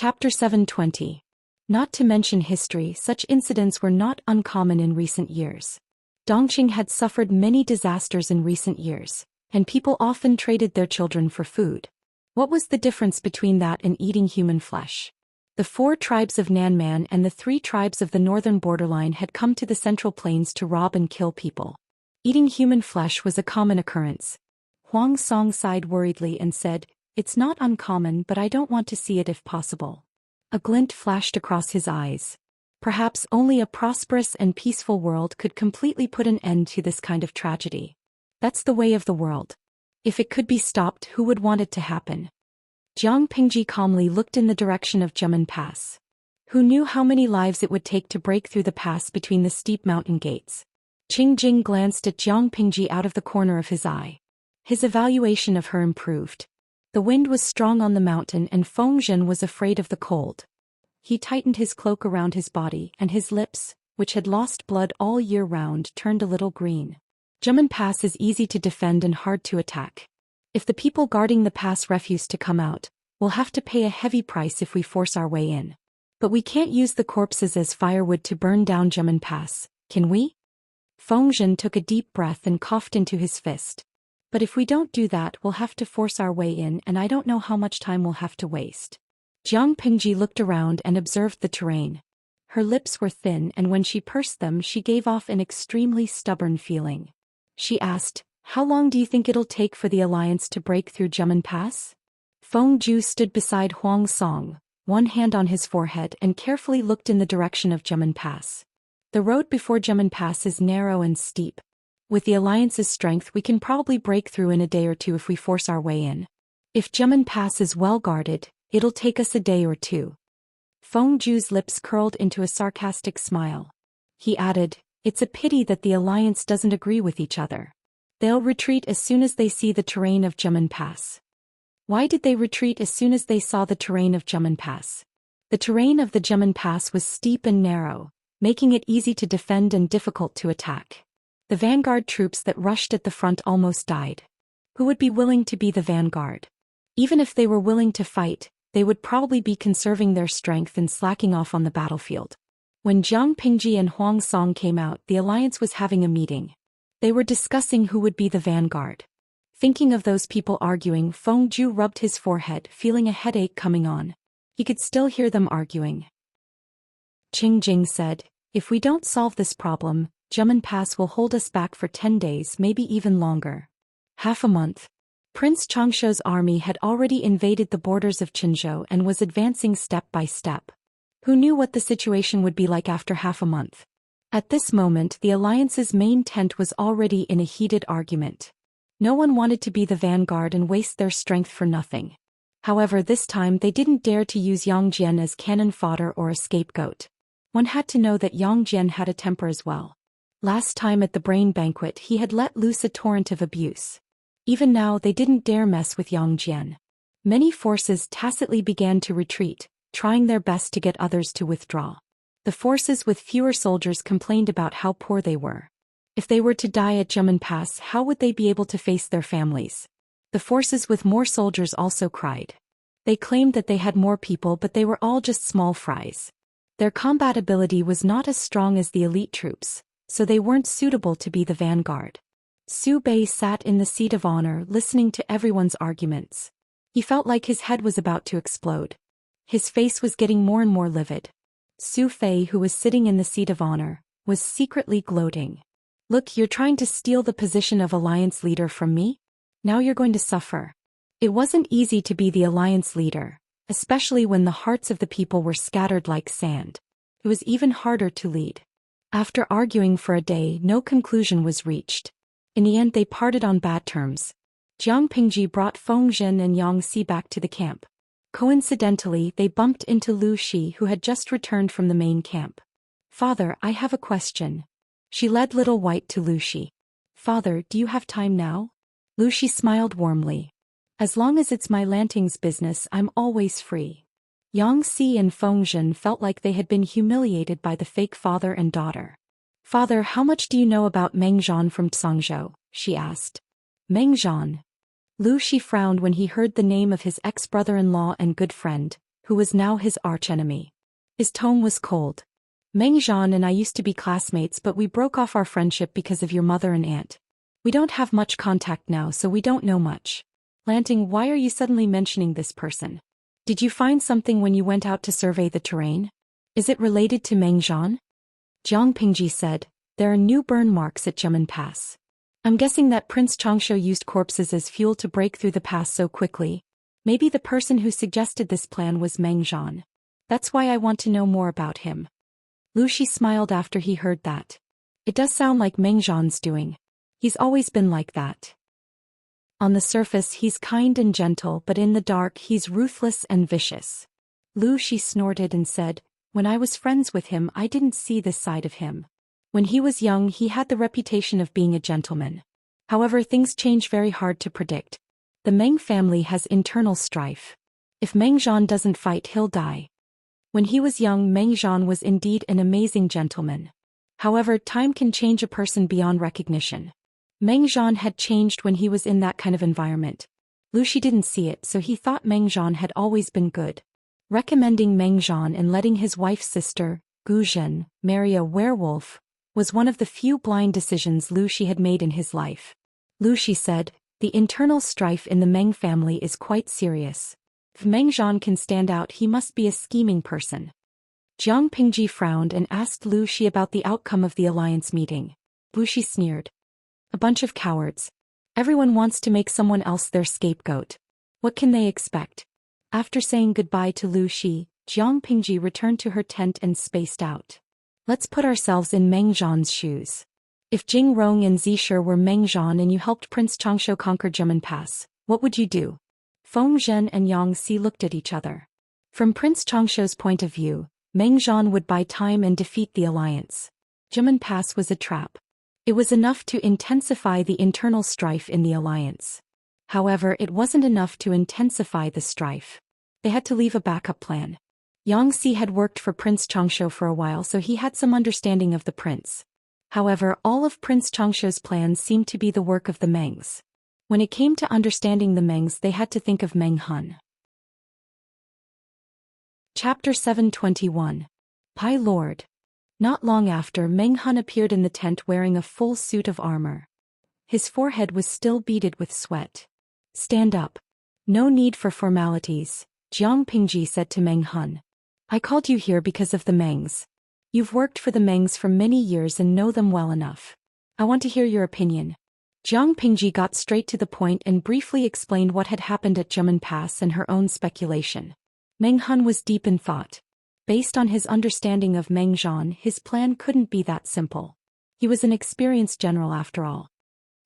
Chapter 720. Not to mention history, such incidents were not uncommon in recent years. Dongqing had suffered many disasters in recent years, and people often traded their children for food. What was the difference between that and eating human flesh? The 4 tribes of Nanman and the 3 tribes of the northern borderline had come to the Central Plains to rob and kill people. Eating human flesh was a common occurrence. Huang Song sighed worriedly and said, "It's not uncommon, but I don't want to see it if possible." A glint flashed across his eyes. Perhaps only a prosperous and peaceful world could completely put an end to this kind of tragedy. That's the way of the world. If it could be stopped, who would want it to happen? Jiang Pingji calmly looked in the direction of Zhemen Pass. Who knew how many lives it would take to break through the pass between the steep mountain gates? Qing Jing glanced at Jiang Pingji out of the corner of his eye. His evaluation of her improved. The wind was strong on the mountain and Feng Zhen was afraid of the cold. He tightened his cloak around his body and his lips, which had lost blood all year round, turned a little green. Zhemen Pass is easy to defend and hard to attack. If the people guarding the pass refuse to come out, we'll have to pay a heavy price if we force our way in. But we can't use the corpses as firewood to burn down Zhemen Pass, can we? Feng Zhen took a deep breath and coughed into his fist. But if we don't do that, we'll have to force our way in, and I don't know how much time we'll have to waste. Jiang Pingji looked around and observed the terrain. Her lips were thin, and when she pursed them she gave off an extremely stubborn feeling. She asked, "How long do you think it'll take for the alliance to break through Zhemen Pass?" Feng Zhu stood beside Huang Song, one hand on his forehead, and carefully looked in the direction of Zhemen Pass. The road before Zhemen Pass is narrow and steep. With the alliance's strength we can probably break through in a day or 2 if we force our way in. If Zhemen Pass is well guarded, it'll take us a day or 2. Feng Zhu's lips curled into a sarcastic smile. He added, "It's a pity that the alliance doesn't agree with each other. They'll retreat as soon as they see the terrain of Zhemen Pass." Why did they retreat as soon as they saw the terrain of Zhemen Pass? The terrain of the Zhemen Pass was steep and narrow, making it easy to defend and difficult to attack. The vanguard troops that rushed at the front almost died. Who would be willing to be the vanguard? Even if they were willing to fight, they would probably be conserving their strength and slacking off on the battlefield. When Jiang Pingji and Huang Song came out, the alliance was having a meeting. They were discussing who would be the vanguard. Thinking of those people arguing, Feng Zhu rubbed his forehead, feeling a headache coming on. He could still hear them arguing. Qing Jing said, "If we don't solve this problem, Zhemen Pass will hold us back for 10 days, maybe even longer. Half a month." Prince Changshuo's army had already invaded the borders of Qinzhou and was advancing step by step. Who knew what the situation would be like after half a month? At this moment, the alliance's main tent was already in a heated argument. No one wanted to be the vanguard and waste their strength for nothing. However, this time they didn't dare to use Yang Jian as cannon fodder or a scapegoat. One had to know that Yang Jian had a temper as well. Last time at the brain banquet he had let loose a torrent of abuse. Even now they didn't dare mess with Yang Jian. Many forces tacitly began to retreat, trying their best to get others to withdraw. The forces with fewer soldiers complained about how poor they were. If they were to die at Zhemen Pass, how would they be able to face their families? The forces with more soldiers also cried. They claimed that they had more people, but they were all just small fries. Their combat ability was not as strong as the elite troops, so they weren't suitable to be the vanguard. Su Bei sat in the seat of honor listening to everyone's arguments. He felt like his head was about to explode. His face was getting more and more livid. Su Fei, who was sitting in the seat of honor, was secretly gloating. "Look, you're trying to steal the position of alliance leader from me? Now you're going to suffer." It wasn't easy to be the alliance leader, especially when the hearts of the people were scattered like sand. It was even harder to lead. After arguing for a day, no conclusion was reached. In the end they parted on bad terms. Jiang Pingji brought Feng Zhen and Yang Si back to the camp. Coincidentally, they bumped into Lu Shi, who had just returned from the main camp. "Father, I have a question." She led Little White to Lu Shi. "Father, do you have time now?" Lu Shi smiled warmly. "As long as it's my Lanting's business, I'm always free." Yang Si and Feng Zhen felt like they had been humiliated by the fake father and daughter. "Father, how much do you know about Meng Zhan from Tsangzhou?" she asked. Meng Zhan. Lu Shi frowned when he heard the name of his ex-brother-in-law and good friend, who was now his archenemy. His tone was cold. Meng Zhan and I used to be classmates, but we broke off our friendship because of your mother and aunt. We don't have much contact now, so we don't know much. Lanting, why are you suddenly mentioning this person? Did you find something when you went out to survey the terrain? Is it related to Meng Zhan? Jiang Pingji said, there are new burn marks at Zhemen Pass. I'm guessing that Prince Xianxia used corpses as fuel to break through the pass so quickly. Maybe the person who suggested this plan was Meng Zhan. That's why I want to know more about him. Lu Shi smiled after he heard that. It does sound like Meng Zhan's doing. He's always been like that. On the surface he's kind and gentle, but in the dark he's ruthless and vicious. Lu Shi snorted and said, when I was friends with him I didn't see this side of him. When he was young he had the reputation of being a gentleman. However, things change very hard to predict. The Meng family has internal strife. If Meng Zhan doesn't fight, he'll die. When he was young, Meng Zhan was indeed an amazing gentleman. However, time can change a person beyond recognition. Meng Zhan had changed when he was in that kind of environment. Lu Shi didn't see it, so he thought Meng Zhan had always been good. Recommending Meng Zhan and letting his wife's sister, Gu Zhen, marry a werewolf was one of the few blind decisions Lu Shi had made in his life. Lu Shi said, the internal strife in the Meng family is quite serious. If Meng Zhan can stand out, he must be a scheming person. Jiang Pingji frowned and asked Lu Shi about the outcome of the alliance meeting. Lu Shi sneered. A bunch of cowards. Everyone wants to make someone else their scapegoat. What can they expect? After saying goodbye to Lu Shi, Jiang Pingji returned to her tent and spaced out. Let's put ourselves in Meng Zhan's shoes. If Jing Rong and Zisher were Meng Zhan and you helped Prince Xianxia conquer Zhemen Pass, what would you do? Feng Zhen and Yang Si looked at each other. From Prince Xianxia's point of view, Meng Zhan would buy time and defeat the alliance. Zhemen Pass was a trap. It was enough to intensify the internal strife in the alliance. However, it wasn't enough to intensify the strife. They had to leave a backup plan. Yang Si had worked for Prince Xianxia for a while, so he had some understanding of the prince. However, all of Prince Xianxia's plans seemed to be the work of the Mengs. When it came to understanding the Mengs, they had to think of Meng Hun. Chapter 721. Pai Lord. Not long after, Meng Hun appeared in the tent wearing a full suit of armor. His forehead was still beaded with sweat. Stand up. No need for formalities, Jiang Pingji said to Meng Hun. I called you here because of the Mengs. You've worked for the Mengs for many years and know them well enough. I want to hear your opinion. Jiang Pingji got straight to the point and briefly explained what had happened at Zhemen Pass and her own speculation. Meng Hun was deep in thought. Based on his understanding of Meng Zhan, his plan couldn't be that simple. He was an experienced general after all.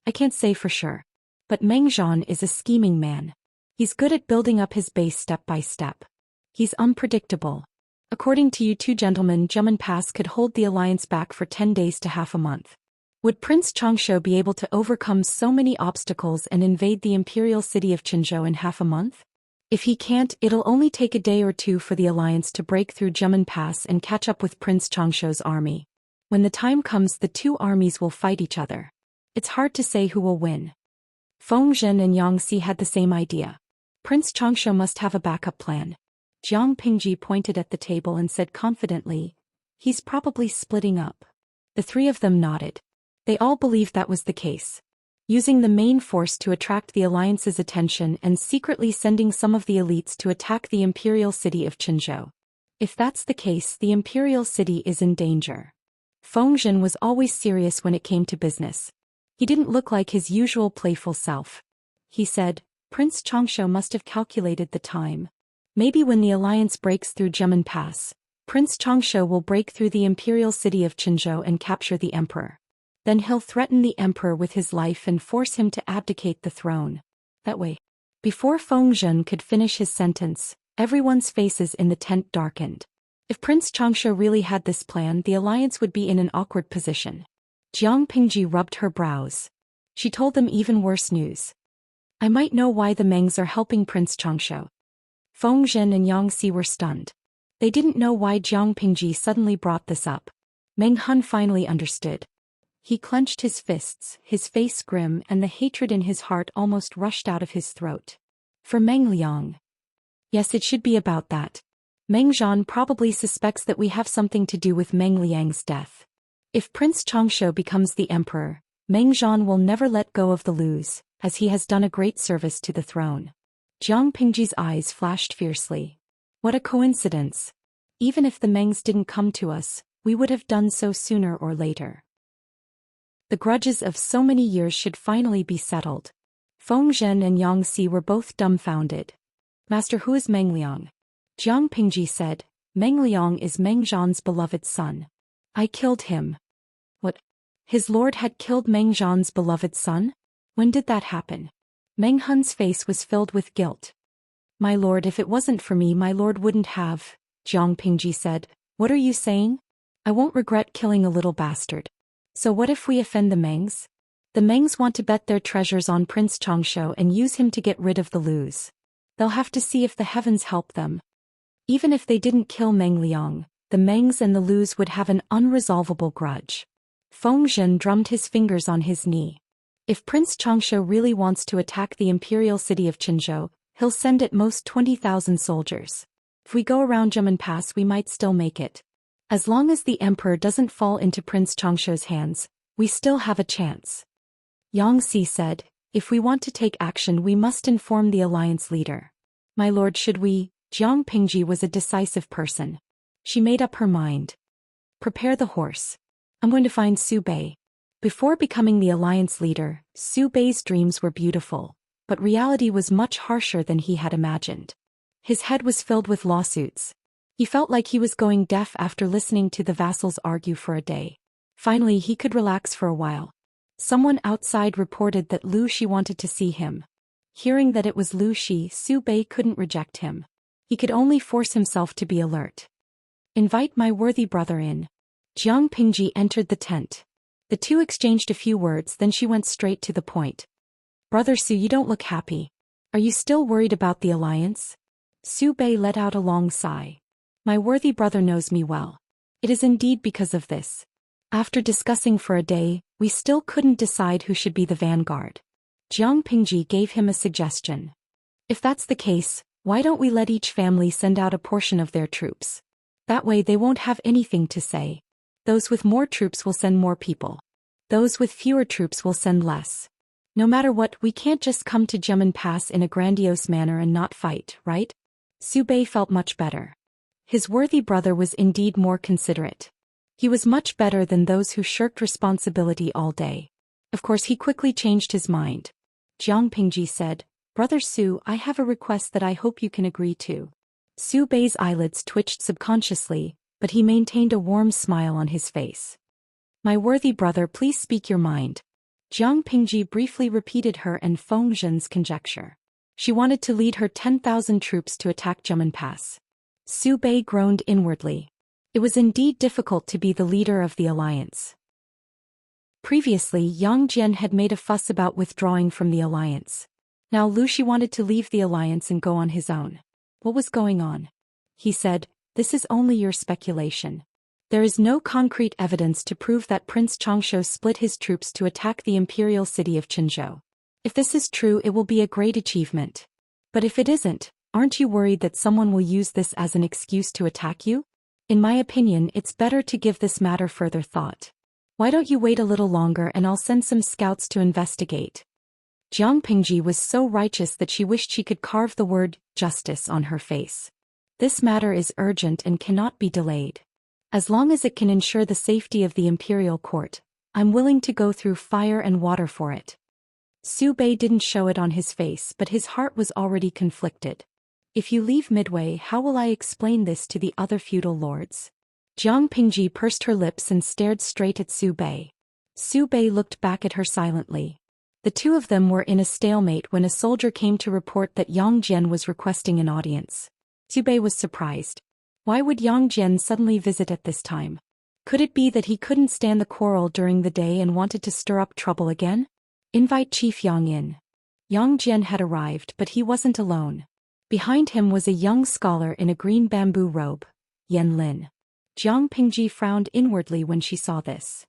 I can't say for sure. But Meng Zhan is a scheming man. He's good at building up his base step by step. He's unpredictable. According to you two gentlemen, Zhemen Pass could hold the alliance back for 10 days to half a month. Would Prince Xianxia be able to overcome so many obstacles and invade the imperial city of Qinzhou in half a month? If he can't, it'll only take a day or two for the alliance to break through Zhemen Pass and catch up with Prince Xianxia's army. When the time comes, the two armies will fight each other. It's hard to say who will win. Feng Zhen and Yang Si had the same idea. Prince Xianxia must have a backup plan. Jiang Pingji pointed at the table and said confidently, he's probably splitting up. The three of them nodded. They all believed that was the case. Using the main force to attract the alliance's attention and secretly sending some of the elites to attack the imperial city of Qinzhou. If that's the case, the imperial city is in danger. Feng Zhen was always serious when it came to business. He didn't look like his usual playful self. He said, Prince Xianxia must have calculated the time. Maybe when the alliance breaks through Zhemen Pass, Prince Xianxia will break through the imperial city of Qinzhou and capture the emperor. Then he'll threaten the emperor with his life and force him to abdicate the throne. That way. Before Feng Zhen could finish his sentence, everyone's faces in the tent darkened. If Prince Xianxia really had this plan, the alliance would be in an awkward position. Jiang Pingji rubbed her brows. She told them even worse news. I might know why the Mengs are helping Prince Xianxia. Feng Zhen and Yang Si were stunned. They didn't know why Jiang Pingji suddenly brought this up. Meng Hun finally understood. He clenched his fists, his face grim, and the hatred in his heart almost rushed out of his throat. For Meng Liang. Yes, it should be about that. Meng Zhan probably suspects that we have something to do with Meng Liang's death. If Prince Xianxia becomes the emperor, Meng Zhan will never let go of the Lus, as he has done a great service to the throne. Jiang Pingji's eyes flashed fiercely. What a coincidence. Even if the Mengs didn't come to us, we would have done so sooner or later. The grudges of so many years should finally be settled. Feng Zhen and Yang Si were both dumbfounded. Master, who is Meng Liang? Jiang Pingji said, Meng Liang is Meng Zhan's beloved son. I killed him. What? His lord had killed Meng Zhan's beloved son? When did that happen? Meng Hun's face was filled with guilt. My lord, if it wasn't for me, my lord wouldn't have, Jiang Pingji said. What are you saying? I won't regret killing a little bastard. So what if we offend the Mengs? The Mengs want to bet their treasures on Prince Xianxia and use him to get rid of the Lus. They'll have to see if the heavens help them. Even if they didn't kill Meng Liang, the Mengs and the Lus would have an unresolvable grudge. Feng Zhen drummed his fingers on his knee. If Prince Xianxia really wants to attack the imperial city of Qinzhou, he'll send at most 20,000 soldiers. If we go around Jimen Pass, we might still make it. As long as the emperor doesn't fall into Prince Xianxia's hands, we still have a chance. Yang Si said, if we want to take action, we must inform the alliance leader. My lord, should we? Jiang Pingji was a decisive person. She made up her mind. Prepare the horse. I'm going to find Su Bei. Before becoming the alliance leader, Su Bei's dreams were beautiful, but reality was much harsher than he had imagined. His head was filled with lawsuits. He felt like he was going deaf after listening to the vassals argue for a day. Finally, he could relax for a while. Someone outside reported that Lu Shi wanted to see him. Hearing that it was Lu Shi, Su Bei couldn't reject him. He could only force himself to be alert. Invite my worthy brother in. Jiang Pingji entered the tent. The two exchanged a few words, then she went straight to the point. Brother Su, you don't look happy. Are you still worried about the alliance? Su Bei let out a long sigh. My worthy brother knows me well. It is indeed because of this. After discussing for a day, we still couldn't decide who should be the vanguard. Jiang Pingji gave him a suggestion. If that's the case, why don't we let each family send out a portion of their troops? That way they won't have anything to say. Those with more troops will send more people. Those with fewer troops will send less. No matter what, we can't just come to Jimen Pass in a grandiose manner and not fight, right? Su Bei felt much better. His worthy brother was indeed more considerate. He was much better than those who shirked responsibility all day. Of course, he quickly changed his mind. Jiang Pingji said, Brother Su, I have a request that I hope you can agree to. Su Bei's eyelids twitched subconsciously, but he maintained a warm smile on his face. My worthy brother, please speak your mind. Jiang Pingji briefly repeated her and Feng Zhen's conjecture. She wanted to lead her 10,000 troops to attack Jimen Pass. Su Bei groaned inwardly. It was indeed difficult to be the leader of the alliance. Previously, Yang Jian had made a fuss about withdrawing from the alliance. Now Lu Shi wanted to leave the alliance and go on his own. What was going on? He said, this is only your speculation. There is no concrete evidence to prove that Prince Xianxia split his troops to attack the imperial city of Qinzhou. If this is true, it will be a great achievement. But if it isn't, aren't you worried that someone will use this as an excuse to attack you? In my opinion, it's better to give this matter further thought. Why don't you wait a little longer and I'll send some scouts to investigate? Jiang Pingji was so righteous that she wished she could carve the word justice on her face. This matter is urgent and cannot be delayed. As long as it can ensure the safety of the imperial court, I'm willing to go through fire and water for it. Su Bei didn't show it on his face, but his heart was already conflicted. If you leave midway, how will I explain this to the other feudal lords? Jiang Pingji pursed her lips and stared straight at Su Bei. Su Bei looked back at her silently. The two of them were in a stalemate when a soldier came to report that Yang Jian was requesting an audience. Su Bei was surprised. Why would Yang Jian suddenly visit at this time? Could it be that he couldn't stand the quarrel during the day and wanted to stir up trouble again? Invite Chief Yang in. Yang Jian had arrived, but he wasn't alone. Behind him was a young scholar in a green bamboo robe, Yan Lin. Jiang Pingji frowned inwardly when she saw this.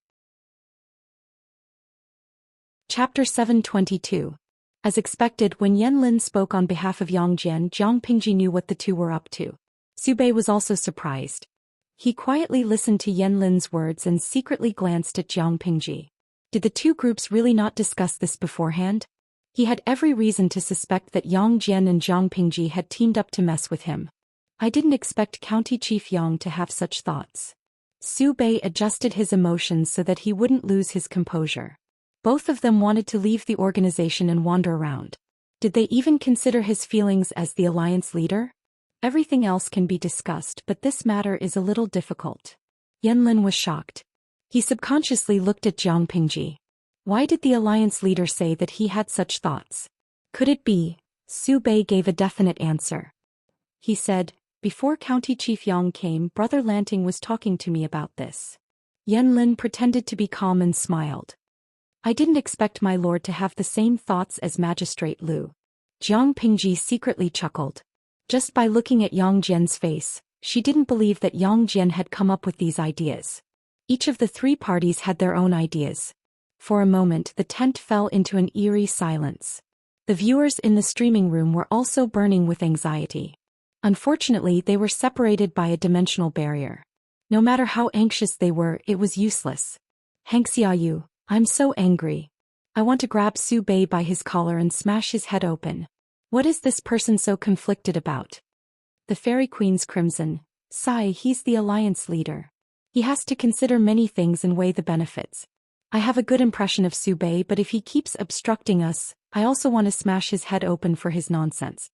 Chapter 722. As expected, when Yan Lin spoke on behalf of Yang Jian, Jiang Pingji knew what the two were up to. Su Bei was also surprised. He quietly listened to Yanlin's words and secretly glanced at Jiang Pingji. Did the two groups really not discuss this beforehand? He had every reason to suspect that Yang Jian and Jiang Pingji had teamed up to mess with him. I didn't expect County Chief Yang to have such thoughts. Su Bei adjusted his emotions so that he wouldn't lose his composure. Both of them wanted to leave the organization and wander around. Did they even consider his feelings as the alliance leader? Everything else can be discussed, but this matter is a little difficult. Yanlin was shocked. He subconsciously looked at Jiang Pingji. Why did the alliance leader say that he had such thoughts? Could it be? Su Bei gave a definite answer. He said, "Before County Chief Yang came, Brother Lanting was talking to me about this." Yanlin pretended to be calm and smiled. "I didn't expect my lord to have the same thoughts as Magistrate Lu." Jiang Pingji secretly chuckled. Just by looking at Yang Jian's face, she didn't believe that Yang Jian had come up with these ideas. Each of the three parties had their own ideas. For a moment the tent fell into an eerie silence. The viewers in the streaming room were also burning with anxiety. Unfortunately, they were separated by a dimensional barrier. No matter how anxious they were, it was useless. Xianxia, I'm so angry. I want to grab Su Bei by his collar and smash his head open. What is this person so conflicted about? The Fairy Queen's crimson. Sigh, he's the alliance leader. He has to consider many things and weigh the benefits. I have a good impression of Su Bei, but if he keeps obstructing us, I also want to smash his head open for his nonsense.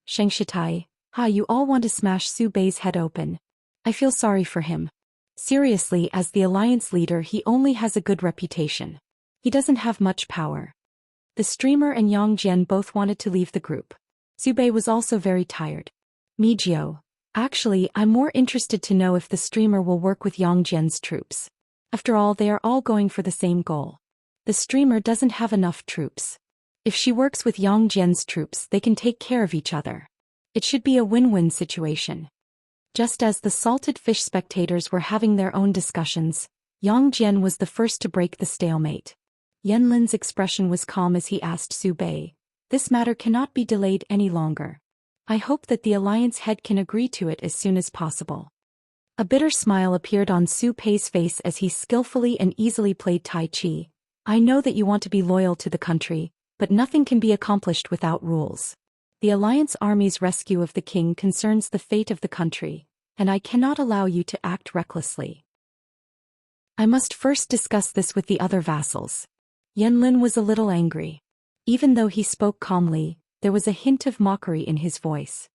Xianxia, you all want to smash Su Bei's head open. I feel sorry for him. Seriously, as the alliance leader, he only has a good reputation. He doesn't have much power. The streamer and Yang Jian both wanted to leave the group. Su Bei was also very tired. Mijio. Actually, I'm more interested to know if the streamer will work with Yang Jian's troops. After all, they are all going for the same goal. The streamer doesn't have enough troops. If she works with Yang Jian's troops, they can take care of each other. It should be a win-win situation. Just as the salted fish spectators were having their own discussions, Yang Jian was the first to break the stalemate. Yanlin's expression was calm as he asked Su Bei, "This matter cannot be delayed any longer. I hope that the alliance head can agree to it as soon as possible." A bitter smile appeared on Su Bei's face as he skillfully and easily played Tai Chi. "I know that you want to be loyal to the country, but nothing can be accomplished without rules. The alliance army's rescue of the king concerns the fate of the country, and I cannot allow you to act recklessly. I must first discuss this with the other vassals." Yanlin was a little angry. Even though he spoke calmly, there was a hint of mockery in his voice.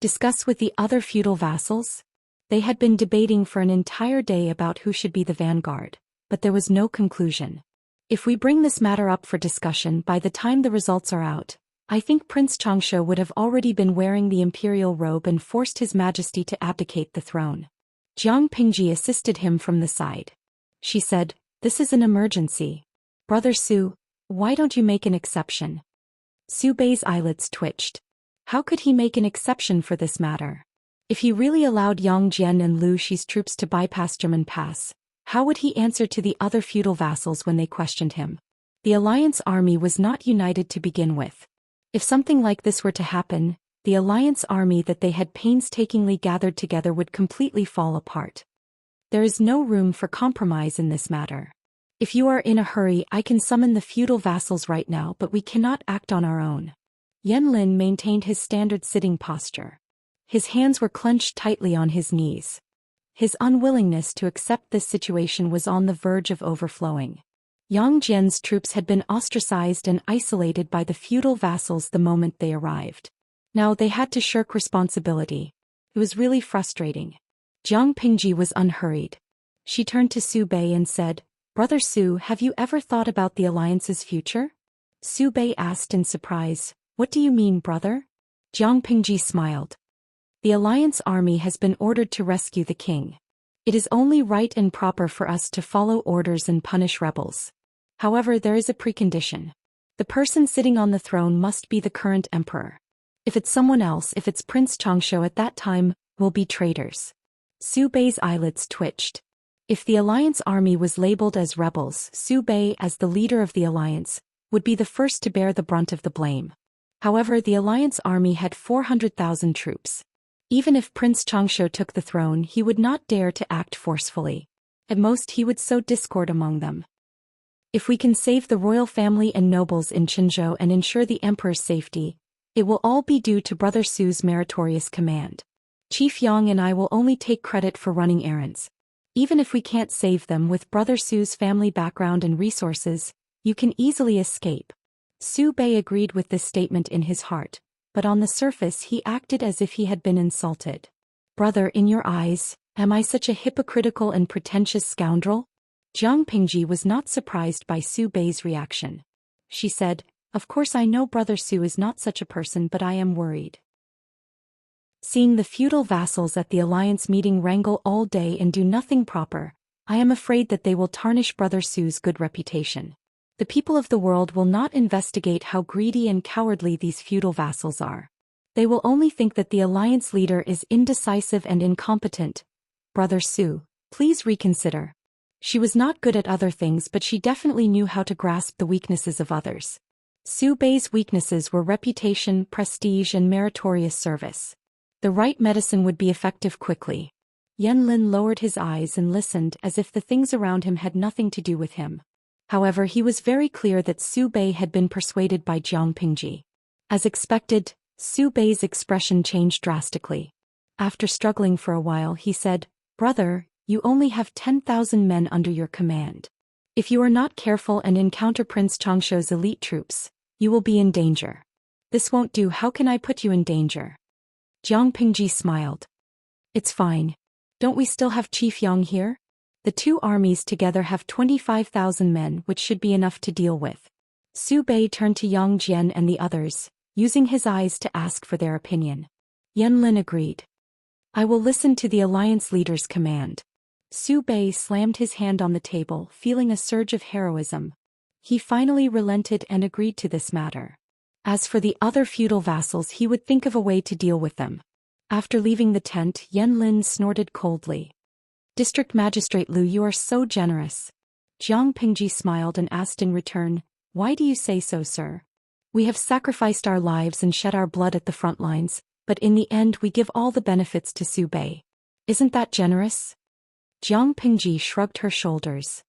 Discuss with the other feudal vassals? They had been debating for an entire day about who should be the vanguard, but there was no conclusion. If we bring this matter up for discussion by the time the results are out, I think Prince Xianxia would have already been wearing the imperial robe and forced His Majesty to abdicate the throne. Jiang Pingji assisted him from the side. She said, "This is an emergency. Brother Su, why don't you make an exception?" Su Bei's eyelids twitched. How could he make an exception for this matter? If he really allowed Yang Jian and Lu Shi's troops to bypass German Pass, how would he answer to the other feudal vassals when they questioned him? The alliance army was not united to begin with. If something like this were to happen, the alliance army that they had painstakingly gathered together would completely fall apart. There is no room for compromise in this matter. If you are in a hurry, I can summon the feudal vassals right now, but we cannot act on our own. Yanlin maintained his standard sitting posture. His hands were clenched tightly on his knees. His unwillingness to accept this situation was on the verge of overflowing. Yang Jian's troops had been ostracized and isolated by the feudal vassals the moment they arrived. Now they had to shirk responsibility. It was really frustrating. Jiang Pingji was unhurried. She turned to Su Bei and said, "Brother Su, have you ever thought about the alliance's future?" Su Bei asked in surprise, "What do you mean, brother?" Jiang Pingji smiled. "The alliance army has been ordered to rescue the king. It is only right and proper for us to follow orders and punish rebels. However, there is a precondition. The person sitting on the throne must be the current emperor. If it's someone else, if it's Prince Xianxia at that time, we'll be traitors." Su Bei's eyelids twitched. If the alliance army was labeled as rebels, Su Bei, as the leader of the alliance, would be the first to bear the brunt of the blame. However, the alliance army had 400,000 troops. Even if Prince Xianxia took the throne, he would not dare to act forcefully. At most he would sow discord among them. If we can save the royal family and nobles in Qinzhou and ensure the emperor's safety, it will all be due to Brother Su's meritorious command. Chief Yang and I will only take credit for running errands. Even if we can't save them, with Brother Su's family background and resources, you can easily escape. Su Bei agreed with this statement in his heart, but on the surface he acted as if he had been insulted. Brother, in your eyes, am I such a hypocritical and pretentious scoundrel? Jiang Pingji was not surprised by Su Bei's reaction. She said, of course I know Brother Su is not such a person, but I am worried. Seeing the feudal vassals at the alliance meeting wrangle all day and do nothing proper, I am afraid that they will tarnish Brother Su's good reputation. The people of the world will not investigate how greedy and cowardly these feudal vassals are. They will only think that the alliance leader is indecisive and incompetent. Brother Su, please reconsider. She was not good at other things, but she definitely knew how to grasp the weaknesses of others. Su Bei's weaknesses were reputation, prestige, and meritorious service. The right medicine would be effective quickly. Yanlin lowered his eyes and listened as if the things around him had nothing to do with him. However, he was very clear that Su Bei had been persuaded by Jiang Pingji. As expected, Su Bei's expression changed drastically. After struggling for a while, he said, Brother, you only have 10,000 men under your command. If you are not careful and encounter Prince Changshuo's elite troops, you will be in danger. This won't do. How can I put you in danger? Jiang Pingji smiled. It's fine. Don't we still have Chief Yang here? The two armies together have 25,000 men, which should be enough to deal with. Su Bei turned to Yang Jian and the others, using his eyes to ask for their opinion. Yanlin agreed. I will listen to the alliance leader's command. Su Bei slammed his hand on the table, feeling a surge of heroism. He finally relented and agreed to this matter. As for the other feudal vassals, he would think of a way to deal with them. After leaving the tent, Yanlin snorted coldly. District Magistrate Lu, you are so generous. Jiang Pingji smiled and asked in return, why do you say so, sir? We have sacrificed our lives and shed our blood at the front lines, but in the end we give all the benefits to Su Bei. Isn't that generous? Jiang Pingji shrugged her shoulders.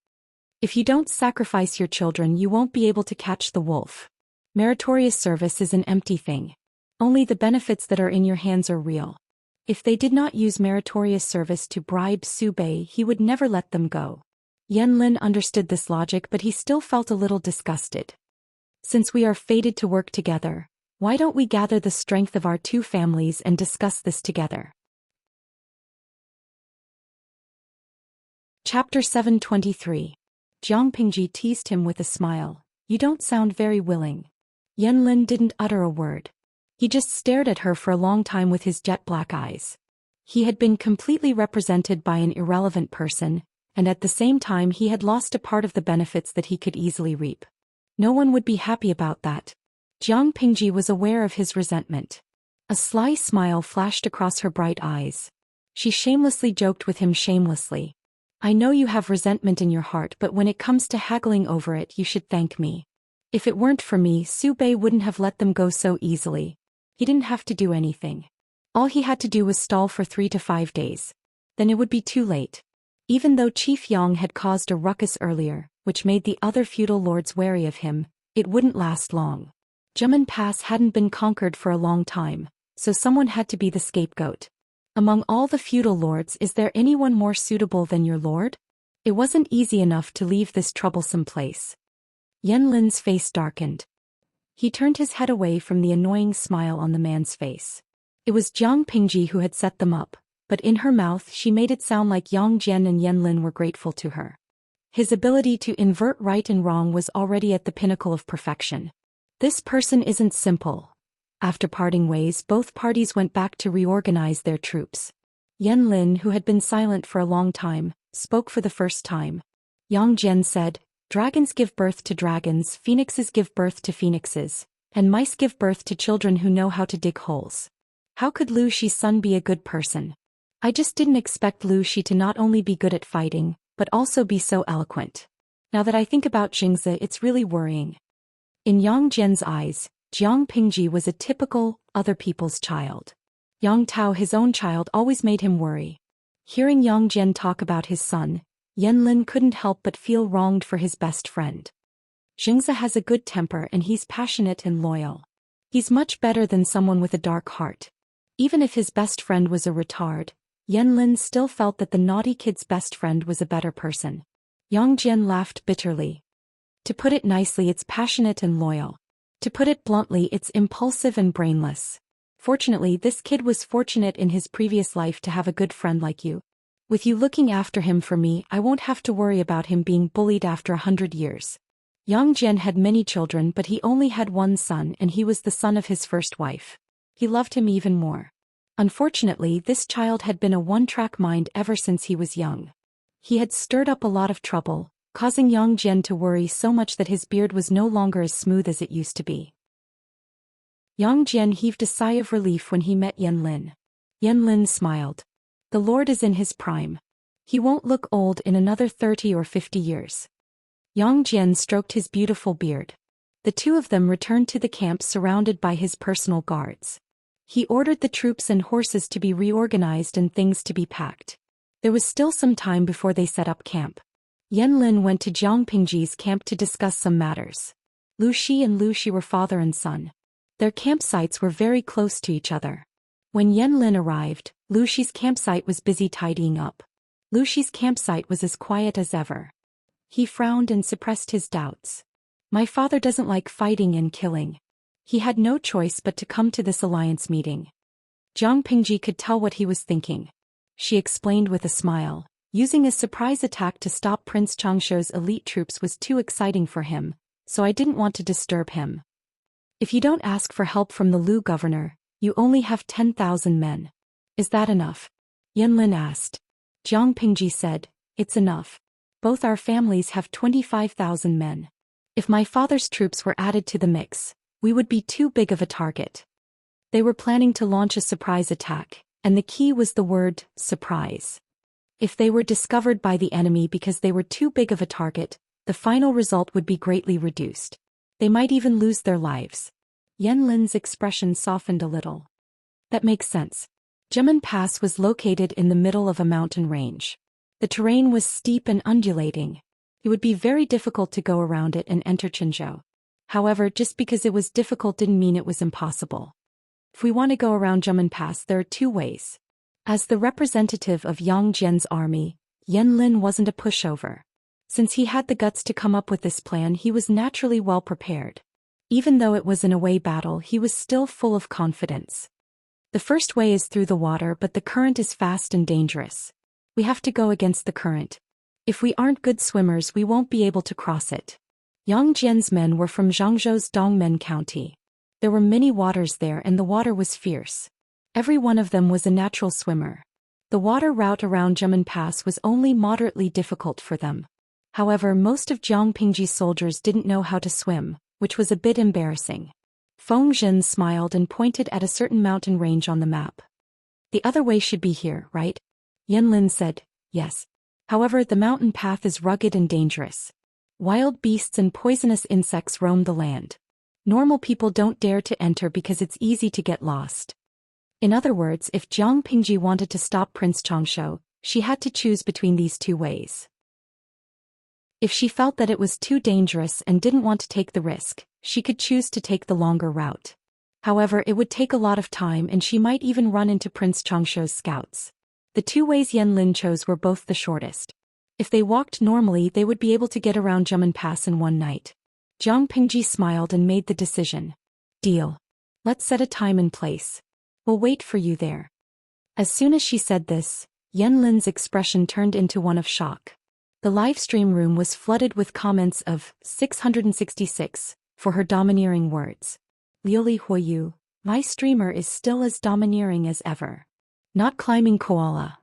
If you don't sacrifice your children, you won't be able to catch the wolf. Meritorious service is an empty thing. Only the benefits that are in your hands are real. If they did not use meritorious service to bribe Su Bei, he would never let them go. Yanlin understood this logic, but he still felt a little disgusted. Since we are fated to work together, why don't we gather the strength of our two families and discuss this together? Chapter 723. Jiang Pingji teased him with a smile. You don't sound very willing. Yanlin didn't utter a word. He just stared at her for a long time with his jet-black eyes. He had been completely represented by an irrelevant person, and at the same time he had lost a part of the benefits that he could easily reap. No one would be happy about that. Jiang Pingji was aware of his resentment. A sly smile flashed across her bright eyes. She shamelessly joked with him shamelessly. I know you have resentment in your heart, but when it comes to haggling over it, you should thank me. If it weren't for me, Su Bei wouldn't have let them go so easily. He didn't have to do anything. All he had to do was stall for 3 to 5 days. Then it would be too late. Even though Chief Yang had caused a ruckus earlier, which made the other feudal lords wary of him, it wouldn't last long. Zhemen Pass hadn't been conquered for a long time, so someone had to be the scapegoat. Among all the feudal lords, is there anyone more suitable than your lord? It wasn't easy enough to leave this troublesome place. Yanlin's face darkened. He turned his head away from the annoying smile on the man's face. It was Jiang Pingji who had set them up, but in her mouth she made it sound like Yang Jian and Yanlin were grateful to her. His ability to invert right and wrong was already at the pinnacle of perfection. This person isn't simple. After parting ways, both parties went back to reorganize their troops. Yanlin, who had been silent for a long time, spoke for the first time. Yang Jian said, Dragons give birth to dragons, phoenixes give birth to phoenixes, and mice give birth to children who know how to dig holes. How could Lu Shi's son be a good person? I just didn't expect Lu Shi to not only be good at fighting, but also be so eloquent. Now that I think about Xianxia, it's really worrying. In Yang Jian's eyes, Jiang Pingji was a typical, other people's child. Yang Tao, his own child, always made him worry. Hearing Yang Jian talk about his son, Yanlin couldn't help but feel wronged for his best friend. Xianxia has a good temper and he's passionate and loyal. He's much better than someone with a dark heart. Even if his best friend was a retard, Yanlin still felt that the naughty kid's best friend was a better person. Yang Jian laughed bitterly. To put it nicely, it's passionate and loyal. To put it bluntly, it's impulsive and brainless. Fortunately, this kid was fortunate in his previous life to have a good friend like you. With you looking after him for me, I won't have to worry about him being bullied after 100 years. Yang Jian had many children, but he only had one son, and he was the son of his first wife. He loved him even more. Unfortunately, this child had been a one-track mind ever since he was young. He had stirred up a lot of trouble, causing Yang Jian to worry so much that his beard was no longer as smooth as it used to be. Yang Jian heaved a sigh of relief when he met Yanlin. Yanlin smiled. The Lord is in his prime. He won't look old in another 30 or 50 years. Yang Jian stroked his beautiful beard. The two of them returned to the camp surrounded by his personal guards. He ordered the troops and horses to be reorganized and things to be packed. There was still some time before they set up camp. Yanlin went to Jiang Pingji's camp to discuss some matters. Lu Shi and Lu Shi were father and son. Their campsites were very close to each other. When Yanlin arrived, Lu Shi's campsite was busy tidying up. Lu Shi's campsite was as quiet as ever. He frowned and suppressed his doubts. My father doesn't like fighting and killing. He had no choice but to come to this alliance meeting. Jiang Pingji could tell what he was thinking. She explained with a smile. Using a surprise attack to stop Prince Changshuo's elite troops was too exciting for him, so I didn't want to disturb him. If you don't ask for help from the Lu governor, you only have 10,000 men. Is that enough? Yanlin asked. Jiang Pingji said, it's enough. Both our families have 25,000 men. If my father's troops were added to the mix, we would be too big of a target. They were planning to launch a surprise attack, and the key was the word, surprise. If they were discovered by the enemy because they were too big of a target, the final result would be greatly reduced. They might even lose their lives. Yanlin's expression softened a little. That makes sense. Jimen Pass was located in the middle of a mountain range. The terrain was steep and undulating. It would be very difficult to go around it and enter Qinzhou. However, just because it was difficult didn't mean it was impossible. If we want to go around Jimen Pass, there are two ways. As the representative of Yang Jian's army, Yanlin wasn't a pushover. Since he had the guts to come up with this plan, he was naturally well prepared. Even though it was an away battle, he was still full of confidence. The first way is through the water, but the current is fast and dangerous. We have to go against the current. If we aren't good swimmers, we won't be able to cross it. Yang Jian's men were from Zhangzhou's Dongmen County. There were many waters there and the water was fierce. Every one of them was a natural swimmer. The water route around Jimen Pass was only moderately difficult for them. However, most of Jiang Pingji's soldiers didn't know how to swim, which was a bit embarrassing. Feng Zhen smiled and pointed at a certain mountain range on the map. The other way should be here, right? Yanlin said, yes. However, the mountain path is rugged and dangerous. Wild beasts and poisonous insects roam the land. Normal people don't dare to enter because it's easy to get lost. In other words, if Jiang Pingji wanted to stop Prince Changshuo, she had to choose between these two ways. If she felt that it was too dangerous and didn't want to take the risk, she could choose to take the longer route. However, it would take a lot of time and she might even run into Prince Changshuo's scouts. The two ways Yanlin chose were both the shortest. If they walked normally, they would be able to get around Jimen Pass in one night. Jiang Pingji smiled and made the decision. Deal. Let's set a time and place. We'll wait for you there. As soon as she said this, Yanlin's expression turned into one of shock. The livestream room was flooded with comments of 666 for her domineering words. Liuli Huoyu, my streamer is still as domineering as ever. Not climbing koala.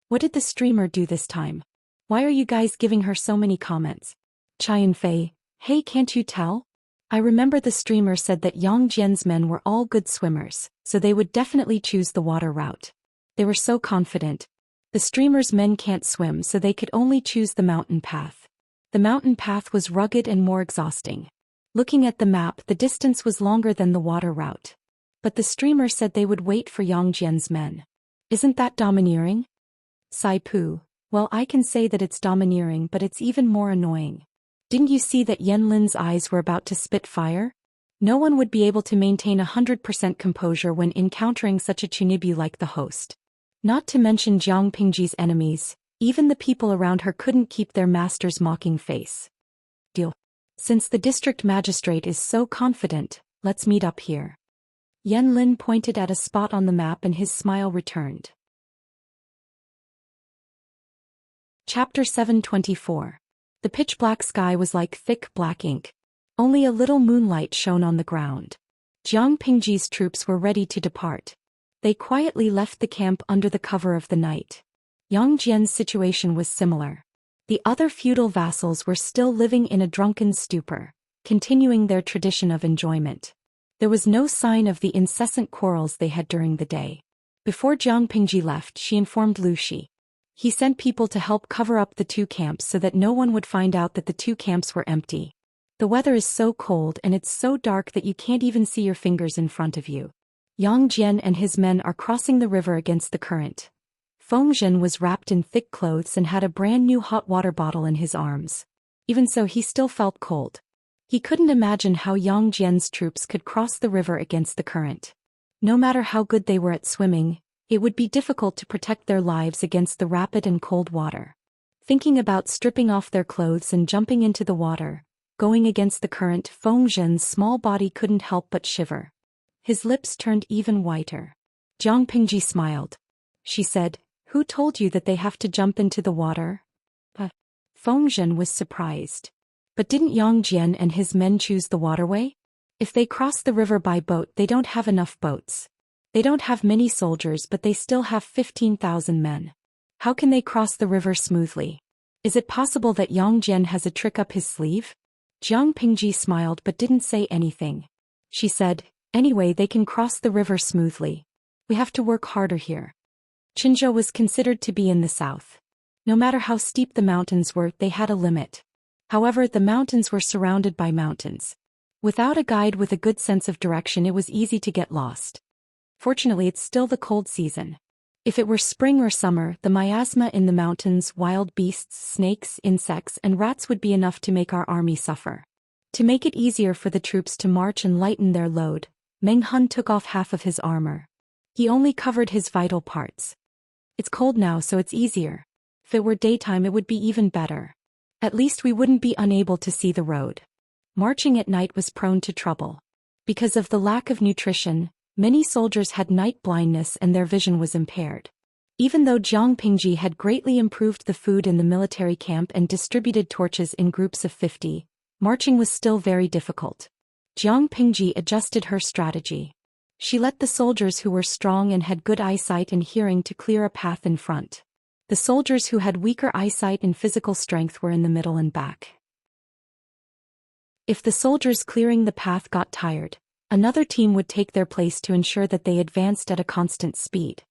What did the streamer do this time? Why are you guys giving her so many comments? Chai Fei, hey, can't you tell? I remember the streamer said that Yang Jian's men were all good swimmers, so they would definitely choose the water route. They were so confident. The streamer's men can't swim, so they could only choose the mountain path. The mountain path was rugged and more exhausting. Looking at the map, the distance was longer than the water route. But the streamer said they would wait for Yang Jian's men. Isn't that domineering? Sai Pu, well, I can say that it's domineering, but it's even more annoying. Didn't you see that Yan Lin's eyes were about to spit fire? No one would be able to maintain 100% composure when encountering such a chunibu like the host. Not to mention Jiang Pingji's enemies, even the people around her couldn't keep their master's mocking face. Deal. Since the district magistrate is so confident, let's meet up here. Yan Lin pointed at a spot on the map and his smile returned. Chapter 724. The pitch-black sky was like thick black ink. Only a little moonlight shone on the ground. Jiang Pingji's troops were ready to depart. They quietly left the camp under the cover of the night. Yang Jian's situation was similar. The other feudal vassals were still living in a drunken stupor, continuing their tradition of enjoyment. There was no sign of the incessant quarrels they had during the day. Before Jiang Pingji left, she informed Lu Shi. He sent people to help cover up the two camps so that no one would find out that the two camps were empty. The weather is so cold and it's so dark that you can't even see your fingers in front of you. Yang Jian and his men are crossing the river against the current. Feng Zhen was wrapped in thick clothes and had a brand new hot water bottle in his arms. Even so, he still felt cold. He couldn't imagine how Yang Jian's troops could cross the river against the current. No matter how good they were at swimming, it would be difficult to protect their lives against the rapid and cold water. Thinking about stripping off their clothes and jumping into the water, going against the current, Feng Zhen's small body couldn't help but shiver. His lips turned even whiter. Jiang Pingji smiled. She said, "Who told you that they have to jump into the water?" Feng Zhen was surprised. But didn't Yang Jian and his men choose the waterway? If they cross the river by boat, they don't have enough boats. They don't have many soldiers, but they still have 15,000 men. How can they cross the river smoothly? Is it possible that Yang Jian has a trick up his sleeve? Jiang Pingji smiled but didn't say anything. She said, "Anyway, they can cross the river smoothly. We have to work harder here." Qinzhou was considered to be in the south. No matter how steep the mountains were, they had a limit. However, the mountains were surrounded by mountains. Without a guide with a good sense of direction, it was easy to get lost. Fortunately, it's still the cold season. If it were spring or summer, the miasma in the mountains, wild beasts, snakes, insects, and rats would be enough to make our army suffer. To make it easier for the troops to march and lighten their load, Meng Hun took off half of his armor. He only covered his vital parts. It's cold now, so it's easier. If it were daytime, it would be even better. At least we wouldn't be unable to see the road. Marching at night was prone to trouble. Because of the lack of nutrition, many soldiers had night blindness and their vision was impaired. Even though Jiang Pingji had greatly improved the food in the military camp and distributed torches in groups of 50, marching was still very difficult. Jiang Pingji adjusted her strategy. She let the soldiers who were strong and had good eyesight and hearing to clear a path in front. The soldiers who had weaker eyesight and physical strength were in the middle and back. If the soldiers clearing the path got tired, another team would take their place to ensure that they advanced at a constant speed.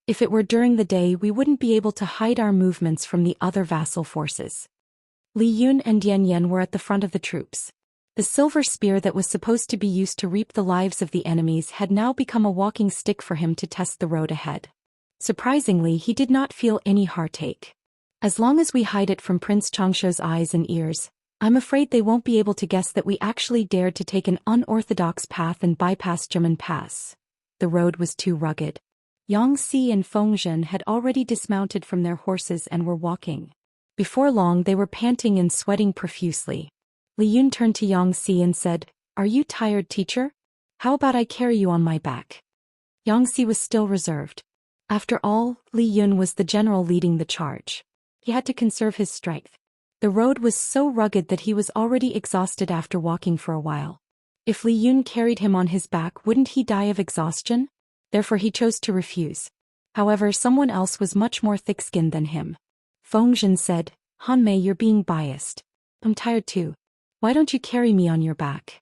If it were during the day, we wouldn't be able to hide our movements from the other vassal forces. Li Yun and Yan Yan were at the front of the troops. The silver spear that was supposed to be used to reap the lives of the enemies had now become a walking stick for him to test the road ahead. Surprisingly, he did not feel any heartache. As long as we hide it from Prince Changshuo's eyes and ears, I'm afraid they won't be able to guess that we actually dared to take an unorthodox path and bypass German Pass. The road was too rugged. Yang Si and Feng Zhen had already dismounted from their horses and were walking. Before long, they were panting and sweating profusely. Li Yun turned to Yang Si and said, "Are you tired, teacher? How about I carry you on my back?" Yang Si was still reserved. After all, Li Yun was the general leading the charge. He had to conserve his strength. The road was so rugged that he was already exhausted after walking for a while. If Li Yun carried him on his back, wouldn't he die of exhaustion? Therefore he chose to refuse. However, someone else was much more thick-skinned than him. Feng Zhen said, "Han Mei, you're being biased. I'm tired too. Why don't you carry me on your back?"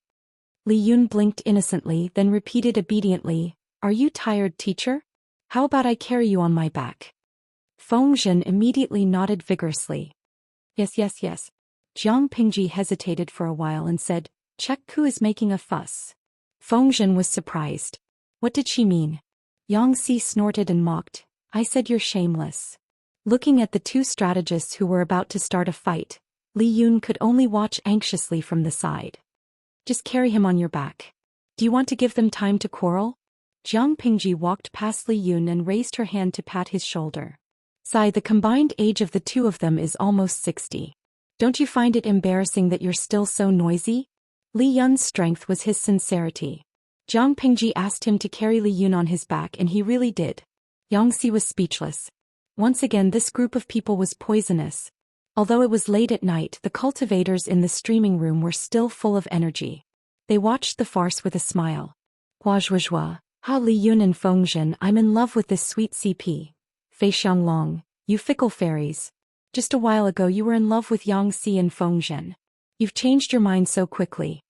Li Yun blinked innocently, then repeated obediently, "Are you tired, teacher? How about I carry you on my back?" Feng Zhen immediately nodded vigorously. Yes, yes, yes. Jiang Pingji hesitated for a while and said, "Check who is making a fuss." Fengzhen was surprised. What did she mean? Xianxia snorted and mocked. I said you're shameless. Looking at the two strategists who were about to start a fight, Li Yun could only watch anxiously from the side. Just carry him on your back. Do you want to give them time to quarrel? Jiang Pingji walked past Li Yun and raised her hand to pat his shoulder. Sigh, the combined age of the two of them is almost 60. Don't you find it embarrassing that you're still so noisy? Li Yun's strength was his sincerity. Jiang Pingji asked him to carry Li Yun on his back and he really did. Xianxia was speechless. Once again this group of people was poisonous. Although it was late at night, the cultivators in the streaming room were still full of energy. They watched the farce with a smile. Huazhuazhua, Ha Li Yun and Fengzhen, I'm in love with this sweet CP. Fei Xianglong, you fickle fairies. Just a while ago you were in love with Xianxia and Fengzhen. You've changed your mind so quickly.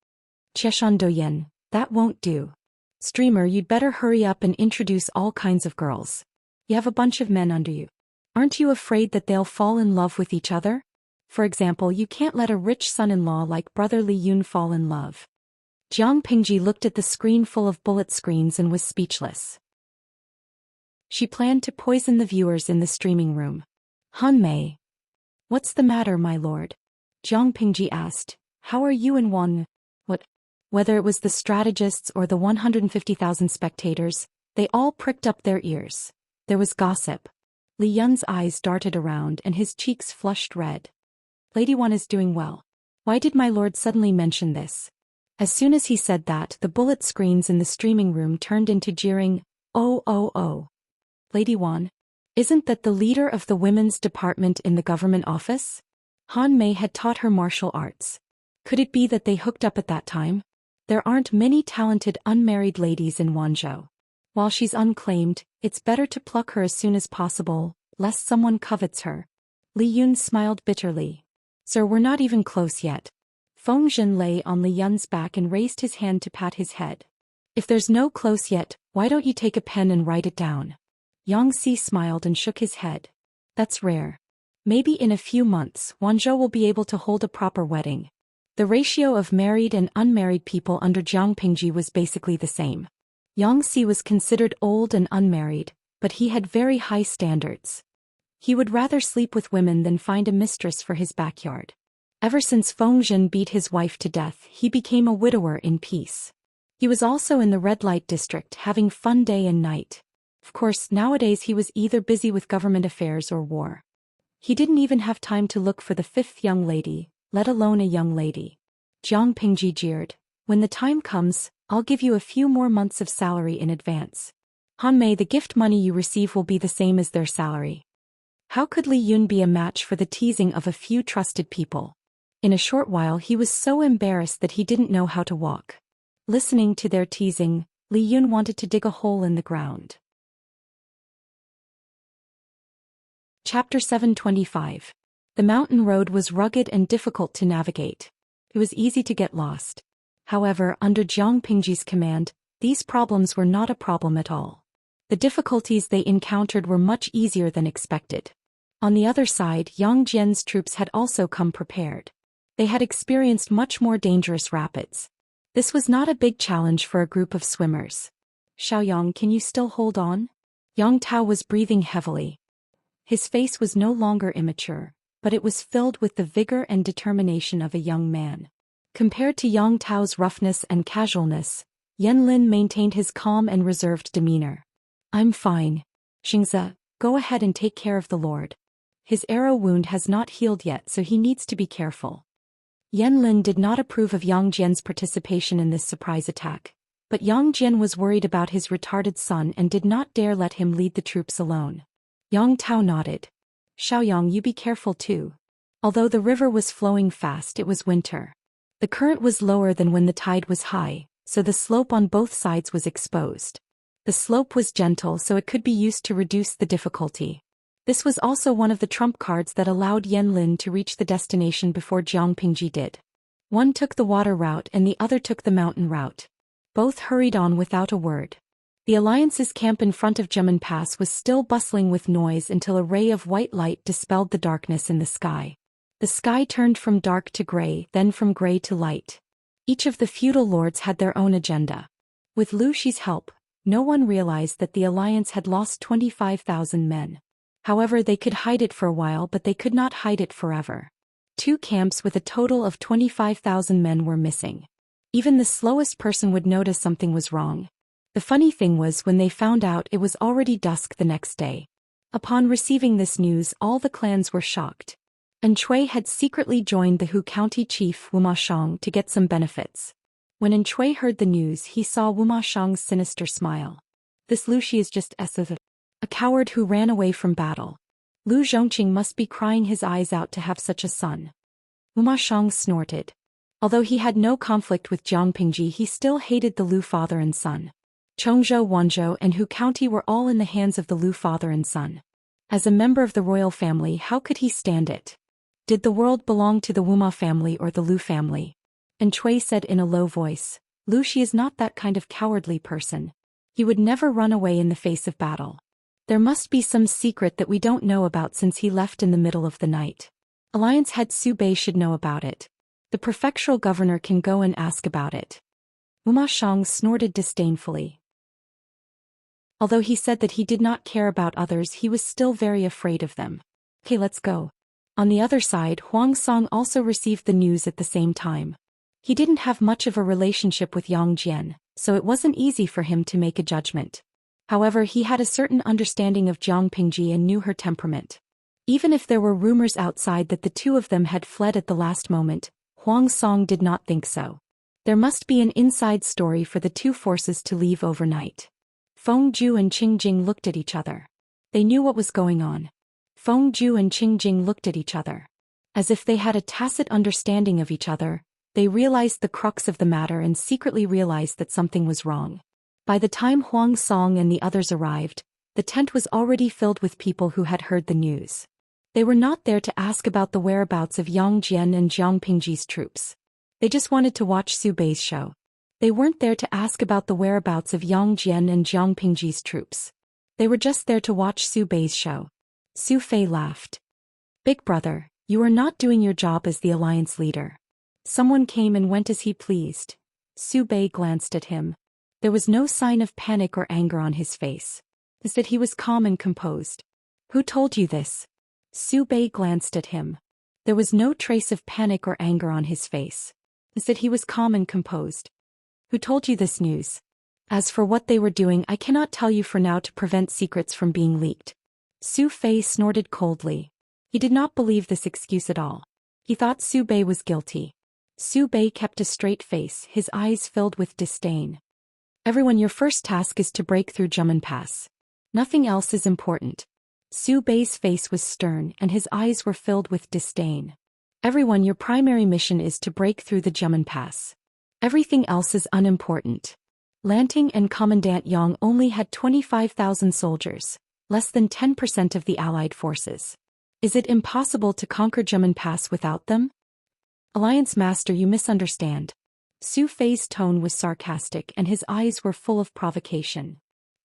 Chieshan Douyin, that won't do. Streamer, you'd better hurry up and introduce all kinds of girls. You have a bunch of men under you. Aren't you afraid that they'll fall in love with each other? For example, you can't let a rich son-in-law like brother Li Yun fall in love. Jiang Pingji looked at the screen full of bullet screens and was speechless. She planned to poison the viewers in the streaming room. Han Mei. What's the matter, my lord? Jiang Pingji asked. How are you and Wang? What? Whether it was the strategists or the 150,000 spectators, they all pricked up their ears. There was gossip. Li Yun's eyes darted around and his cheeks flushed red. Lady Wan is doing well. Why did my lord suddenly mention this? As soon as he said that, the bullet screens in the streaming room turned into jeering, oh oh oh. Lady Wan? Isn't that the leader of the women's department in the government office? Han Mei had taught her martial arts. Could it be that they hooked up at that time? There aren't many talented unmarried ladies in Wanzhou. While she's unclaimed, it's better to pluck her as soon as possible, lest someone covets her. Li Yun smiled bitterly. Sir, we're not even close yet. Fengzhen lay on Li Yun's back and raised his hand to pat his head. If there's no close yet, why don't you take a pen and write it down? Xianxia smiled and shook his head. That's rare. Maybe in a few months, Wanzhou will be able to hold a proper wedding. The ratio of married and unmarried people under Jiang Pingji was basically the same. Xianxia was considered old and unmarried, but he had very high standards. He would rather sleep with women than find a mistress for his backyard. Ever since Fengzhen beat his wife to death, he became a widower in peace. He was also in the red light district having fun day and night. Of course, nowadays he was either busy with government affairs or war. He didn't even have time to look for the fifth young lady, let alone a young lady. Jiang Pingji jeered. When the time comes, I'll give you a few more months of salary in advance. Han Mei, the gift money you receive will be the same as their salary. How could Li Yun be a match for the teasing of a few trusted people? In a short while he was so embarrassed that he didn't know how to walk. Listening to their teasing, Li Yun wanted to dig a hole in the ground. Chapter 725. The mountain road was rugged and difficult to navigate. It was easy to get lost. However, under Jiang Pingji's command, these problems were not a problem at all. The difficulties they encountered were much easier than expected. On the other side, Yang Jian's troops had also come prepared. They had experienced much more dangerous rapids. This was not a big challenge for a group of swimmers. Xiaoyang, can you still hold on? Yang Tao was breathing heavily. His face was no longer immature, but it was filled with the vigor and determination of a young man. Compared to Yang Tao's roughness and casualness, Yan Lin maintained his calm and reserved demeanor. I'm fine. Xianxia, go ahead and take care of the lord. His arrow wound has not healed yet, so he needs to be careful. Yan Lin did not approve of Yang Jian's participation in this surprise attack, but Yang Jian was worried about his retarded son and did not dare let him lead the troops alone. Yang Tao nodded. Xiaoyang, you be careful too. Although the river was flowing fast, it was winter. The current was lower than when the tide was high, so the slope on both sides was exposed. The slope was gentle, so it could be used to reduce the difficulty. This was also one of the trump cards that allowed Yan Lin to reach the destination before Jiang Pingji did. One took the water route and the other took the mountain route. Both hurried on without a word. The Alliance's camp in front of Jimen Pass was still bustling with noise until a ray of white light dispelled the darkness in the sky. The sky turned from dark to gray, then from gray to light. Each of the feudal lords had their own agenda. With Lu Shi's help, no one realized that the alliance had lost 25,000 men. However, they could hide it for a while, but they could not hide it forever. 2 camps with a total of 25,000 men were missing. Even the slowest person would notice something was wrong. The funny thing was, when they found out, it was already dusk the next day. Upon receiving this news, all the clans were shocked. And Chui had secretly joined the Hu County chief Wuma Shang to get some benefits. When Chui heard the news, he saw Wuma Shang's sinister smile. This Lu Shi is just a coward who ran away from battle. Lu Zhongqing must be crying his eyes out to have such a son. Wuma Shang snorted. Although he had no conflict with Jiang Pingji, he still hated the Lu father and son. Chongzhou, Wanzhou, and Hu County were all in the hands of the Lu father and son. As a member of the royal family, how could he stand it? Did the world belong to the Wuma family or the Lu family? And Chui said in a low voice, Lu Shi is not that kind of cowardly person. He would never run away in the face of battle. There must be some secret that we don't know about since he left in the middle of the night. Alliance head Su Bei should know about it. The prefectural governor can go and ask about it. Wuma Shang snorted disdainfully. Although he said that he did not care about others, he was still very afraid of them. Okay, let's go. On the other side, Huang Song also received the news at the same time. He didn't have much of a relationship with Yang Jian, so it wasn't easy for him to make a judgment. However, he had a certain understanding of Jiang Pingji and knew her temperament. Even if there were rumors outside that the two of them had fled at the last moment, Huang Song did not think so. There must be an inside story for the two forces to leave overnight. Feng Ju and Qing Jing looked at each other. They knew what was going on. Feng Ju and Qing Jing looked at each other. As if they had a tacit understanding of each other, they realized the crux of the matter and secretly realized that something was wrong. By the time Huang Song and the others arrived, the tent was already filled with people who had heard the news. They were not there to ask about the whereabouts of Yang Jian and Jiang Pingji's troops. They just wanted to watch Su Bei's show. They weren't there to ask about the whereabouts of Yang Jian and Jiang Pingji's troops. They were just there to watch Su Bei's show. Su Fei laughed. Big brother, you are not doing your job as the alliance leader. Someone came and went as he pleased. Su Bei glanced at him. There was no sign of panic or anger on his face. Instead, he was calm and composed. Who told you this? Su Bei glanced at him. There was no trace of panic or anger on his face. Instead, he was calm and composed. Who told you this news? As for what they were doing, I cannot tell you for now to prevent secrets from being leaked. Su Fei snorted coldly. He did not believe this excuse at all. He thought Su Bei was guilty. Su Bei kept a straight face, his eyes filled with disdain. Everyone, your first task is to break through Jumen Pass. Nothing else is important. Su Bei's face was stern and his eyes were filled with disdain. Everyone, your primary mission is to break through the Jumen Pass. Everything else is unimportant. Lanting and Commandant Yang only had 25,000 soldiers, less than 10% of the Allied forces. Is it impossible to conquer Jumen Pass without them? Alliance Master, you misunderstand. Su Fei's tone was sarcastic and his eyes were full of provocation.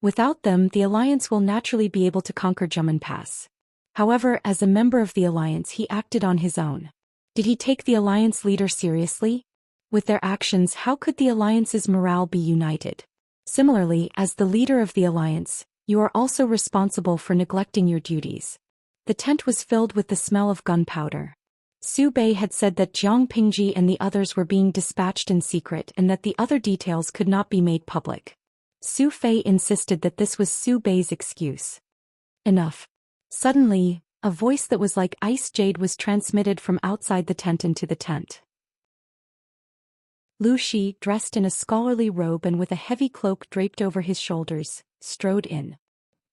Without them, the Alliance will naturally be able to conquer Jumen Pass. However, as a member of the Alliance, he acted on his own. Did he take the Alliance leader seriously? With their actions, how could the Alliance's morale be united? Similarly, as the leader of the Alliance, you are also responsible for neglecting your duties. The tent was filled with the smell of gunpowder. Su Bei had said that Jiang Pingji and the others were being dispatched in secret and that the other details could not be made public. Su Fei insisted that this was Su Bei's excuse. Enough. Suddenly, a voice that was like ice jade was transmitted from outside the tent into the tent. Lu Shi, dressed in a scholarly robe and with a heavy cloak draped over his shoulders, strode in.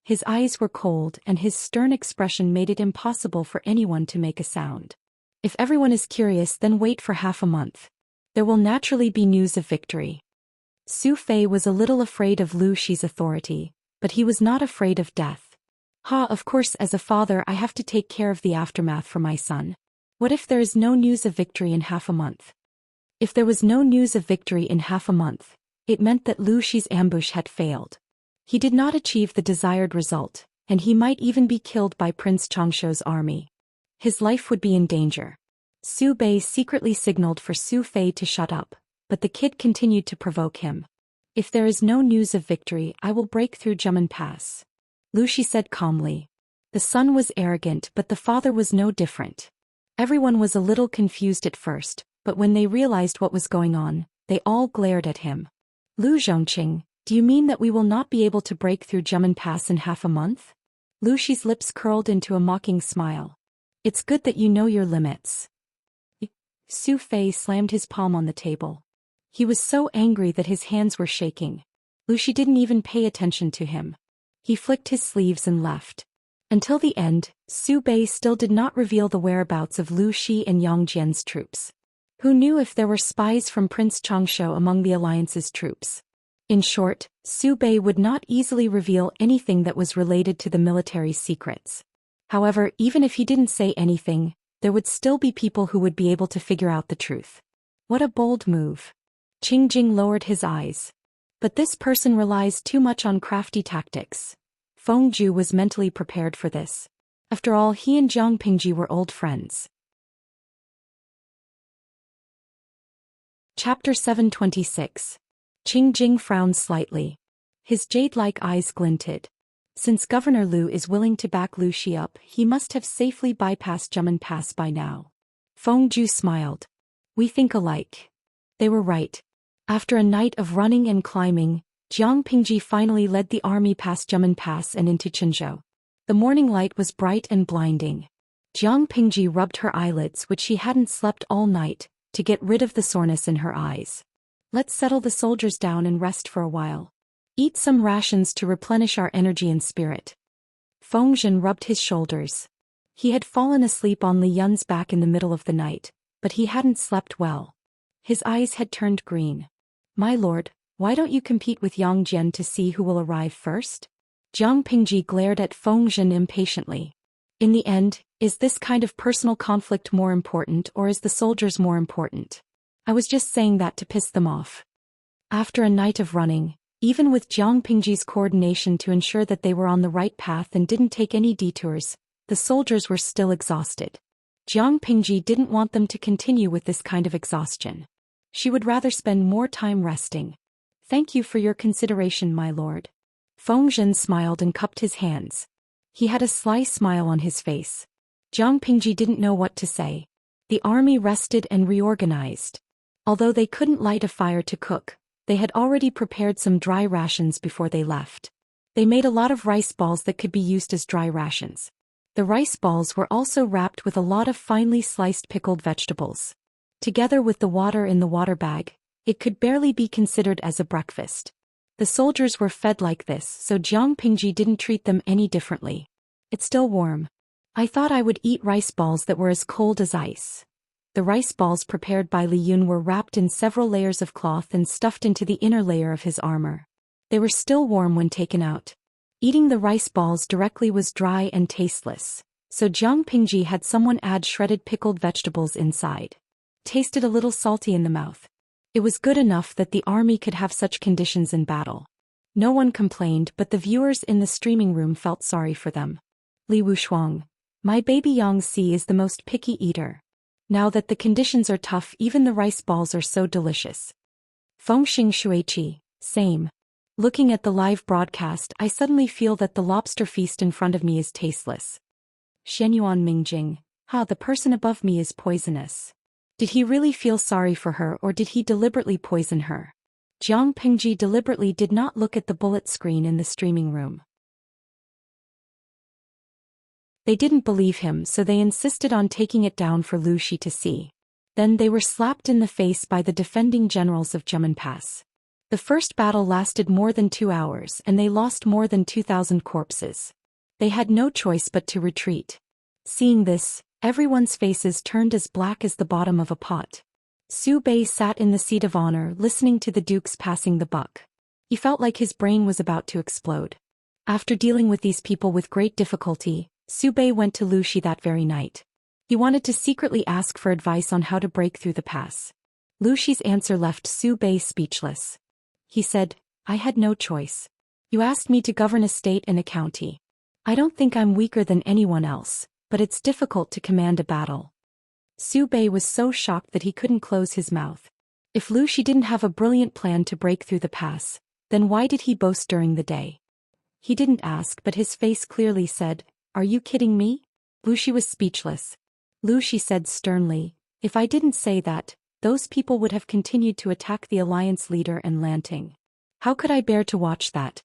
His eyes were cold and his stern expression made it impossible for anyone to make a sound. If everyone is curious, then wait for half a month. There will naturally be news of victory. Su Fei was a little afraid of Lu Shi's authority, but he was not afraid of death. Of course, as a father I have to take care of the aftermath for my son. What if there is no news of victory in half a month? If there was no news of victory in half a month, it meant that Lu Shi's ambush had failed. He did not achieve the desired result, and he might even be killed by Prince Changshuo's army. His life would be in danger. Su Bei secretly signaled for Su Fei to shut up, but the kid continued to provoke him. If there is no news of victory, I will break through Jumen Pass. Lu Shi said calmly. The son was arrogant, but the father was no different. Everyone was a little confused at first, but when they realized what was going on, they all glared at him. Lu Zhongqing, do you mean that we will not be able to break through Jumen Pass in half a month? Lu Shi's lips curled into a mocking smile. It's good that you know your limits. Su Fei slammed his palm on the table. He was so angry that his hands were shaking. Lu Shi didn't even pay attention to him. He flicked his sleeves and left. Until the end, Su Bei still did not reveal the whereabouts of Lu Shi and Yang Jian's troops. Who knew if there were spies from Prince Changshu among the alliance's troops? In short, Su Bei would not easily reveal anything that was related to the military's secrets. However, even if he didn't say anything, there would still be people who would be able to figure out the truth. What a bold move. Qing Jing lowered his eyes. But this person relies too much on crafty tactics. Feng Zhu was mentally prepared for this. After all, he and Jiang Pingji were old friends. Chapter 726. Qing Jing frowned slightly. His jade-like eyes glinted. Since Governor Lu is willing to back Lu Shi up, he must have safely bypassed Jumen Pass by now. Feng Zhu smiled. We think alike. They were right. After a night of running and climbing, Jiang Pingji finally led the army past Jumen Pass and into Qinzhou. The morning light was bright and blinding. Jiang Pingji rubbed her eyelids, which she hadn't slept all night, to get rid of the soreness in her eyes. Let's settle the soldiers down and rest for a while. Eat some rations to replenish our energy and spirit. Feng Zhen rubbed his shoulders. He had fallen asleep on Li Yun's back in the middle of the night, but he hadn't slept well. His eyes had turned green. My lord, why don't you compete with Yang Jian to see who will arrive first? Jiang Pingji glared at Feng Zhen impatiently. In the end, is this kind of personal conflict more important or is the soldiers more important? I was just saying that to piss them off. After a night of running, even with Jiang Pingji's coordination to ensure that they were on the right path and didn't take any detours, the soldiers were still exhausted. Jiang Pingji didn't want them to continue with this kind of exhaustion. She would rather spend more time resting. Thank you for your consideration, my lord. Feng Zhen smiled and cupped his hands. He had a sly smile on his face. Jiang Pingji didn't know what to say. The army rested and reorganized. Although they couldn't light a fire to cook, they had already prepared some dry rations before they left. They made a lot of rice balls that could be used as dry rations. The rice balls were also wrapped with a lot of finely sliced pickled vegetables. Together with the water in the water bag, it could barely be considered as a breakfast. The soldiers were fed like this, so Jiang Pingji didn't treat them any differently. It's still warm. I thought I would eat rice balls that were as cold as ice. The rice balls prepared by Li Yun were wrapped in several layers of cloth and stuffed into the inner layer of his armor. They were still warm when taken out. Eating the rice balls directly was dry and tasteless, so Jiang Pingji had someone add shredded pickled vegetables inside. Tasted a little salty in the mouth. It was good enough that the army could have such conditions in battle. No one complained, but the viewers in the streaming room felt sorry for them. Li Wushuang, my baby Yangxi is the most picky eater. Now that the conditions are tough, even the rice balls are so delicious. Fengxing Shuiqi, same. Looking at the live broadcast, I suddenly feel that the lobster feast in front of me is tasteless. Shenyuan Mingjing, the person above me is poisonous. Did he really feel sorry for her or did he deliberately poison her? Jiang Pingji deliberately did not look at the bullet screen in the streaming room. They didn't believe him, so they insisted on taking it down for Lu Shi to see. Then they were slapped in the face by the defending generals of Jumen Pass. The first battle lasted more than 2 hours and they lost more than 2,000 corpses. They had no choice but to retreat. Seeing this, everyone's faces turned as black as the bottom of a pot. Su Bei sat in the seat of honor listening to the dukes passing the buck. He felt like his brain was about to explode. After dealing with these people with great difficulty, Su Bei went to Lu Shi that very night. He wanted to secretly ask for advice on how to break through the pass. Lu Shi's answer left Su Bei speechless. He said, I had no choice. You asked me to govern a state and a county. I don't think I'm weaker than anyone else, but it's difficult to command a battle. Su Bei was so shocked that he couldn't close his mouth. If Lu Shi didn't have a brilliant plan to break through the pass, then why did he boast during the day? He didn't ask, but his face clearly said, "Are you kidding me?" Lu Shi was speechless. Lu Shi said sternly, "If I didn't say that, those people would have continued to attack the alliance leader and Lanting. How could I bear to watch that?"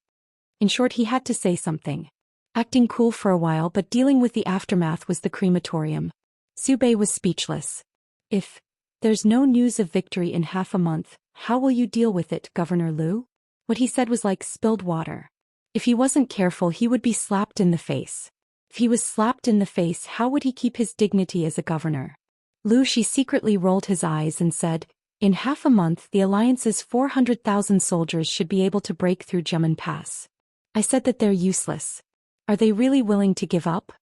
In short, he had to say something. Acting cool for a while but dealing with the aftermath was the crematorium. Su Bei was speechless. "If there's no news of victory in half a month, how will you deal with it, Governor Lu?" What he said was like spilled water. If he wasn't careful, he would be slapped in the face. If he was slapped in the face, how would he keep his dignity as a governor? Lu Shi secretly rolled his eyes and said, "In half a month the Alliance's 400,000 soldiers should be able to break through Jiamen Pass. I said that they're useless. Are they really willing to give up?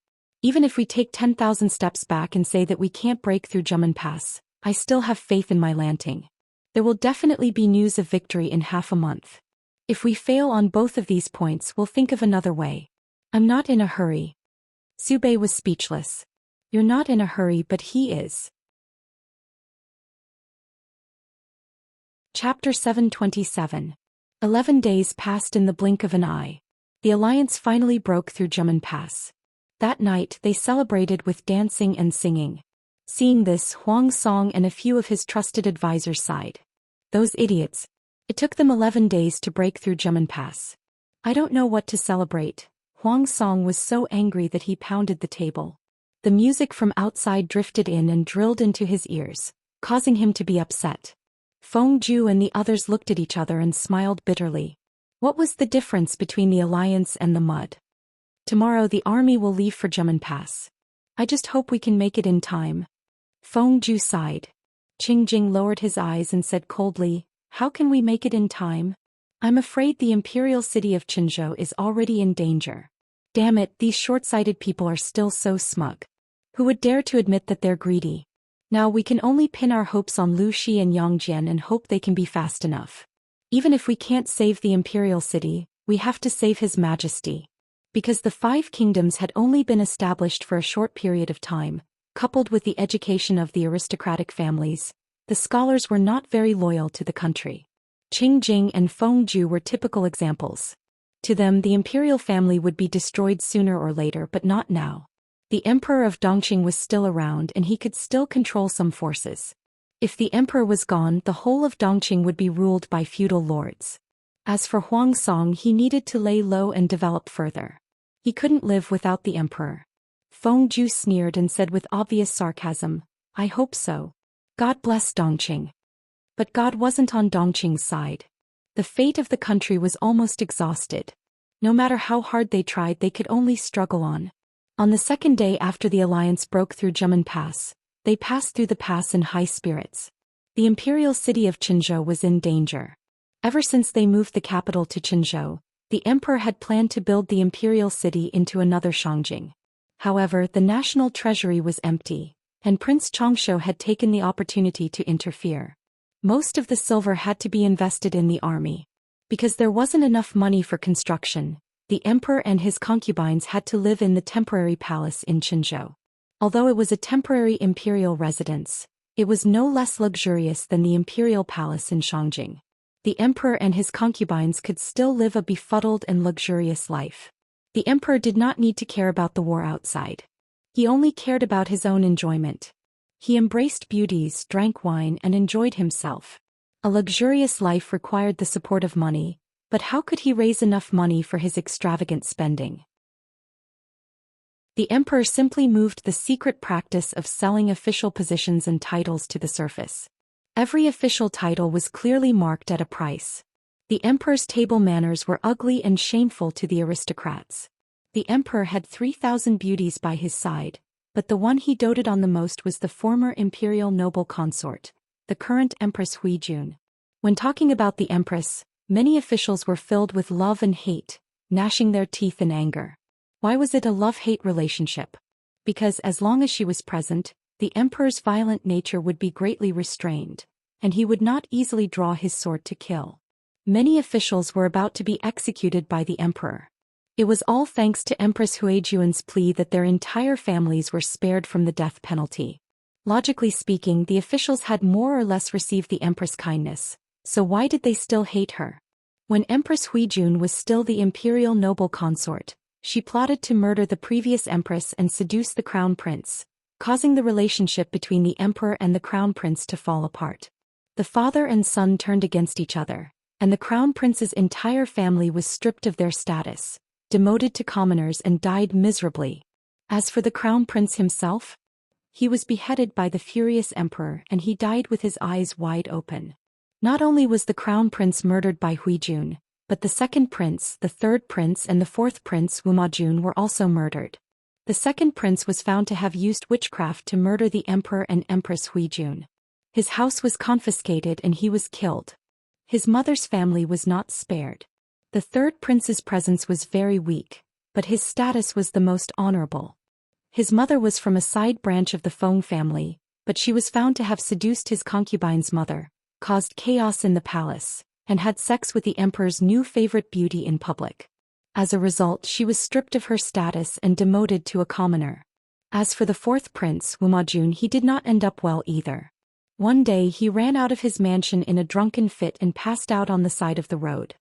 Even if we take 10,000 steps back and say that we can't break through Jiamen Pass, I still have faith in my Lanting. There will definitely be news of victory in half a month. If we fail on both of these points, we'll think of another way. I'm not in a hurry." Su Bei was speechless. "You're not in a hurry, but he is." Chapter 727. 11 days passed in the blink of an eye. The alliance finally broke through Jiamen Pass. That night they celebrated with dancing and singing. Seeing this, Huang Song and a few of his trusted advisors sighed. Those idiots. It took them 11 days to break through Jiamen Pass. "I don't know what to celebrate." Huang Song was so angry that he pounded the table. The music from outside drifted in and drilled into his ears, causing him to be upset. Feng Ju and the others looked at each other and smiled bitterly. What was the difference between the alliance and the mud? "Tomorrow the army will leave for Jiamen Pass. I just hope we can make it in time." Feng Ju sighed. Qing Jing lowered his eyes and said coldly, "How can we make it in time? I'm afraid the imperial city of Qinzhou is already in danger. Damn it, these short-sighted people are still so smug. Who would dare to admit that they're greedy? Now we can only pin our hopes on Lu Shi and Yang Jian and hope they can be fast enough. Even if we can't save the imperial city, we have to save His Majesty." Because the 5 kingdoms had only been established for a short period of time, coupled with the education of the aristocratic families, the scholars were not very loyal to the country. Qing Jing and Feng Ju were typical examples. To them, the imperial family would be destroyed sooner or later, but not now. The emperor of Dongqing was still around and he could still control some forces. If the emperor was gone, the whole of Dongqing would be ruled by feudal lords. As for Huang Song, he needed to lay low and develop further. He couldn't live without the emperor. Feng Ju sneered and said with obvious sarcasm, "I hope so. God bless Dongqing." But God wasn't on Dongqing's side. The fate of the country was almost exhausted. No matter how hard they tried, they could only struggle on. On the second day after the alliance broke through Jiamen Pass, they passed through the pass in high spirits. The imperial city of Qinzhou was in danger. Ever since they moved the capital to Qinzhou, the emperor had planned to build the imperial city into another Shangjing. However, the national treasury was empty, and Prince Changshu had taken the opportunity to interfere. Most of the silver had to be invested in the army. Because there wasn't enough money for construction, the emperor and his concubines had to live in the temporary palace in Qinzhou. Although it was a temporary imperial residence, it was no less luxurious than the imperial palace in Shangjing. The emperor and his concubines could still live a befuddled and luxurious life. The emperor did not need to care about the war outside. He only cared about his own enjoyment. He embraced beauties, drank wine, and enjoyed himself. A luxurious life required the support of money, but how could he raise enough money for his extravagant spending? The emperor simply moved the secret practice of selling official positions and titles to the surface. Every official title was clearly marked at a price. The emperor's table manners were ugly and shameful to the aristocrats. The emperor had 3,000 beauties by his side, but the one he doted on the most was the former imperial noble consort, the current Empress Huijun. When talking about the Empress, many officials were filled with love and hate, gnashing their teeth in anger. Why was it a love-hate relationship? Because as long as she was present, the emperor's violent nature would be greatly restrained, and he would not easily draw his sword to kill. Many officials were about to be executed by the emperor. It was all thanks to Empress Huijun's plea that their entire families were spared from the death penalty. Logically speaking, the officials had more or less received the Empress' kindness, so why did they still hate her? When Empress Huijun was still the imperial noble consort, she plotted to murder the previous empress and seduce the crown prince, causing the relationship between the emperor and the crown prince to fall apart. The father and son turned against each other, and the crown prince's entire family was stripped of their status, demoted to commoners and died miserably. As for the crown prince himself, he was beheaded by the furious emperor and he died with his eyes wide open. Not only was the crown prince murdered by Huijun, but the second prince, the third prince and the fourth prince Wumajun were also murdered. The second prince was found to have used witchcraft to murder the emperor and empress Huijun. His house was confiscated and he was killed. His mother's family was not spared. The third prince's presence was very weak, but his status was the most honorable. His mother was from a side branch of the Feng family, but she was found to have seduced his concubine's mother, caused chaos in the palace, and had sex with the emperor's new favorite beauty in public. As a result, she was stripped of her status and demoted to a commoner. As for the fourth prince, Wumajun, he did not end up well either. One day he ran out of his mansion in a drunken fit and passed out on the side of the road.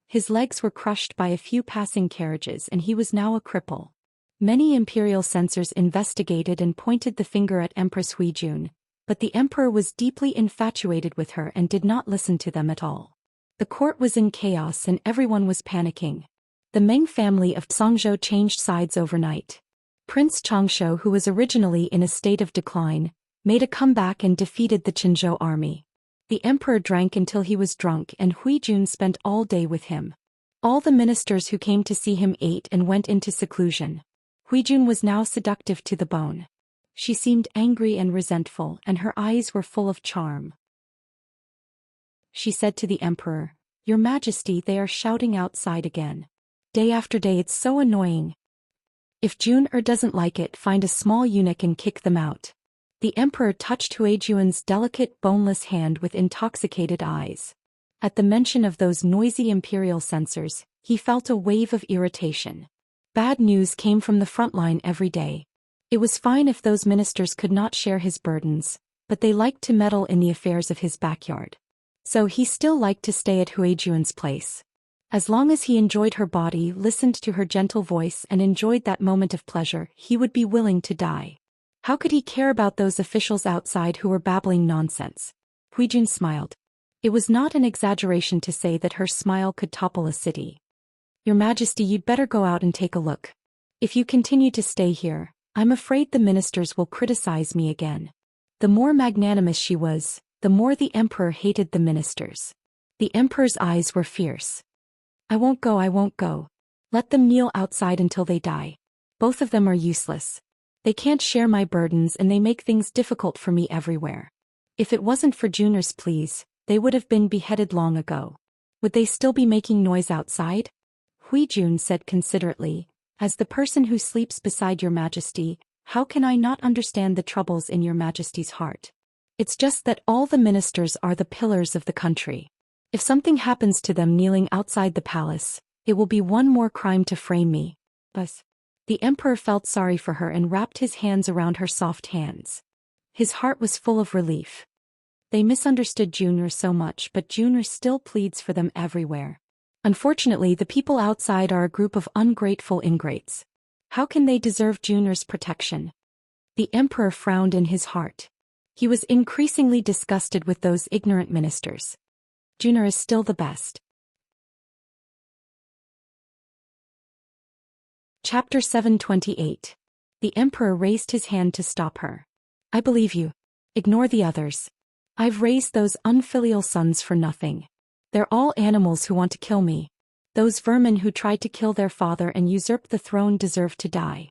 His legs were crushed by a few passing carriages and he was now a cripple. Many imperial censors investigated and pointed the finger at Empress Huijun, but the emperor was deeply infatuated with her and did not listen to them at all. The court was in chaos and everyone was panicking. The Meng family of Xianxia changed sides overnight. Prince Xianxia, who was originally in a state of decline, made a comeback and defeated the Qinzhou army. The emperor drank until he was drunk and Huijun spent all day with him. All the ministers who came to see him ate and went into seclusion. Huijun was now seductive to the bone. She seemed angry and resentful and her eyes were full of charm. She said to the emperor, "Your Majesty, they are shouting outside again. Day after day, it's so annoying. If Jun-er doesn't like it, find a small eunuch and kick them out." The emperor touched Huijun's delicate boneless hand with intoxicated eyes. At the mention of those noisy imperial censors, he felt a wave of irritation. Bad news came from the front line every day. It was fine if those ministers could not share his burdens, but they liked to meddle in the affairs of his backyard. So he still liked to stay at Huijun's place. As long as he enjoyed her body, listened to her gentle voice and enjoyed that moment of pleasure, he would be willing to die. How could he care about those officials outside who were babbling nonsense? Huijun smiled. It was not an exaggeration to say that her smile could topple a city. "Your Majesty, you'd better go out and take a look. If you continue to stay here, I'm afraid the ministers will criticize me again." The more magnanimous she was, the more the emperor hated the ministers. The emperor's eyes were fierce. I won't go. Let them kneel outside until they die. Both of them are useless. They can't share my burdens and they make things difficult for me everywhere. If it wasn't for Jun-er's pleas, they would have been beheaded long ago. Would they still be making noise outside? Huijun said considerately, "As the person who sleeps beside your Majesty, how can I not understand the troubles in your Majesty's heart? It's just that all the ministers are the pillars of the country. If something happens to them kneeling outside the palace, it will be one more crime to frame me." But the emperor felt sorry for her and wrapped his hands around her soft hands. His heart was full of relief. They misunderstood Jun-er so much, but Jun-er still pleads for them everywhere. Unfortunately, the people outside are a group of ungrateful ingrates. How can they deserve Jun-er's protection? The emperor frowned in his heart. He was increasingly disgusted with those ignorant ministers. Jun-er is still the best. Chapter 728. The emperor raised his hand to stop her. "I believe you. Ignore the others. I've raised those unfilial sons for nothing. They're all animals who want to kill me. Those vermin who tried to kill their father and usurp the throne deserve to die."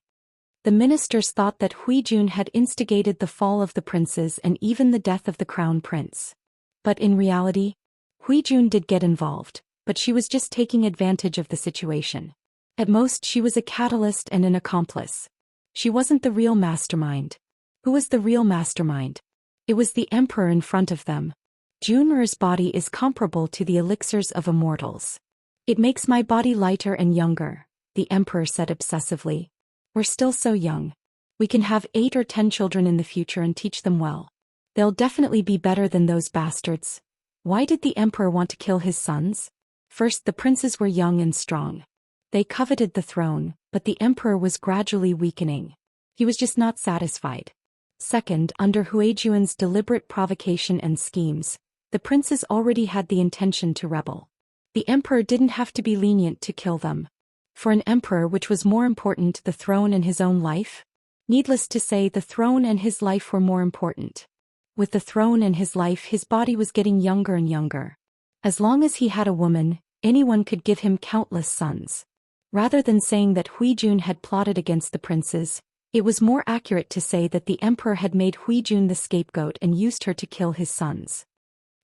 The ministers thought that Huijun had instigated the fall of the princes and even the death of the crown prince. But in reality, Huijun did get involved, but she was just taking advantage of the situation. At most, she was a catalyst and an accomplice. She wasn't the real mastermind. Who was the real mastermind? It was the emperor in front of them. Jun-er's body is comparable to the elixirs of immortals. "It makes my body lighter and younger," the emperor said obsessively. "We're still so young. We can have 8 or 10 children in the future and teach them well. They'll definitely be better than those bastards. Why did the emperor want to kill his sons? First, the princes were young and strong. They coveted the throne, but the emperor was gradually weakening. He was just not satisfied. Second, under Huijuan's deliberate provocation and schemes, the princes already had the intention to rebel. The emperor didn't have to be lenient to kill them. For an emperor, which was more important, the throne and his own life? Needless to say, the throne and his life were more important. With the throne and his life, his body was getting younger and younger. As long as he had a woman, anyone could give him countless sons. Rather than saying that Huijun had plotted against the princes, it was more accurate to say that the emperor had made Huijun the scapegoat and used her to kill his sons.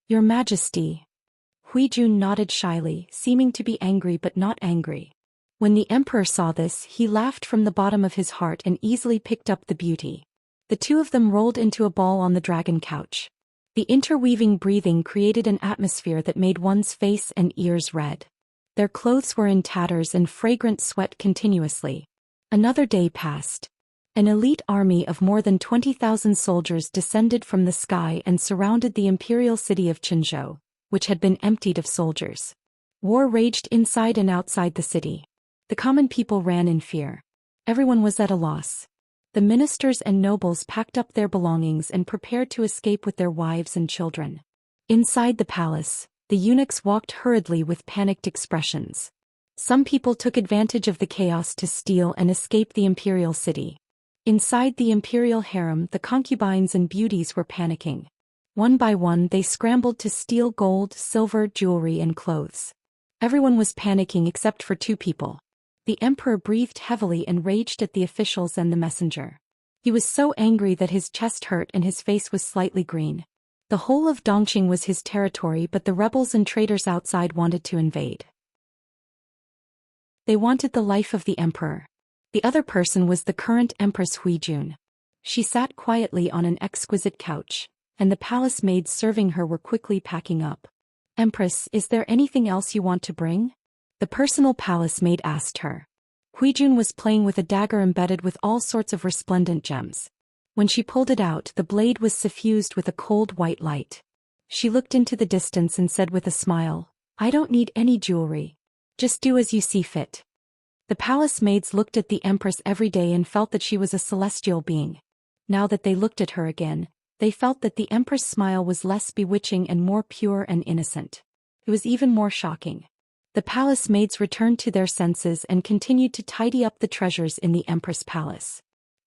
Your Majesty. Huijun nodded shyly, seeming to be angry but not angry. When the emperor saw this, he laughed from the bottom of his heart and easily picked up the beauty. The two of them rolled into a ball on the dragon couch. The interweaving breathing created an atmosphere that made one's face and ears red. Their clothes were in tatters and fragrant sweat continuously. Another day passed. An elite army of more than 20,000 soldiers descended from the sky and surrounded the imperial city of Qinzhou, which had been emptied of soldiers. War raged inside and outside the city. The common people ran in fear. Everyone was at a loss. The ministers and nobles packed up their belongings and prepared to escape with their wives and children. Inside the palace, the eunuchs walked hurriedly with panicked expressions. Some people took advantage of the chaos to steal and escape the imperial city. Inside the imperial harem, the concubines and beauties were panicking. One by one, they scrambled to steal gold, silver, jewelry, and clothes. Everyone was panicking except for 2 people. The emperor breathed heavily and raged at the officials and the messenger. He was so angry that his chest hurt and his face was slightly green. The whole of Dongqing was his territory, but the rebels and traitors outside wanted to invade. They wanted the life of the emperor. The other person was the current Empress Huijun. She sat quietly on an exquisite couch, and the palace maids serving her were quickly packing up. Empress, is there anything else you want to bring? The personal palace maid asked her. Huijun was playing with a dagger embedded with all sorts of resplendent gems. When she pulled it out, the blade was suffused with a cold white light. She looked into the distance and said with a smile, I don't need any jewelry. Just do as you see fit. The palace maids looked at the Empress every day and felt that she was a celestial being. Now that they looked at her again, they felt that the Empress' smile was less bewitching and more pure and innocent. It was even more shocking. The palace maids returned to their senses and continued to tidy up the treasures in the Empress palace.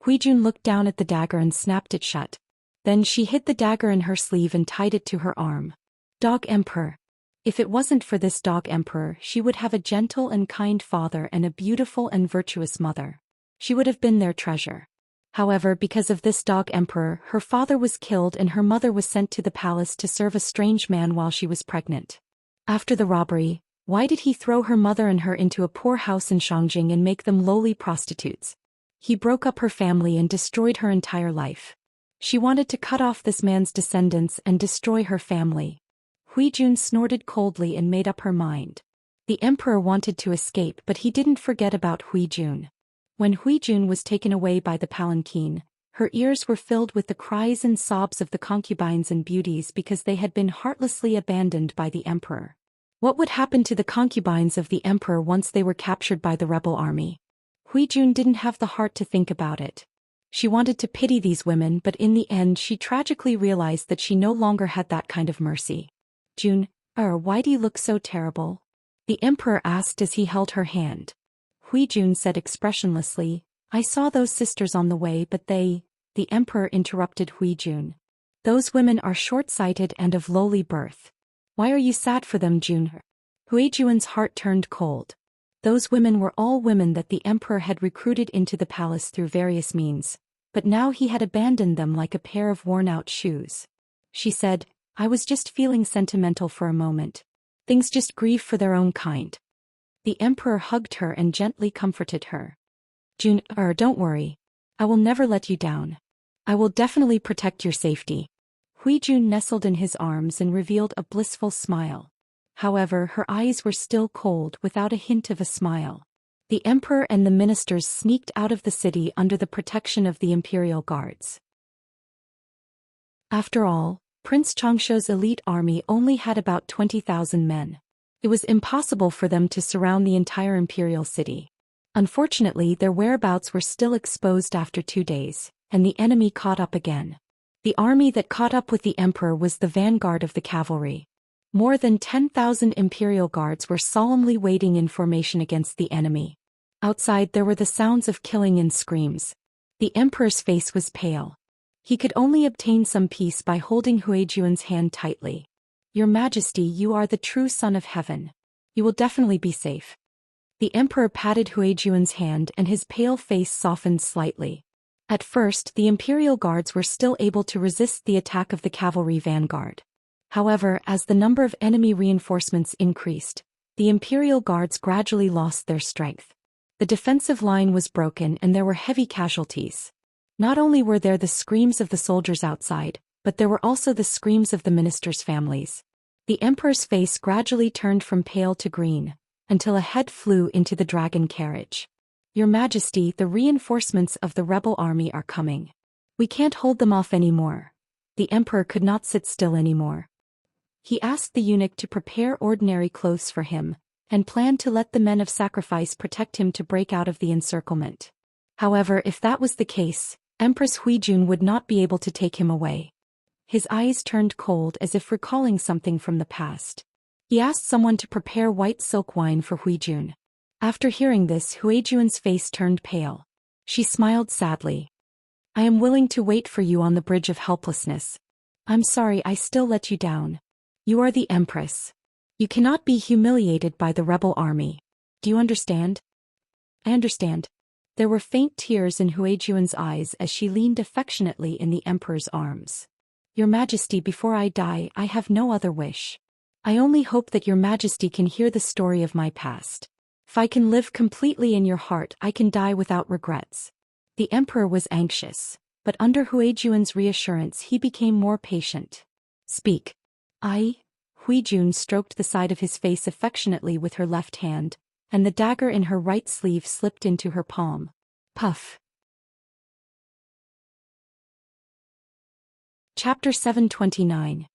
Huijun looked down at the dagger and snapped it shut. Then she hid the dagger in her sleeve and tied it to her arm. Dog Emperor. If it wasn't for this dog emperor, she would have a gentle and kind father and a beautiful and virtuous mother. She would have been their treasure. However, because of this dog emperor, her father was killed and her mother was sent to the palace to serve a strange man while she was pregnant. After the robbery, why did he throw her mother and her into a poor house in Shangjing and make them lowly prostitutes? He broke up her family and destroyed her entire life. She wanted to cut off this man's descendants and destroy her family. Huijun snorted coldly and made up her mind. The emperor wanted to escape, but he didn't forget about Huijun. When Huijun was taken away by the palanquin, her ears were filled with the cries and sobs of the concubines and beauties because they had been heartlessly abandoned by the emperor. What would happen to the concubines of the emperor once they were captured by the rebel army? Huijun didn't have the heart to think about it. She wanted to pity these women, but in the end she tragically realized that she no longer had that kind of mercy. Jun, why do you look so terrible? The emperor asked as he held her hand. Huijun said expressionlessly, I saw those sisters on the way, but the emperor interrupted Huijun. Those women are short-sighted and of lowly birth. Why are you sad for them, Jun? Huijun's heart turned cold. Those women were all women that the emperor had recruited into the palace through various means, but now he had abandoned them like a pair of worn-out shoes. She said, I was just feeling sentimental for a moment. Things just grieve for their own kind. The emperor hugged her and gently comforted her. Jun, don't worry. I will never let you down. I will definitely protect your safety. Huijun nestled in his arms and revealed a blissful smile. However, her eyes were still cold without a hint of a smile. The emperor and the ministers sneaked out of the city under the protection of the imperial guards. After all, Prince Changshu's elite army only had about 20,000 men. It was impossible for them to surround the entire imperial city. Unfortunately, their whereabouts were still exposed after 2 days, and the enemy caught up again. The army that caught up with the emperor was the vanguard of the cavalry. More than 10,000 imperial guards were solemnly waiting in formation against the enemy. Outside there were the sounds of killing and screams. The emperor's face was pale. He could only obtain some peace by holding Huijuan's hand tightly. "Your Majesty, you are the true son of heaven. You will definitely be safe." The emperor patted Huijuan's hand and his pale face softened slightly. At first, the imperial guards were still able to resist the attack of the cavalry vanguard. However, as the number of enemy reinforcements increased, the imperial guards gradually lost their strength. The defensive line was broken and there were heavy casualties. Not only were there the screams of the soldiers outside, but there were also the screams of the ministers' families. The emperor's face gradually turned from pale to green, until a head flew into the dragon carriage. "Your Majesty, the reinforcements of the rebel army are coming. We can't hold them off anymore." The emperor could not sit still anymore. He asked the eunuch to prepare ordinary clothes for him, and planned to let the men of sacrifice protect him to break out of the encirclement. However, if that was the case, Empress Huijun would not be able to take him away. His eyes turned cold as if recalling something from the past. He asked someone to prepare white silk wine for Huijun. After hearing this, Huijun's face turned pale. She smiled sadly. "I am willing to wait for you on the bridge of helplessness. I'm sorry I still let you down. You are the Empress. You cannot be humiliated by the rebel army. Do you understand?" "I understand." There were faint tears in Huijuan's eyes as she leaned affectionately in the emperor's arms. "Your Majesty, before I die, I have no other wish. I only hope that your Majesty can hear the story of my past. If I can live completely in your heart, I can die without regrets." The emperor was anxious, but under Huijuan's reassurance he became more patient. "Speak." Huijun stroked the side of his face affectionately with her left hand, and the dagger in her right sleeve slipped into her palm. Puff. Chapter 729.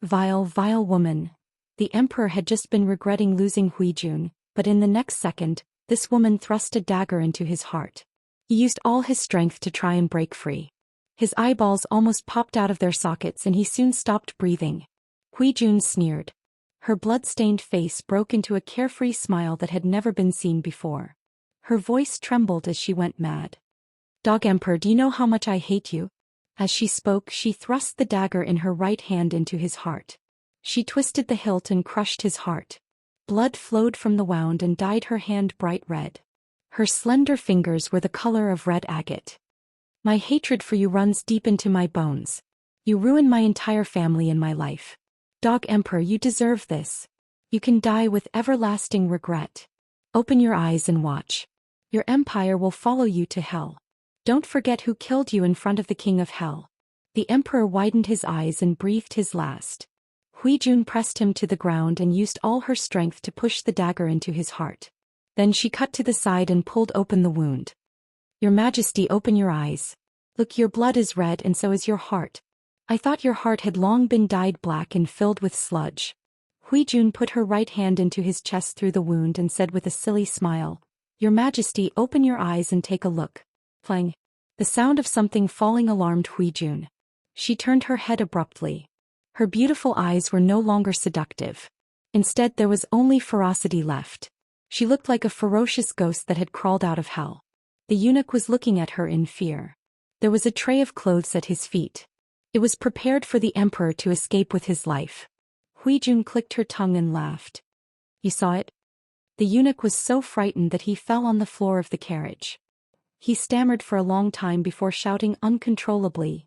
Vile, vile woman. The emperor had just been regretting losing Huijun, but in the next second, this woman thrust a dagger into his heart. He used all his strength to try and break free. His eyeballs almost popped out of their sockets and he soon stopped breathing. Huijun sneered. Her blood-stained face broke into a carefree smile that had never been seen before. Her voice trembled as she went mad. "Dog Emperor, do you know how much I hate you?" As she spoke, she thrust the dagger in her right hand into his heart. She twisted the hilt and crushed his heart. Blood flowed from the wound and dyed her hand bright red. Her slender fingers were the color of red agate. "My hatred for you runs deep into my bones. You ruined my entire family and my life. Dog Emperor, you deserve this. You can die with everlasting regret. Open your eyes and watch. Your empire will follow you to hell. Don't forget who killed you in front of the king of hell." The emperor widened his eyes and breathed his last. Huijun pressed him to the ground and used all her strength to push the dagger into his heart. Then she cut to the side and pulled open the wound. "Your Majesty, open your eyes. Look, your blood is red and so is your heart. I thought your heart had long been dyed black and filled with sludge." Huijun put her right hand into his chest through the wound and said with a silly smile, "Your Majesty, open your eyes and take a look." Clang. The sound of something falling alarmed Huijun. She turned her head abruptly. Her beautiful eyes were no longer seductive. Instead, there was only ferocity left. She looked like a ferocious ghost that had crawled out of hell. The eunuch was looking at her in fear. There was a tray of clothes at his feet. It was prepared for the emperor to escape with his life. Huijun clicked her tongue and laughed. "You saw it?" The eunuch was so frightened that he fell on the floor of the carriage. He stammered for a long time before shouting uncontrollably,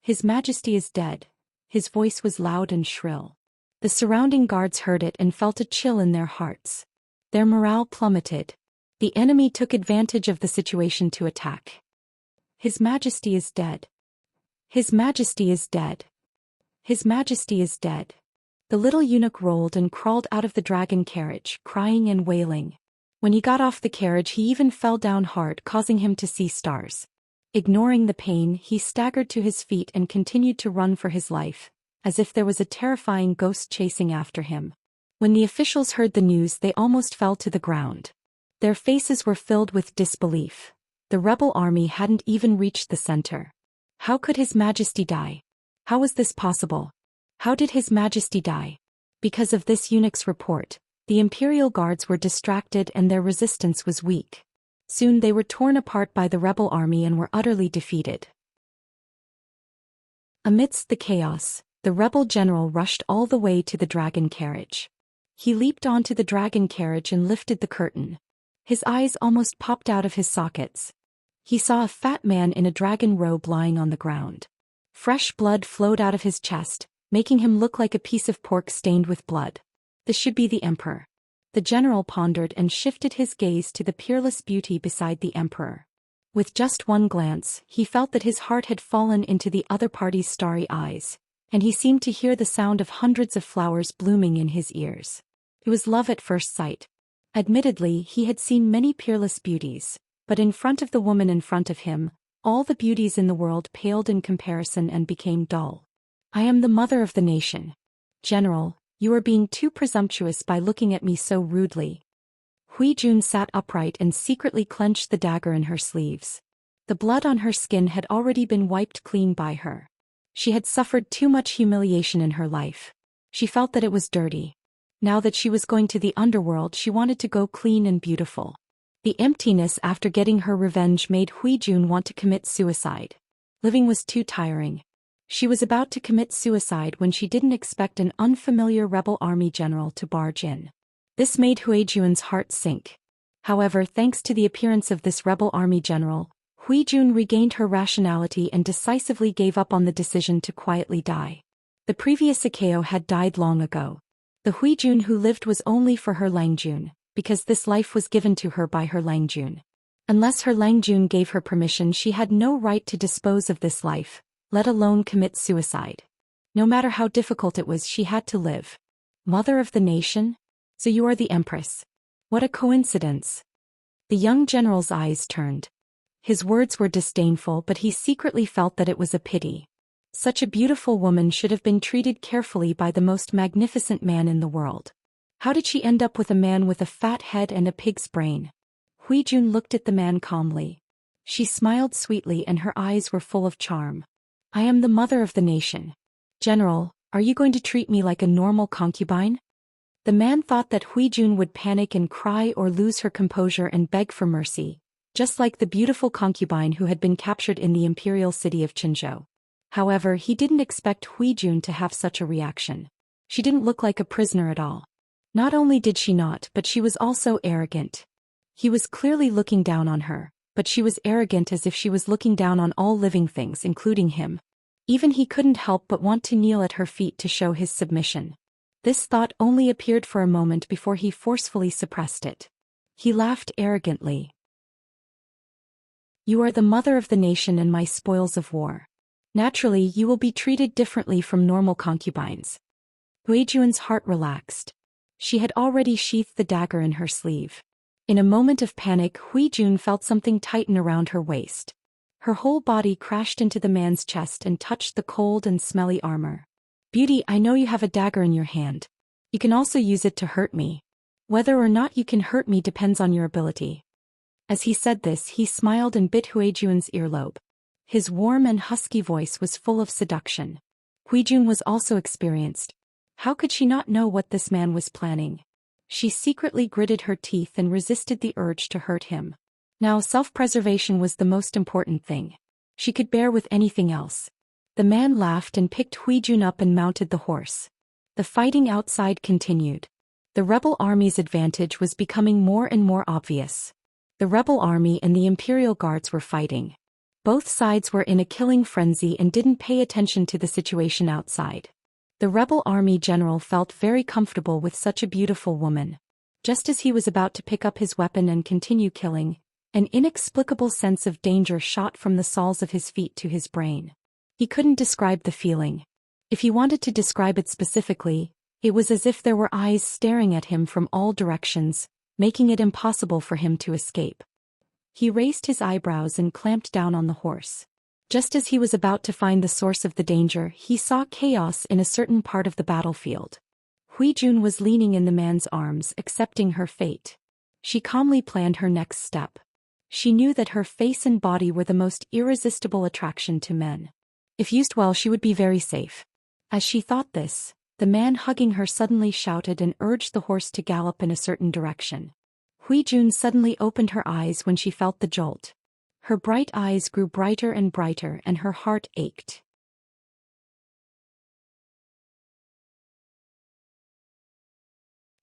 His Majesty is dead." His voice was loud and shrill. The surrounding guards heard it and felt a chill in their hearts. Their morale plummeted. The enemy took advantage of the situation to attack. "His Majesty is dead. His Majesty is dead. His Majesty is dead." The little eunuch rolled and crawled out of the dragon carriage, crying and wailing. When he got off the carriage, he even fell down hard, causing him to see stars. Ignoring the pain, he staggered to his feet and continued to run for his life, as if there was a terrifying ghost chasing after him. When the officials heard the news, they almost fell to the ground. Their faces were filled with disbelief. The rebel army hadn't even reached the center. How could His Majesty die? How was this possible? How did His Majesty die? Because of this eunuch's report, the imperial guards were distracted and their resistance was weak. Soon they were torn apart by the rebel army and were utterly defeated. Amidst the chaos, the rebel general rushed all the way to the dragon carriage. He leaped onto the dragon carriage and lifted the curtain. His eyes almost popped out of his sockets. He saw a fat man in a dragon robe lying on the ground. Fresh blood flowed out of his chest, making him look like a piece of pork stained with blood. This should be the emperor. The general pondered and shifted his gaze to the peerless beauty beside the emperor. With just one glance, he felt that his heart had fallen into the other party's starry eyes, and he seemed to hear the sound of hundreds of flowers blooming in his ears. It was love at first sight. Admittedly, he had seen many peerless beauties, but in front of the woman in front of him, all the beauties in the world paled in comparison and became dull. I am the mother of the nation. General, you are being too presumptuous by looking at me so rudely. Hui Jun sat upright and secretly clenched the dagger in her sleeves. The blood on her skin had already been wiped clean by her. She had suffered too much humiliation in her life. She felt that it was dirty. Now that she was going to the underworld, she wanted to go clean and beautiful. The emptiness after getting her revenge made Hui Jun want to commit suicide. Living was too tiring. She was about to commit suicide when she didn't expect an unfamiliar rebel army general to barge in. This made Hui Jun's heart sink. However, thanks to the appearance of this rebel army general, Hui Jun regained her rationality and decisively gave up on the decision to quietly die. The previous Sakeo had died long ago. The Hui Jun who lived was only for her Langjun, because this life was given to her by her Langjun. Unless her Langjun gave her permission, she had no right to dispose of this life, let alone commit suicide. No matter how difficult it was, she had to live. Mother of the nation? So you are the Empress. What a coincidence. The young general's eyes turned. His words were disdainful, but he secretly felt that it was a pity. Such a beautiful woman should have been treated carefully by the most magnificent man in the world. How did she end up with a man with a fat head and a pig's brain? Hui Jun looked at the man calmly. She smiled sweetly and her eyes were full of charm. I am the mother of the nation. General, are you going to treat me like a normal concubine? The man thought that Hui Jun would panic and cry or lose her composure and beg for mercy, just like the beautiful concubine who had been captured in the imperial city of Qinzhou. However, he didn't expect Hui Jun to have such a reaction. She didn't look like a prisoner at all. Not only did she not, but she was also arrogant. He was clearly looking down on her, but she was arrogant as if she was looking down on all living things, including him. Even he couldn't help but want to kneel at her feet to show his submission. This thought only appeared for a moment before he forcefully suppressed it. He laughed arrogantly. You are the mother of the nation and my spoils of war. Naturally, you will be treated differently from normal concubines. Hui Jun's heart relaxed. She had already sheathed the dagger in her sleeve. In a moment of panic, Hui Jun felt something tighten around her waist. Her whole body crashed into the man's chest and touched the cold and smelly armor. Beauty, I know you have a dagger in your hand. You can also use it to hurt me. Whether or not you can hurt me depends on your ability. As he said this, he smiled and bit Hui Jun's earlobe. His warm and husky voice was full of seduction. Hui Jun was also experienced. How could she not know what this man was planning? She secretly gritted her teeth and resisted the urge to hurt him. Now self-preservation was the most important thing. She could bear with anything else. The man laughed and picked Hui Jun up and mounted the horse. The fighting outside continued. The rebel army's advantage was becoming more and more obvious. The rebel army and the imperial guards were fighting. Both sides were in a killing frenzy and didn't pay attention to the situation outside. The rebel army general felt very comfortable with such a beautiful woman. Just as he was about to pick up his weapon and continue killing, an inexplicable sense of danger shot from the soles of his feet to his brain. He couldn't describe the feeling. If he wanted to describe it specifically, it was as if there were eyes staring at him from all directions, making it impossible for him to escape. He raised his eyebrows and clamped down on the horse. Just as he was about to find the source of the danger, he saw chaos in a certain part of the battlefield. Huijun was leaning in the man's arms, accepting her fate. She calmly planned her next step. She knew that her face and body were the most irresistible attraction to men. If used well, she would be very safe. As she thought this, the man hugging her suddenly shouted and urged the horse to gallop in a certain direction. Huijun suddenly opened her eyes when she felt the jolt. Her bright eyes grew brighter and brighter and her heart ached.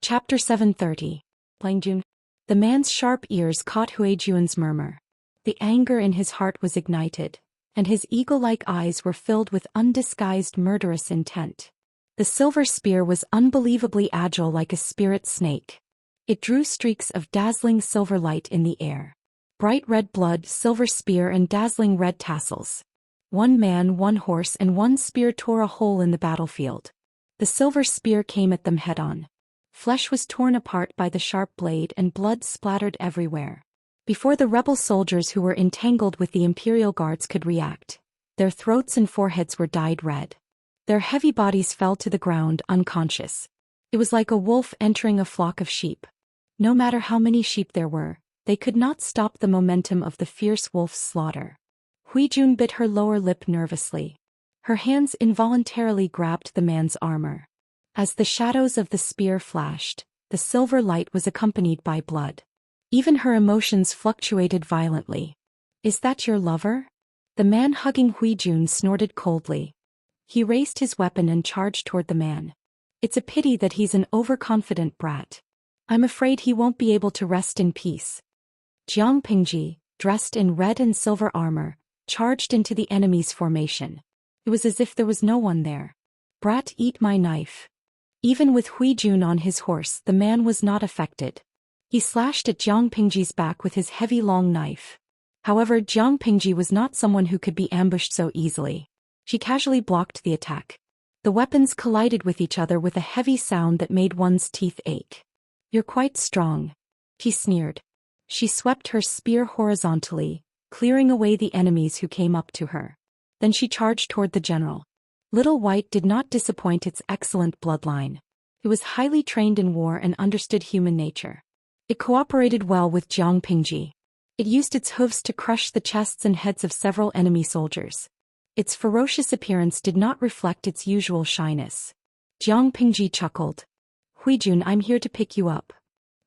Chapter 730. Langjun. The man's sharp ears caught Huijun's murmur. The anger in his heart was ignited, and his eagle-like eyes were filled with undisguised murderous intent. The silver spear was unbelievably agile like a spirit snake. It drew streaks of dazzling silver light in the air. Bright red blood, silver spear and dazzling red tassels. One man, one horse and one spear tore a hole in the battlefield. The silver spear came at them head-on. Flesh was torn apart by the sharp blade and blood splattered everywhere. Before the rebel soldiers who were entangled with the imperial guards could react, their throats and foreheads were dyed red. Their heavy bodies fell to the ground unconscious. It was like a wolf entering a flock of sheep. No matter how many sheep there were, they could not stop the momentum of the fierce wolf's slaughter. Huijun bit her lower lip nervously. Her hands involuntarily grabbed the man's armor. As the shadows of the spear flashed, the silver light was accompanied by blood. Even her emotions fluctuated violently. "Is that your lover?" The man hugging Huijun snorted coldly. He raised his weapon and charged toward the man. "It's a pity that he's an overconfident brat. I'm afraid he won't be able to rest in peace." Jiang Pingji, dressed in red and silver armor, charged into the enemy's formation. It was as if there was no one there. "Brat, eat my knife." Even with Huijun on his horse, the man was not affected. He slashed at Jiang Pingji's back with his heavy long knife. However, Jiang Pingji was not someone who could be ambushed so easily. She casually blocked the attack. The weapons collided with each other with a heavy sound that made one's teeth ache. "You're quite strong," she sneered. She swept her spear horizontally, clearing away the enemies who came up to her. Then she charged toward the general. Little White did not disappoint its excellent bloodline. It was highly trained in war and understood human nature. It cooperated well with Jiang Pingji. It used its hooves to crush the chests and heads of several enemy soldiers. Its ferocious appearance did not reflect its usual shyness. Jiang Pingji chuckled. "Huijun, I'm here to pick you up."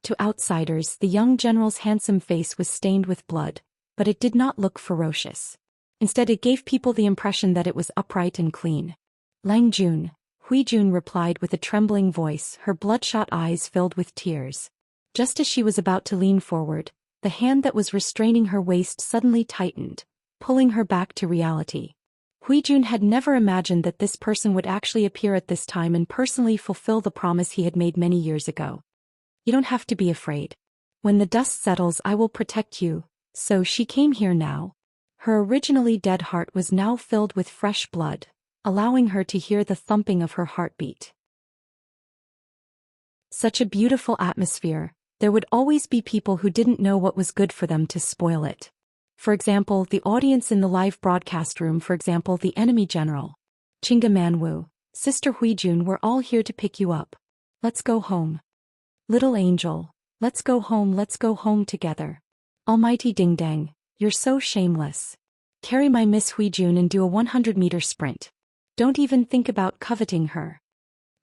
To outsiders, the young general's handsome face was stained with blood, but it did not look ferocious. Instead, it gave people the impression that it was upright and clean. "Langjun," Huijun replied with a trembling voice, her bloodshot eyes filled with tears. Just as she was about to lean forward, the hand that was restraining her waist suddenly tightened, pulling her back to reality. Huijun had never imagined that this person would actually appear at this time and personally fulfill the promise he had made many years ago. "You don't have to be afraid. When the dust settles, I will protect you." So she came here now. Her originally dead heart was now filled with fresh blood, allowing her to hear the thumping of her heartbeat. Such a beautiful atmosphere. There would always be people who didn't know what was good for them to spoil it. For example, the audience in the live broadcast room, for example, the enemy general. "Chinga Manwu, Sister Huijun, we're all here to pick you up. Let's go home. Little angel, let's go home together. Almighty Ding Dang, you're so shameless. Carry my Miss Huijun and do a 100-meter sprint. Don't even think about coveting her."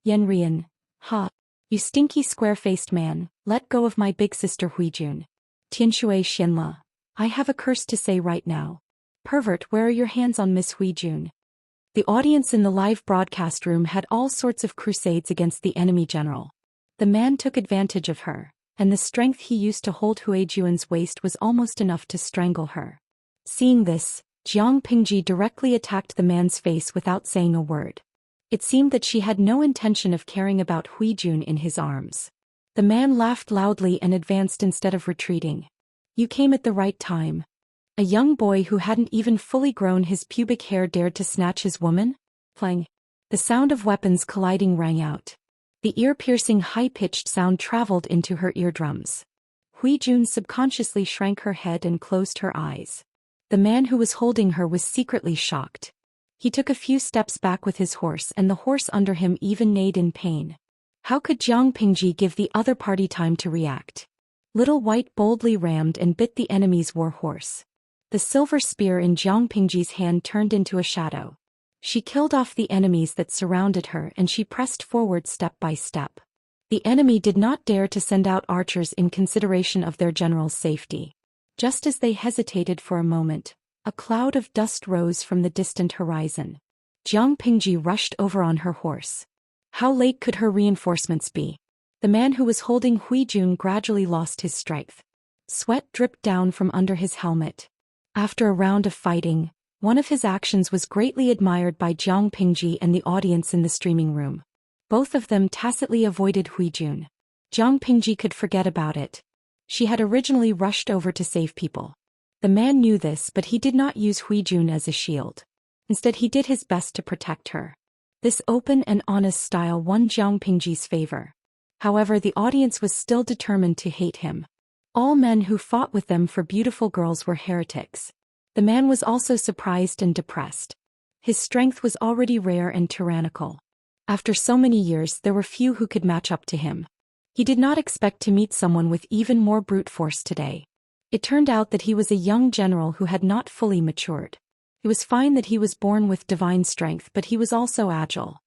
Yenrian, "Ha. You stinky square-faced man, let go of my big sister Huijun." Tianshui Xianla, "I have a curse to say right now. Pervert, where are your hands on Miss Huijun?" The audience in the live broadcast room had all sorts of crusades against the enemy general. The man took advantage of her, and the strength he used to hold Huijun's waist was almost enough to strangle her. Seeing this, Jiang Pingji directly attacked the man's face without saying a word. It seemed that she had no intention of caring about Huijun in his arms. The man laughed loudly and advanced instead of retreating. "You came at the right time." A young boy who hadn't even fully grown his pubic hair dared to snatch his woman? Clang. The sound of weapons colliding rang out. The ear-piercing high-pitched sound traveled into her eardrums. Hui Jun subconsciously shrank her head and closed her eyes. The man who was holding her was secretly shocked. He took a few steps back with his horse, and the horse under him even neighed in pain. How could Jiang Pingji give the other party time to react? Little White boldly rammed and bit the enemy's war horse. The silver spear in Jiang Pingji's hand turned into a shadow. She killed off the enemies that surrounded her, and she pressed forward step by step. The enemy did not dare to send out archers in consideration of their general's safety. Just as they hesitated for a moment, a cloud of dust rose from the distant horizon. Jiang Pingji rushed over on her horse. How late could her reinforcements be? The man who was holding Hui Jun gradually lost his strength. Sweat dripped down from under his helmet. After a round of fighting, one of his actions was greatly admired by Jiang Pingji and the audience in the streaming room. Both of them tacitly avoided Hui Jun. Jiang Pingji could forget about it. She had originally rushed over to save people. The man knew this, but he did not use Hui Jun as a shield. Instead, he did his best to protect her. This open and honest style won Jiang Pingji's favor. However, the audience was still determined to hate him. All men who fought with them for beautiful girls were heretics. The man was also surprised and depressed. His strength was already rare and tyrannical. After so many years, there were few who could match up to him. He did not expect to meet someone with even more brute force today. It turned out that he was a young general who had not fully matured. It was fine that he was born with divine strength, but he was also agile.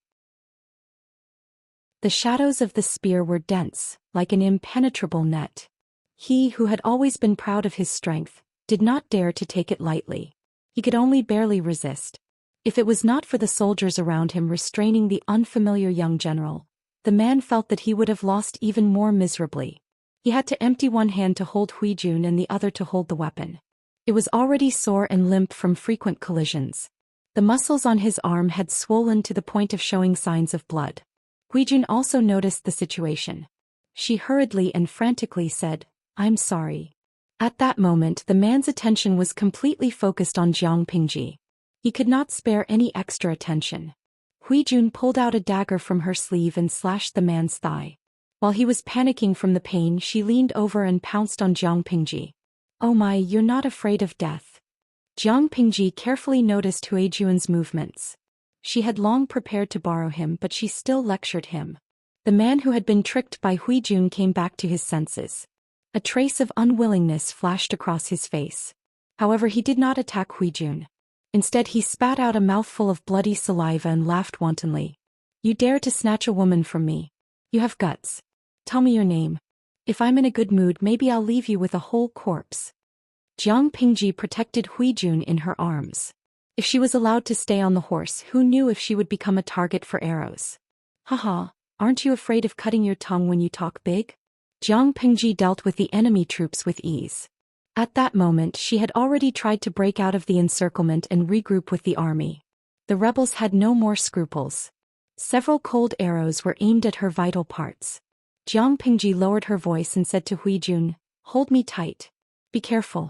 The shadows of the spear were dense, like an impenetrable net. He, who had always been proud of his strength, did not dare to take it lightly. He could only barely resist. If it was not for the soldiers around him restraining the unfamiliar young general, the man felt that he would have lost even more miserably. He had to empty one hand to hold Hui Jun and the other to hold the weapon. It was already sore and limp from frequent collisions. The muscles on his arm had swollen to the point of showing signs of blood. Hui Jun also noticed the situation. She hurriedly and frantically said, "I'm sorry." At that moment, the man's attention was completely focused on Jiang Pingji. He could not spare any extra attention. Hui Jun pulled out a dagger from her sleeve and slashed the man's thigh. While he was panicking from the pain, she leaned over and pounced on Jiang Pingji. "Oh my, you're not afraid of death." Jiang Pingji carefully noticed Hui Jun's movements. She had long prepared to borrow him, but she still lectured him. The man who had been tricked by Hui Jun came back to his senses. A trace of unwillingness flashed across his face. However, he did not attack Hui Jun. Instead, he spat out a mouthful of bloody saliva and laughed wantonly. "You dare to snatch a woman from me? You have guts. Tell me your name. If I'm in a good mood, maybe I'll leave you with a whole corpse." Jiang Pingji protected Hui Jun in her arms. If she was allowed to stay on the horse, who knew if she would become a target for arrows? "Haha, aren't you afraid of cutting your tongue when you talk big?" Jiang Pingji dealt with the enemy troops with ease. At that moment, she had already tried to break out of the encirclement and regroup with the army. The rebels had no more scruples. Several cold arrows were aimed at her vital parts. Jiang Pingji lowered her voice and said to Hui Jun, "Hold me tight. Be careful."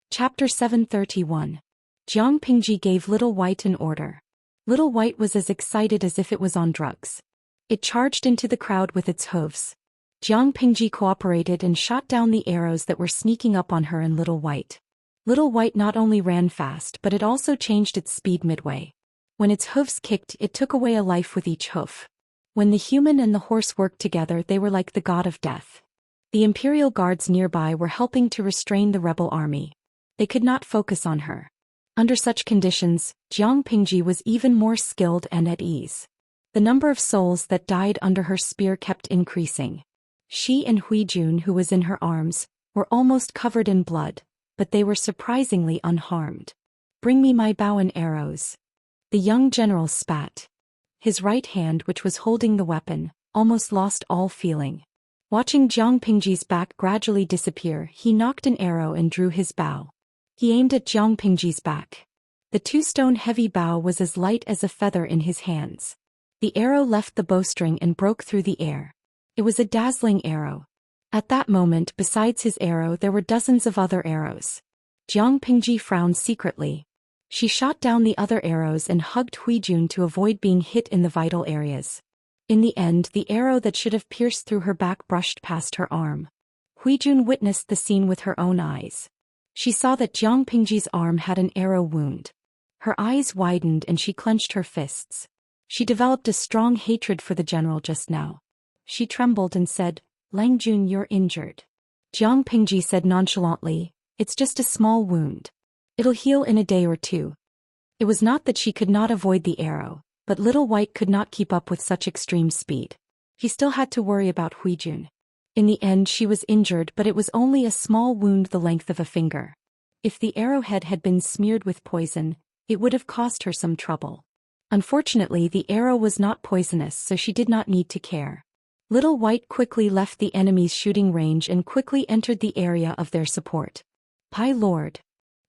Chapter 731. Jiang Pingji gave Little White an order. Little White was as excited as if it was on drugs. It charged into the crowd with its hooves. Jiang Pingji cooperated and shot down the arrows that were sneaking up on her and Little White. Little White not only ran fast, but it also changed its speed midway. When its hooves kicked, it took away a life with each hoof. When the human and the horse worked together, they were like the god of death. The imperial guards nearby were helping to restrain the rebel army. They could not focus on her. Under such conditions, Jiang Pingji was even more skilled and at ease. The number of souls that died under her spear kept increasing. She and Hui Jun, who was in her arms, were almost covered in blood, but they were surprisingly unharmed. "Bring me my bow and arrows." The young general spat. His right hand, which was holding the weapon, almost lost all feeling. Watching Jiang Pingji's back gradually disappear, he knocked an arrow and drew his bow. He aimed at Jiang Pingji's back. The two-stone heavy bow was as light as a feather in his hands. The arrow left the bowstring and broke through the air. It was a dazzling arrow. At that moment, besides his arrow, there were dozens of other arrows. Jiang Pingji frowned secretly. She shot down the other arrows and hugged Hui Jun to avoid being hit in the vital areas. In the end, the arrow that should have pierced through her back brushed past her arm. Huijun witnessed the scene with her own eyes. She saw that Jiang Pingji's arm had an arrow wound. Her eyes widened and she clenched her fists. She developed a strong hatred for the general just now. She trembled and said, "Lang Jun, you're injured." Jiang Pingji said nonchalantly, "It's just a small wound. It'll heal in a day or two." It was not that she could not avoid the arrow, but Little White could not keep up with such extreme speed. He still had to worry about Huijun. In the end, she was injured, but it was only a small wound the length of a finger. If the arrowhead had been smeared with poison, it would have caused her some trouble. Unfortunately, the arrow was not poisonous, so she did not need to care. Little White quickly left the enemy's shooting range and quickly entered the area of their support. "Pai Lord."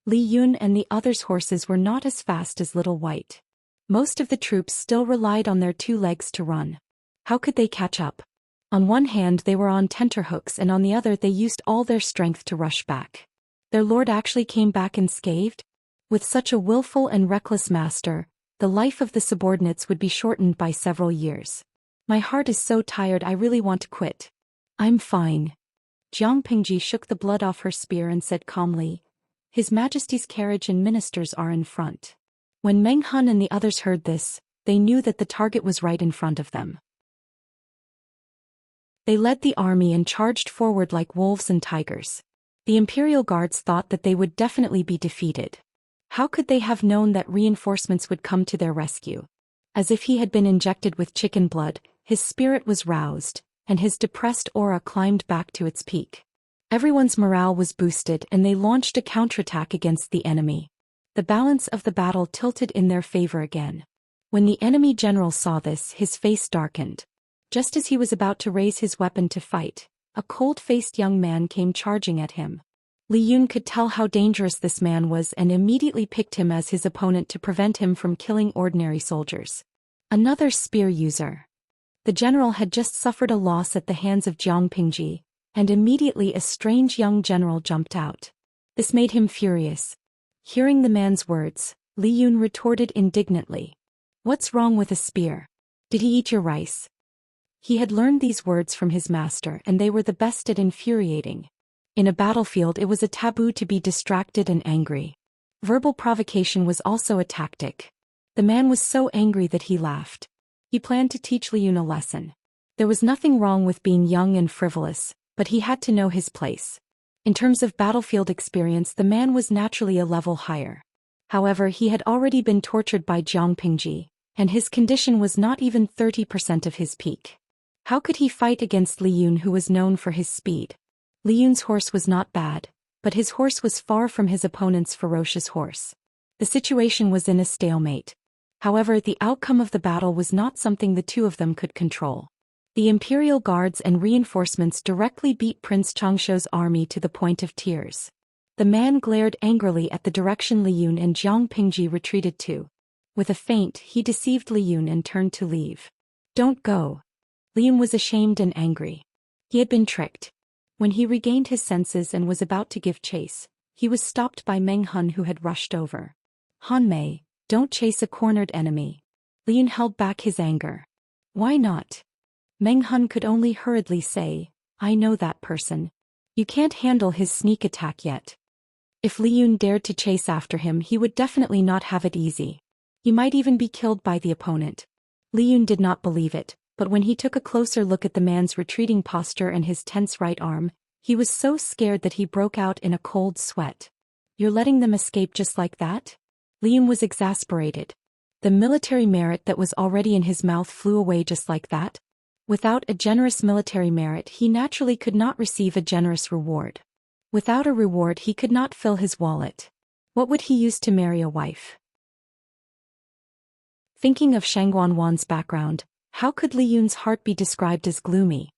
Li Yun and the others' horses were not as fast as Little White. Most of the troops still relied on their two legs to run. How could they catch up? On one hand they were on tenterhooks and on the other they used all their strength to rush back. Their lord actually came back unscathed? With such a willful and reckless master, the life of the subordinates would be shortened by several years. "My heart is so tired, I really want to quit." "I'm fine." Jiang Pingji shook the blood off her spear and said calmly, "His Majesty's carriage and ministers are in front." When Meng Hun and the others heard this, they knew that the target was right in front of them. They led the army and charged forward like wolves and tigers. The Imperial Guards thought that they would definitely be defeated. How could they have known that reinforcements would come to their rescue? As if he had been injected with chicken blood, his spirit was roused, and his depressed aura climbed back to its peak. Everyone's morale was boosted and they launched a counterattack against the enemy. The balance of the battle tilted in their favor again. When the enemy general saw this, his face darkened. Just as he was about to raise his weapon to fight, a cold-faced young man came charging at him. Li Yun could tell how dangerous this man was and immediately picked him as his opponent to prevent him from killing ordinary soldiers. Another spear user. The general had just suffered a loss at the hands of Jiang Pingji, and immediately a strange young general jumped out. This made him furious. Hearing the man's words, Li Yun retorted indignantly, "What's wrong with a spear? Did he eat your rice?" He had learned these words from his master and they were the best at infuriating. In a battlefield it was a taboo to be distracted and angry. Verbal provocation was also a tactic. The man was so angry that he laughed. He planned to teach Li Yun a lesson. There was nothing wrong with being young and frivolous, but he had to know his place. In terms of battlefield experience, the man was naturally a level higher. However, he had already been tortured by Jiang Pingji, and his condition was not even 30% of his peak. How could he fight against Li Yun, who was known for his speed? Li Yun's horse was not bad, but his horse was far from his opponent's ferocious horse. The situation was in a stalemate. However, the outcome of the battle was not something the two of them could control. The Imperial Guards and reinforcements directly beat Prince Changshuo's army to the point of tears. The man glared angrily at the direction Li Yun and Jiang Pingji retreated to. With a feint, he deceived Li Yun and turned to leave. "Don't go." Li Yun was ashamed and angry. He had been tricked. When he regained his senses and was about to give chase, he was stopped by Meng Hun, who had rushed over. "Han Mei, don't chase a cornered enemy." Li Yun held back his anger. "Why not?" Meng Hun could only hurriedly say, "I know that person. You can't handle his sneak attack yet." If Li Yun dared to chase after him, he would definitely not have it easy. He might even be killed by the opponent. Li Yun did not believe it, but when he took a closer look at the man's retreating posture and his tense right arm, he was so scared that he broke out in a cold sweat. "You're letting them escape just like that?" Li Yun was exasperated. The military merit that was already in his mouth flew away just like that. Without a generous military merit, he naturally could not receive a generous reward. Without a reward, he could not fill his wallet. What would he use to marry a wife? Thinking of Shang Guanwan's background, how could Li Yun's heart be described as gloomy?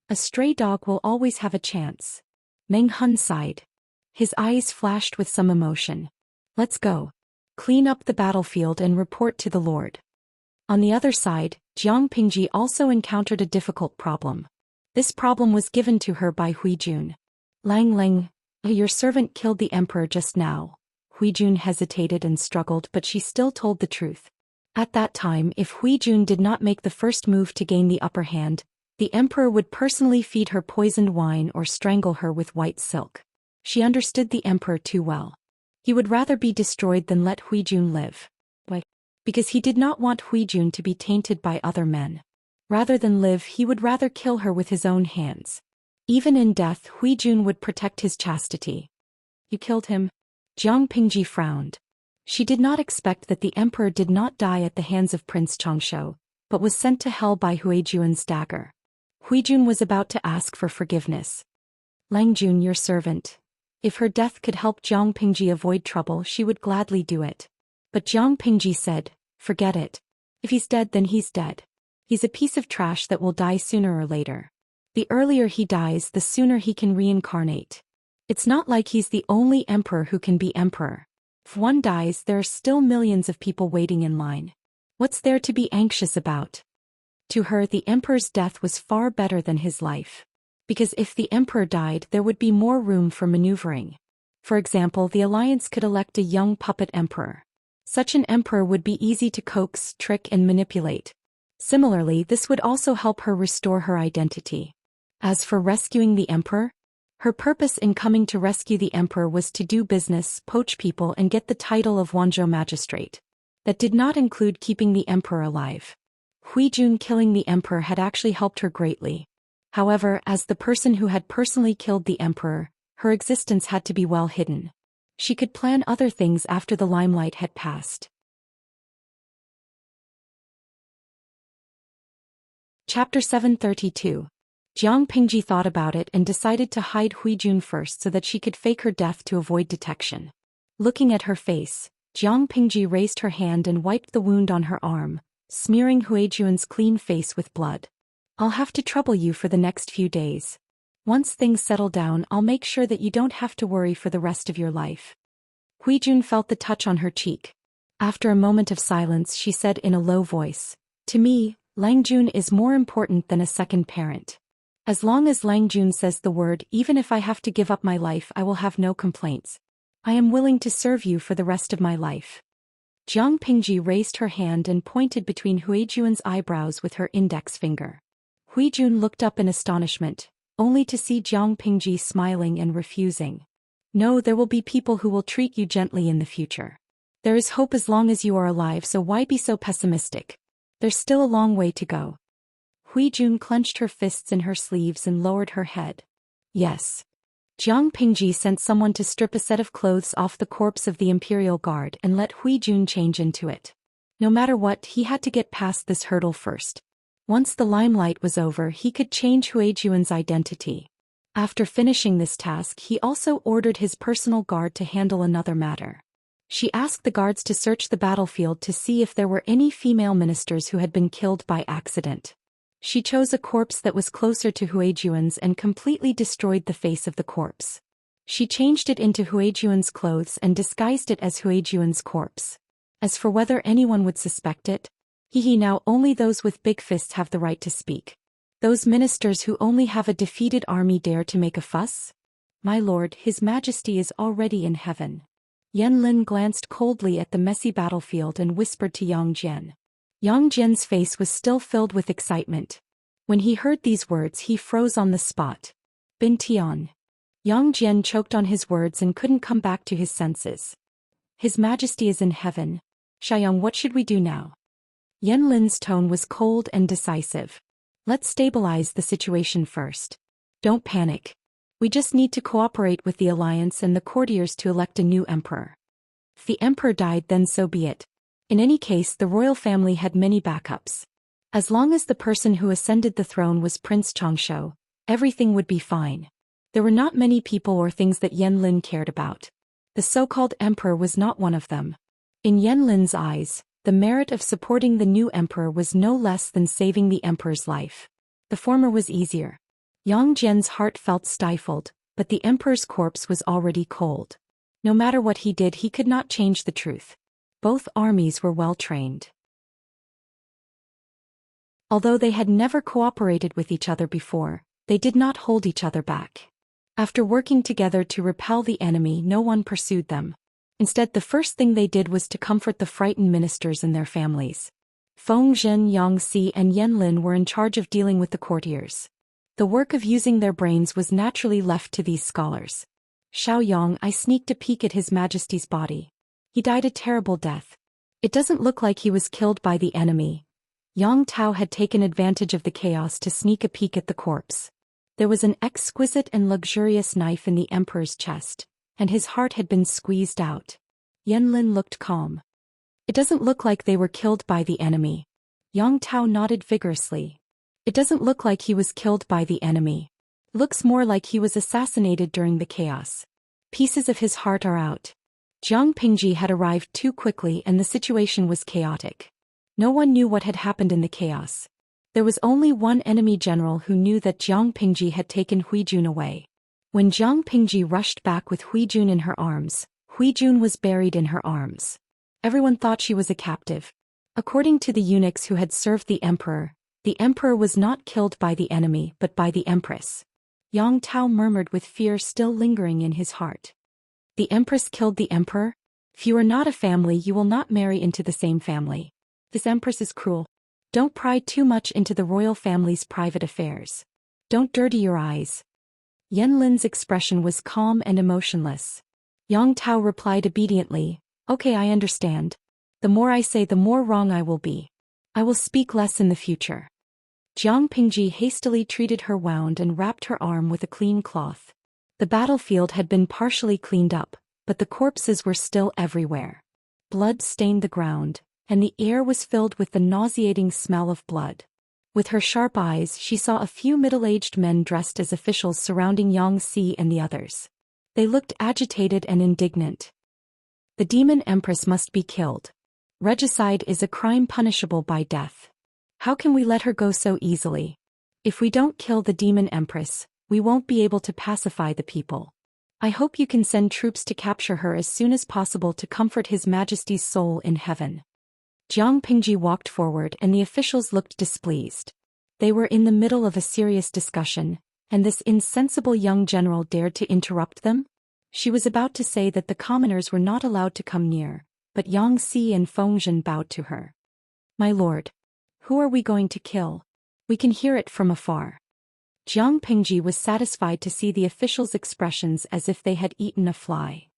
A stray dog will always have a chance. Meng Hun sighed. His eyes flashed with some emotion. "Let's go. Clean up the battlefield and report to the Lord." On the other side, Jiang Pingji also encountered a difficult problem. This problem was given to her by Huijun. "Lang, your servant killed the emperor just now." Huijun hesitated and struggled, but she still told the truth. At that time, if Huijun did not make the first move to gain the upper hand, the emperor would personally feed her poisoned wine or strangle her with white silk. She understood the emperor too well. He would rather be destroyed than let Huijun live. Why? Because he did not want Huijun to be tainted by other men. Rather than live, he would rather kill her with his own hands. Even in death, Huijun would protect his chastity. You killed him? Jiang Pingji frowned. She did not expect that the emperor did not die at the hands of Prince Changshou, but was sent to hell by Huijun's dagger. Huijun was about to ask for forgiveness. Langjun, your servant. If her death could help Jiang Pingji avoid trouble, she would gladly do it. But Jiang Pingji said, forget it. If he's dead, then he's dead. He's a piece of trash that will die sooner or later. The earlier he dies, the sooner he can reincarnate. It's not like he's the only emperor who can be emperor. If one dies, there are still millions of people waiting in line. What's there to be anxious about? To her, the emperor's death was far better than his life. Because if the emperor died, there would be more room for maneuvering. For example, the alliance could elect a young puppet emperor. Such an emperor would be easy to coax, trick, and manipulate. Similarly, this would also help her restore her identity. As for rescuing the emperor, her purpose in coming to rescue the emperor was to do business, poach people, and get the title of Wanzhou magistrate. That did not include keeping the emperor alive. Huijun killing the emperor had actually helped her greatly. However, as the person who had personally killed the emperor, her existence had to be well hidden. She could plan other things after the limelight had passed. Chapter 732. Jiang Pingji thought about it and decided to hide Huijun first so that she could fake her death to avoid detection. Looking at her face, Jiang Pingji raised her hand and wiped the wound on her arm, smearing Huijun's clean face with blood. I'll have to trouble you for the next few days. Once things settle down, I'll make sure that you don't have to worry for the rest of your life. Huijun felt the touch on her cheek. After a moment of silence, she said in a low voice, to me, Langjun is more important than a second parent. As long as Langjun says the word, even if I have to give up my life, I will have no complaints. I am willing to serve you for the rest of my life. Jiang Pingji raised her hand and pointed between Huijun's eyebrows with her index finger. Huijun looked up in astonishment, only to see Jiang Pingji smiling and refusing. No, there will be people who will treat you gently in the future. There is hope as long as you are alive, so why be so pessimistic? There's still a long way to go. Huijun clenched her fists in her sleeves and lowered her head. Yes. Jiang Pingji sent someone to strip a set of clothes off the corpse of the Imperial Guard and let Huijun change into it. No matter what, he had to get past this hurdle first. Once the limelight was over, he could change Huijun's identity. After finishing this task, he also ordered his personal guard to handle another matter. She asked the guards to search the battlefield to see if there were any female ministers who had been killed by accident. She chose a corpse that was closer to Huijun's and completely destroyed the face of the corpse. She changed it into Huijun's clothes and disguised it as Huijun's corpse. As for whether anyone would suspect it, now only those with big fists have the right to speak. Those ministers who only have a defeated army dare to make a fuss? My lord, His Majesty is already in heaven. Yanlin glanced coldly at the messy battlefield and whispered to Yang Jian. Yang Jian's face was still filled with excitement. When he heard these words, he froze on the spot. Bin Tian. Yang Jian choked on his words and couldn't come back to his senses. His Majesty is in heaven. Xiang, what should we do now? Yanlin's tone was cold and decisive. Let's stabilize the situation first. Don't panic. We just need to cooperate with the alliance and the courtiers to elect a new emperor. If the emperor died, then so be it. In any case, the royal family had many backups. As long as the person who ascended the throne was Prince Changshou, everything would be fine. There were not many people or things that Yanlin cared about. The so-called emperor was not one of them. In Yanlin's eyes, the merit of supporting the new emperor was no less than saving the emperor's life. The former was easier. Yang Jian's heart felt stifled, but the emperor's corpse was already cold. No matter what he did, he could not change the truth. Both armies were well trained. Although they had never cooperated with each other before, they did not hold each other back. After working together to repel the enemy, no one pursued them. Instead, the first thing they did was to comfort the frightened ministers and their families. Feng Zhen, Yangxi, and Yanlin were in charge of dealing with the courtiers. The work of using their brains was naturally left to these scholars. Xiaoyang, I sneaked a peek at His Majesty's body. He died a terrible death. It doesn't look like he was killed by the enemy. Yang Tao had taken advantage of the chaos to sneak a peek at the corpse. There was an exquisite and luxurious knife in the emperor's chest, and his heart had been squeezed out. Yanlin looked calm. It doesn't look like they were killed by the enemy. Yang Tao nodded vigorously. It doesn't look like he was killed by the enemy. Looks more like he was assassinated during the chaos. Pieces of his heart are out. Jiang Pingji had arrived too quickly and the situation was chaotic. No one knew what had happened in the chaos. There was only one enemy general who knew that Jiang Pingji had taken Huijun away. When Jiang Pingji rushed back with Huijun in her arms, Huijun was buried in her arms. Everyone thought she was a captive. According to the eunuchs who had served the emperor was not killed by the enemy but by the empress. Yang Tao murmured with fear still lingering in his heart. The empress killed the emperor? If you are not a family, you will not marry into the same family. This empress is cruel. Don't pry too much into the royal family's private affairs. Don't dirty your eyes. Yanlin's expression was calm and emotionless. Yang Tao replied obediently, Okay, I understand. The more I say, the more wrong I will be. I will speak less in the future. Jiang Pingji hastily treated her wound and wrapped her arm with a clean cloth. The battlefield had been partially cleaned up, but the corpses were still everywhere. Blood stained the ground, and the air was filled with the nauseating smell of blood. With her sharp eyes, she saw a few middle-aged men dressed as officials surrounding Yangxi and the others. They looked agitated and indignant. The demon empress must be killed. Regicide is a crime punishable by death. How can we let her go so easily? If we don't kill the demon empress, we won't be able to pacify the people. I hope you can send troops to capture her as soon as possible to comfort His Majesty's soul in heaven. Jiang Pingji walked forward and the officials looked displeased. They were in the middle of a serious discussion, and this insensible young general dared to interrupt them? She was about to say that the commoners were not allowed to come near, but Yangxi and Fengzhen bowed to her. My lord. Who are we going to kill? We can hear it from afar. Jiang Pingji was satisfied to see the officials' expressions as if they had eaten a fly.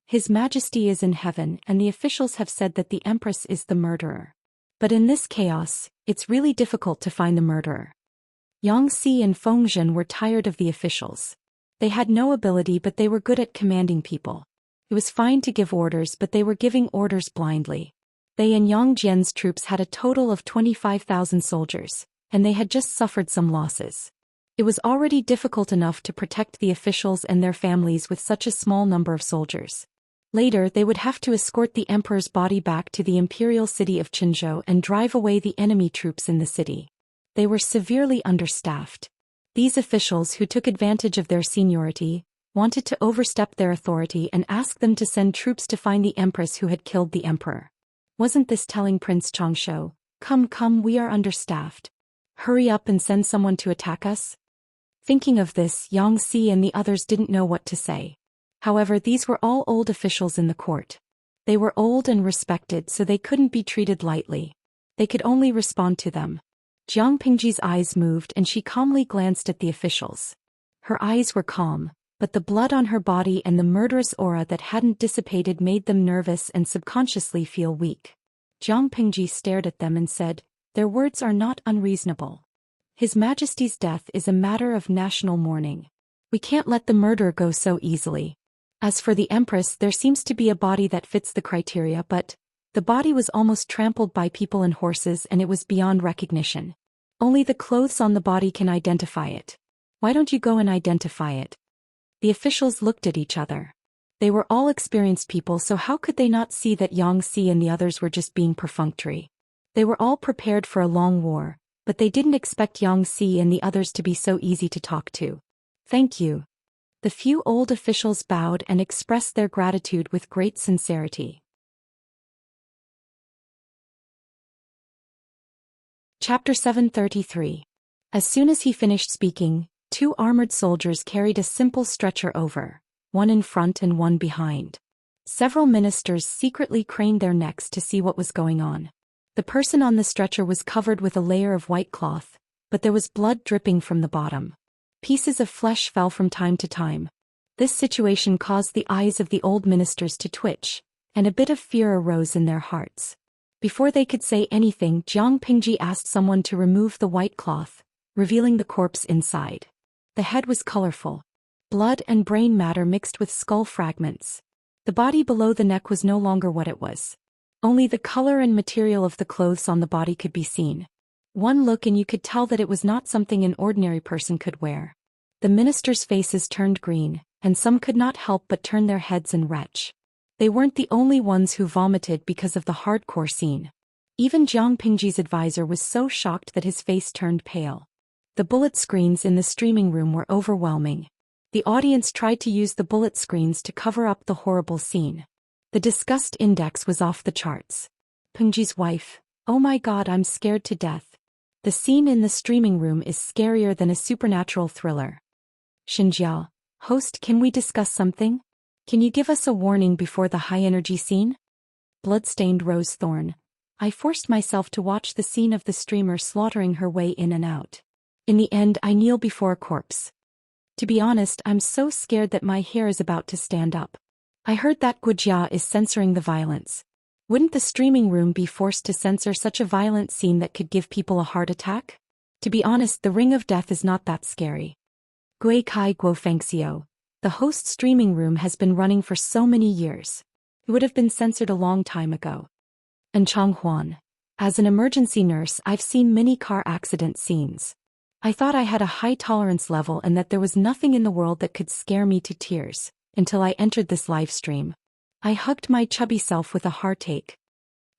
His Majesty is in heaven and the officials have said that the Empress is the murderer. But in this chaos, it's really difficult to find the murderer. Yangxi and Fengzhen were tired of the officials. They had no ability but they were good at commanding people. It was fine to give orders but they were giving orders blindly. They and Yang Jian's troops had a total of 25,000 soldiers, and they had just suffered some losses. It was already difficult enough to protect the officials and their families with such a small number of soldiers. Later they would have to escort the emperor's body back to the imperial city of Qinzhou and drive away the enemy troops in the city. They were severely understaffed. These officials who took advantage of their seniority wanted to overstep their authority and ask them to send troops to find the empress who had killed the emperor. Wasn't this telling Prince Changshu, Come, we are understaffed. Hurry up and send someone to attack us? Thinking of this, Yangxi and the others didn't know what to say. However, these were all old officials in the court. They were old and respected so they couldn't be treated lightly. They could only respond to them. Jiang Pingji's eyes moved and she calmly glanced at the officials. Her eyes were calm, but the blood on her body and the murderous aura that hadn't dissipated made them nervous and subconsciously feel weak. Jiang Pingji stared at them and said, Their words are not unreasonable. His Majesty's death is a matter of national mourning. We can't let the murder go so easily. As for the Empress, there seems to be a body that fits the criteria, but the body was almost trampled by people and horses and it was beyond recognition. Only the clothes on the body can identify it. Why don't you go and identify it? The officials looked at each other. They were all experienced people, so how could they not see that Yangxi and the others were just being perfunctory? They were all prepared for a long war, but they didn't expect Yangxi and the others to be so easy to talk to. Thank you. The few old officials bowed and expressed their gratitude with great sincerity. Chapter 733. As soon as he finished speaking, 2 armored soldiers carried a simple stretcher over. one in front and one behind. Several ministers secretly craned their necks to see what was going on. The person on the stretcher was covered with a layer of white cloth, but there was blood dripping from the bottom. Pieces of flesh fell from time to time. This situation caused the eyes of the old ministers to twitch, and a bit of fear arose in their hearts. Before they could say anything, Jiang Pingji asked someone to remove the white cloth, revealing the corpse inside. The head was colorful. Blood and brain matter mixed with skull fragments. The body below the neck was no longer what it was. Only the color and material of the clothes on the body could be seen. One look and you could tell that it was not something an ordinary person could wear. The ministers' faces turned green, and some could not help but turn their heads and retch. They weren't the only ones who vomited because of the hardcore scene. Even Jiang Pingji's advisor was so shocked that his face turned pale. The bullet screens in the streaming room were overwhelming. The audience tried to use the bullet screens to cover up the horrible scene. The disgust index was off the charts. Pingji's wife, "Oh my God, I'm scared to death." The scene in the streaming room is scarier than a supernatural thriller. Xianxia, host, can we discuss something? Can you give us a warning before the high-energy scene? Bloodstained Rose Thorn. I forced myself to watch the scene of the streamer slaughtering her way in and out. In the end, I kneel before a corpse. To be honest, I'm so scared that my hair is about to stand up. I heard that Wuxia is censoring the violence. Wouldn't the streaming room be forced to censor such a violent scene that could give people a heart attack? To be honest, the Ring of Death is not that scary. Gui Kai Guo Fengxiu. The host streaming room has been running for so many years. It would have been censored a long time ago. And Chang Huan. As an emergency nurse, I've seen many car accident scenes. I thought I had a high tolerance level and that there was nothing in the world that could scare me to tears, until I entered this live stream. I hugged my chubby self with a heartache.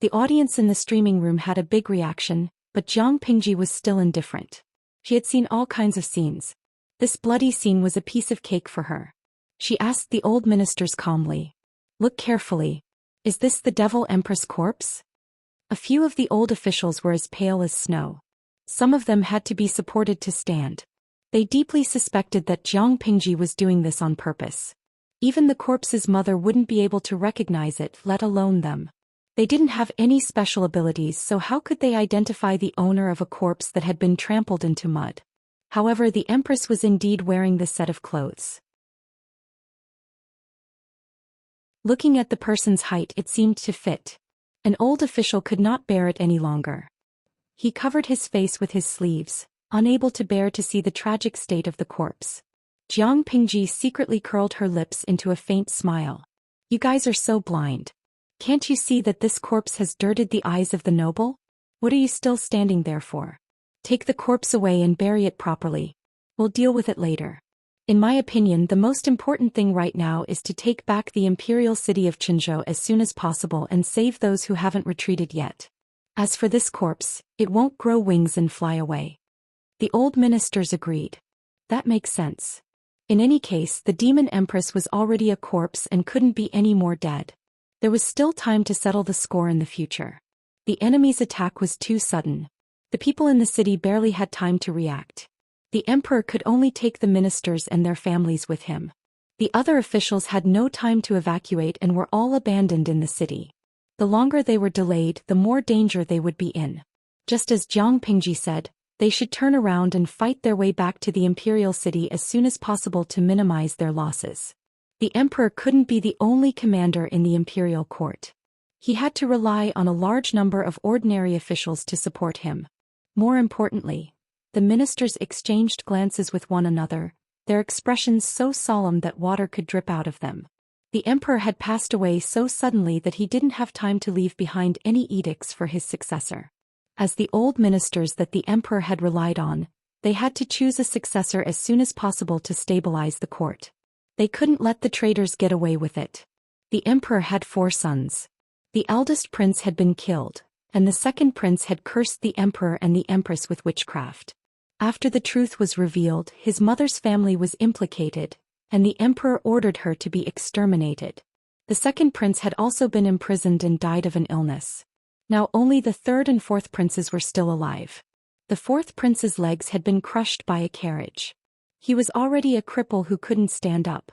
The audience in the streaming room had a big reaction, but Jiang Pingji was still indifferent. She had seen all kinds of scenes. This bloody scene was a piece of cake for her. She asked the old ministers calmly, "Look carefully. Is this the devil Empress corpse?" A few of the old officials were as pale as snow. Some of them had to be supported to stand. They deeply suspected that Jiang Pingji was doing this on purpose. Even the corpse's mother wouldn't be able to recognize it, let alone them. They didn't have any special abilities, so how could they identify the owner of a corpse that had been trampled into mud? However, the Empress was indeed wearing this set of clothes. Looking at the person's height, it seemed to fit. An old official could not bear it any longer. He covered his face with his sleeves, unable to bear to see the tragic state of the corpse. Jiang Pingji secretly curled her lips into a faint smile. "You guys are so blind. Can't you see that this corpse has dirted the eyes of the noble? What are you still standing there for? Take the corpse away and bury it properly. We'll deal with it later. In my opinion, the most important thing right now is to take back the imperial city of Qinzhou as soon as possible and save those who haven't retreated yet. As for this corpse, it won't grow wings and fly away." The old ministers agreed. That makes sense. In any case, the demon empress was already a corpse and couldn't be any more dead. There was still time to settle the score in the future. The enemy's attack was too sudden. The people in the city barely had time to react. The emperor could only take the ministers and their families with him. The other officials had no time to evacuate and were all abandoned in the city. The longer they were delayed, the more danger they would be in. Just as Jiang Pingji said, they should turn around and fight their way back to the imperial city as soon as possible to minimize their losses. The emperor couldn't be the only commander in the imperial court. He had to rely on a large number of ordinary officials to support him. More importantly, the ministers exchanged glances with one another, their expressions so solemn that water could drip out of them. The emperor had passed away so suddenly that he didn't have time to leave behind any edicts for his successor. As the old ministers that the emperor had relied on, they had to choose a successor as soon as possible to stabilize the court. They couldn't let the traitors get away with it. The emperor had 4 sons. The eldest prince had been killed, and the second prince had cursed the emperor and the empress with witchcraft. After the truth was revealed, his mother's family was implicated, and the emperor ordered her to be exterminated. The second prince had also been imprisoned and died of an illness. Now only the third and fourth princes were still alive. The fourth prince's legs had been crushed by a carriage. He was already a cripple who couldn't stand up.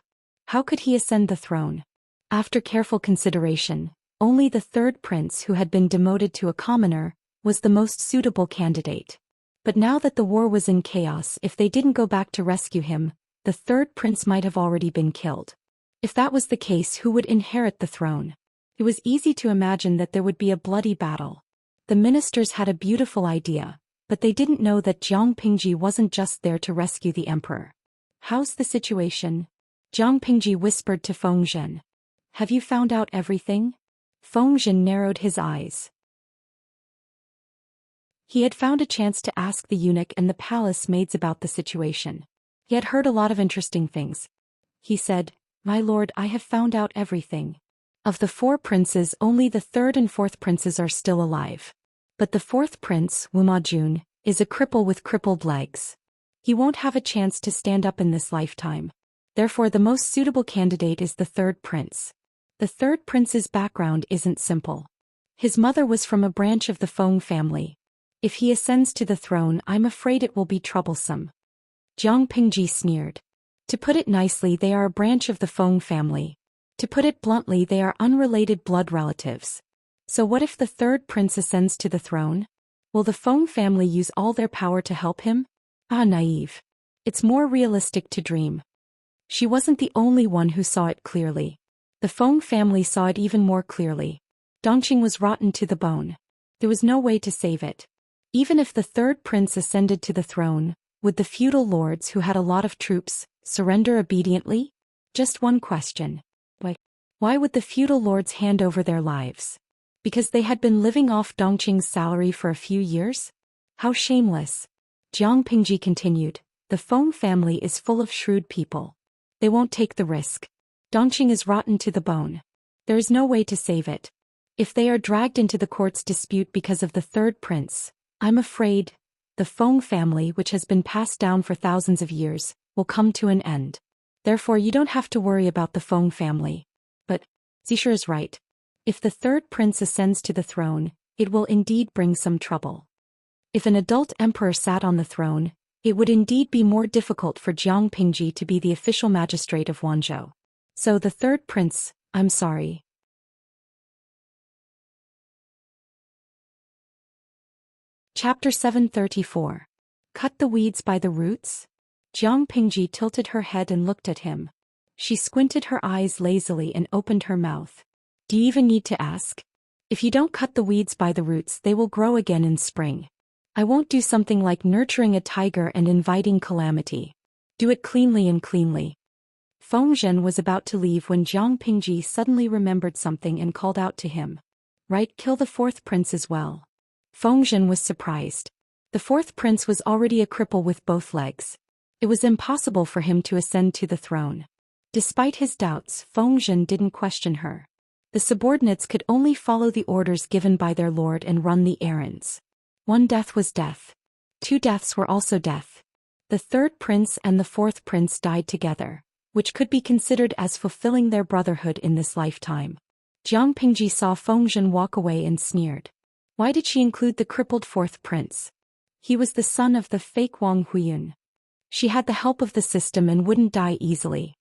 How could he ascend the throne? After careful consideration, only the third prince, who had been demoted to a commoner, was the most suitable candidate. But now that the war was in chaos, if they didn't go back to rescue him, the third prince might have already been killed. If that was the case, who would inherit the throne? It was easy to imagine that there would be a bloody battle. The ministers had a beautiful idea, but they didn't know that Jiang Pingji wasn't just there to rescue the emperor. How's the situation? Jiang Pingji whispered to Feng Zhen. Have you found out everything? Feng Zhen narrowed his eyes. He had found a chance to ask the eunuch and the palace maids about the situation. He had heard a lot of interesting things. He said, "My lord, I have found out everything. Of the 4 princes, only the 3rd and 4th princes are still alive. But the 4th prince, Wumajun, is a cripple with crippled legs. He won't have a chance to stand up in this lifetime. Therefore the most suitable candidate is the 3rd prince. The 3rd prince's background isn't simple. His mother was from a branch of the Feng family. If he ascends to the throne, I'm afraid it will be troublesome." Jiang Pingji sneered. To put it nicely, they are a branch of the Feng family. To put it bluntly, they are unrelated blood relatives. So what if the 3rd prince ascends to the throne? Will the Feng family use all their power to help him? Ah, naive. It's more realistic to dream. She wasn't the only one who saw it clearly. The Feng family saw it even more clearly. Dongqing was rotten to the bone. There was no way to save it. Even if the 3rd prince ascended to the throne, would the feudal lords, who had a lot of troops, surrender obediently? Just one question. Why would the feudal lords hand over their lives? Because they had been living off Dongqing's salary for a few years? How shameless. Jiang Pingji continued, the Feng family is full of shrewd people. They won't take the risk. Dongqing is rotten to the bone. There is no way to save it. If they are dragged into the court's dispute because of the 3rd prince, I'm afraid the Feng family, which has been passed down for thousands of years, will come to an end. Therefore you don't have to worry about the Feng family. But Zisha is right. If the 3rd prince ascends to the throne, it will indeed bring some trouble. If an adult emperor sat on the throne, it would indeed be more difficult for Jiang Pingji to be the official magistrate of Wanzhou. So the 3rd prince, I'm sorry. Chapter 734. Cut the weeds by the roots? Jiang Pingji tilted her head and looked at him. She squinted her eyes lazily and opened her mouth. Do you even need to ask? If you don't cut the weeds by the roots, they will grow again in spring. I won't do something like nurturing a tiger and inviting calamity. Do it cleanly and cleanly. Feng Zhen was about to leave when Jiang Pingji suddenly remembered something and called out to him. Right, kill the 4th prince as well. Feng Zhen was surprised. The 4th prince was already a cripple with both legs. It was impossible for him to ascend to the throne. Despite his doubts, Feng Zhen didn't question her. The subordinates could only follow the orders given by their lord and run the errands. 1 death was death. 2 deaths were also death. The 3rd prince and the 4th prince died together, which could be considered as fulfilling their brotherhood in this lifetime. Jiang Pingji saw Feng Zhen walk away and sneered. Why did she include the crippled 4th prince? He was the son of the fake Wang Huiyun. She had the help of the system and wouldn't die easily.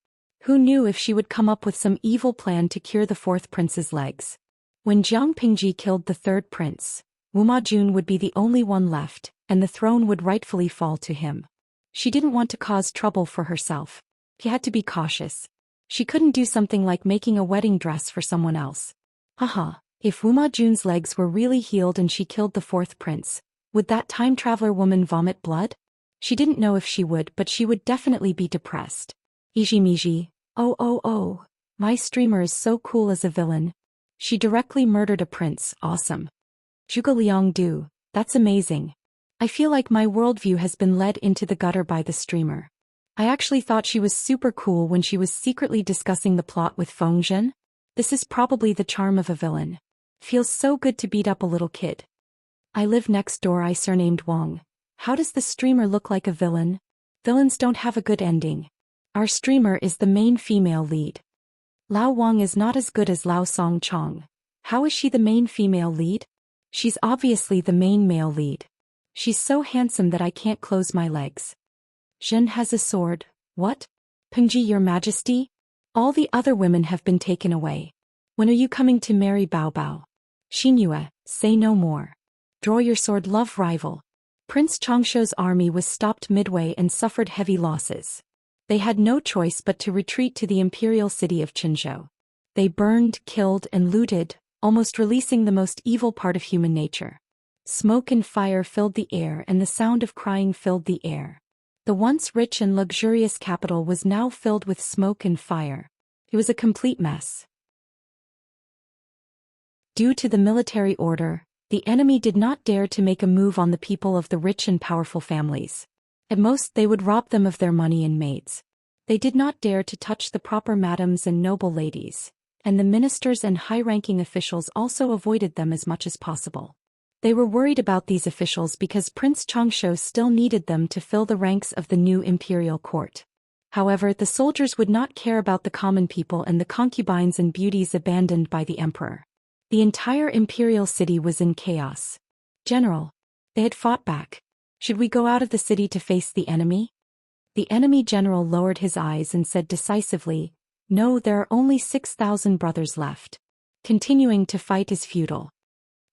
Who knew if she would come up with some evil plan to cure the 4th prince's legs? When Jiang Pingji killed the 3rd prince, Wumajun would be the only one left, and the throne would rightfully fall to him. She didn't want to cause trouble for herself. She had to be cautious. She couldn't do something like making a wedding dress for someone else. Haha, if Wumajun's legs were really healed and she killed the 4th prince, would that time traveler woman vomit blood? She didn't know if she would, but she would definitely be depressed. Ijimiji, oh, my streamer is so cool as a villain. She directly murdered a prince, awesome. Zhuge Liang Du, that's amazing. I feel like my worldview has been led into the gutter by the streamer. I actually thought she was super cool when she was secretly discussing the plot with Feng Zhen. This is probably the charm of a villain. Feels so good to beat up a little kid. I live next door. I surnamed Wang. How does the streamer look like a villain? Villains don't have a good ending. Our streamer is the main female lead. Lao Wang is not as good as Lao Song Chong. How is she the main female lead? She's obviously the main male lead. She's so handsome that I can't close my legs. Zhen has a sword. What? Pingji, your majesty? All the other women have been taken away. When are you coming to marry Bao Bao? Xianxia, say no more. Draw your sword, love rival. Prince Changshuo's army was stopped midway and suffered heavy losses. They had no choice but to retreat to the imperial city of Qinzhou. They burned, killed, and looted, almost releasing the most evil part of human nature. Smoke and fire filled the air, and the sound of crying filled the air. The once rich and luxurious capital was now filled with smoke and fire. It was a complete mess. Due to the military order, the enemy did not dare to make a move on the people of the rich and powerful families. At most, they would rob them of their money and maids. They did not dare to touch the proper madams and noble ladies, and the ministers and high-ranking officials also avoided them as much as possible. They were worried about these officials because Prince Changshuo still needed them to fill the ranks of the new imperial court. However, the soldiers would not care about the common people and the concubines and beauties abandoned by the emperor. The entire imperial city was in chaos. General, they had fought back. Should we go out of the city to face the enemy? The enemy general lowered his eyes and said decisively, "No, there are only 6,000 brothers left. Continuing to fight is futile."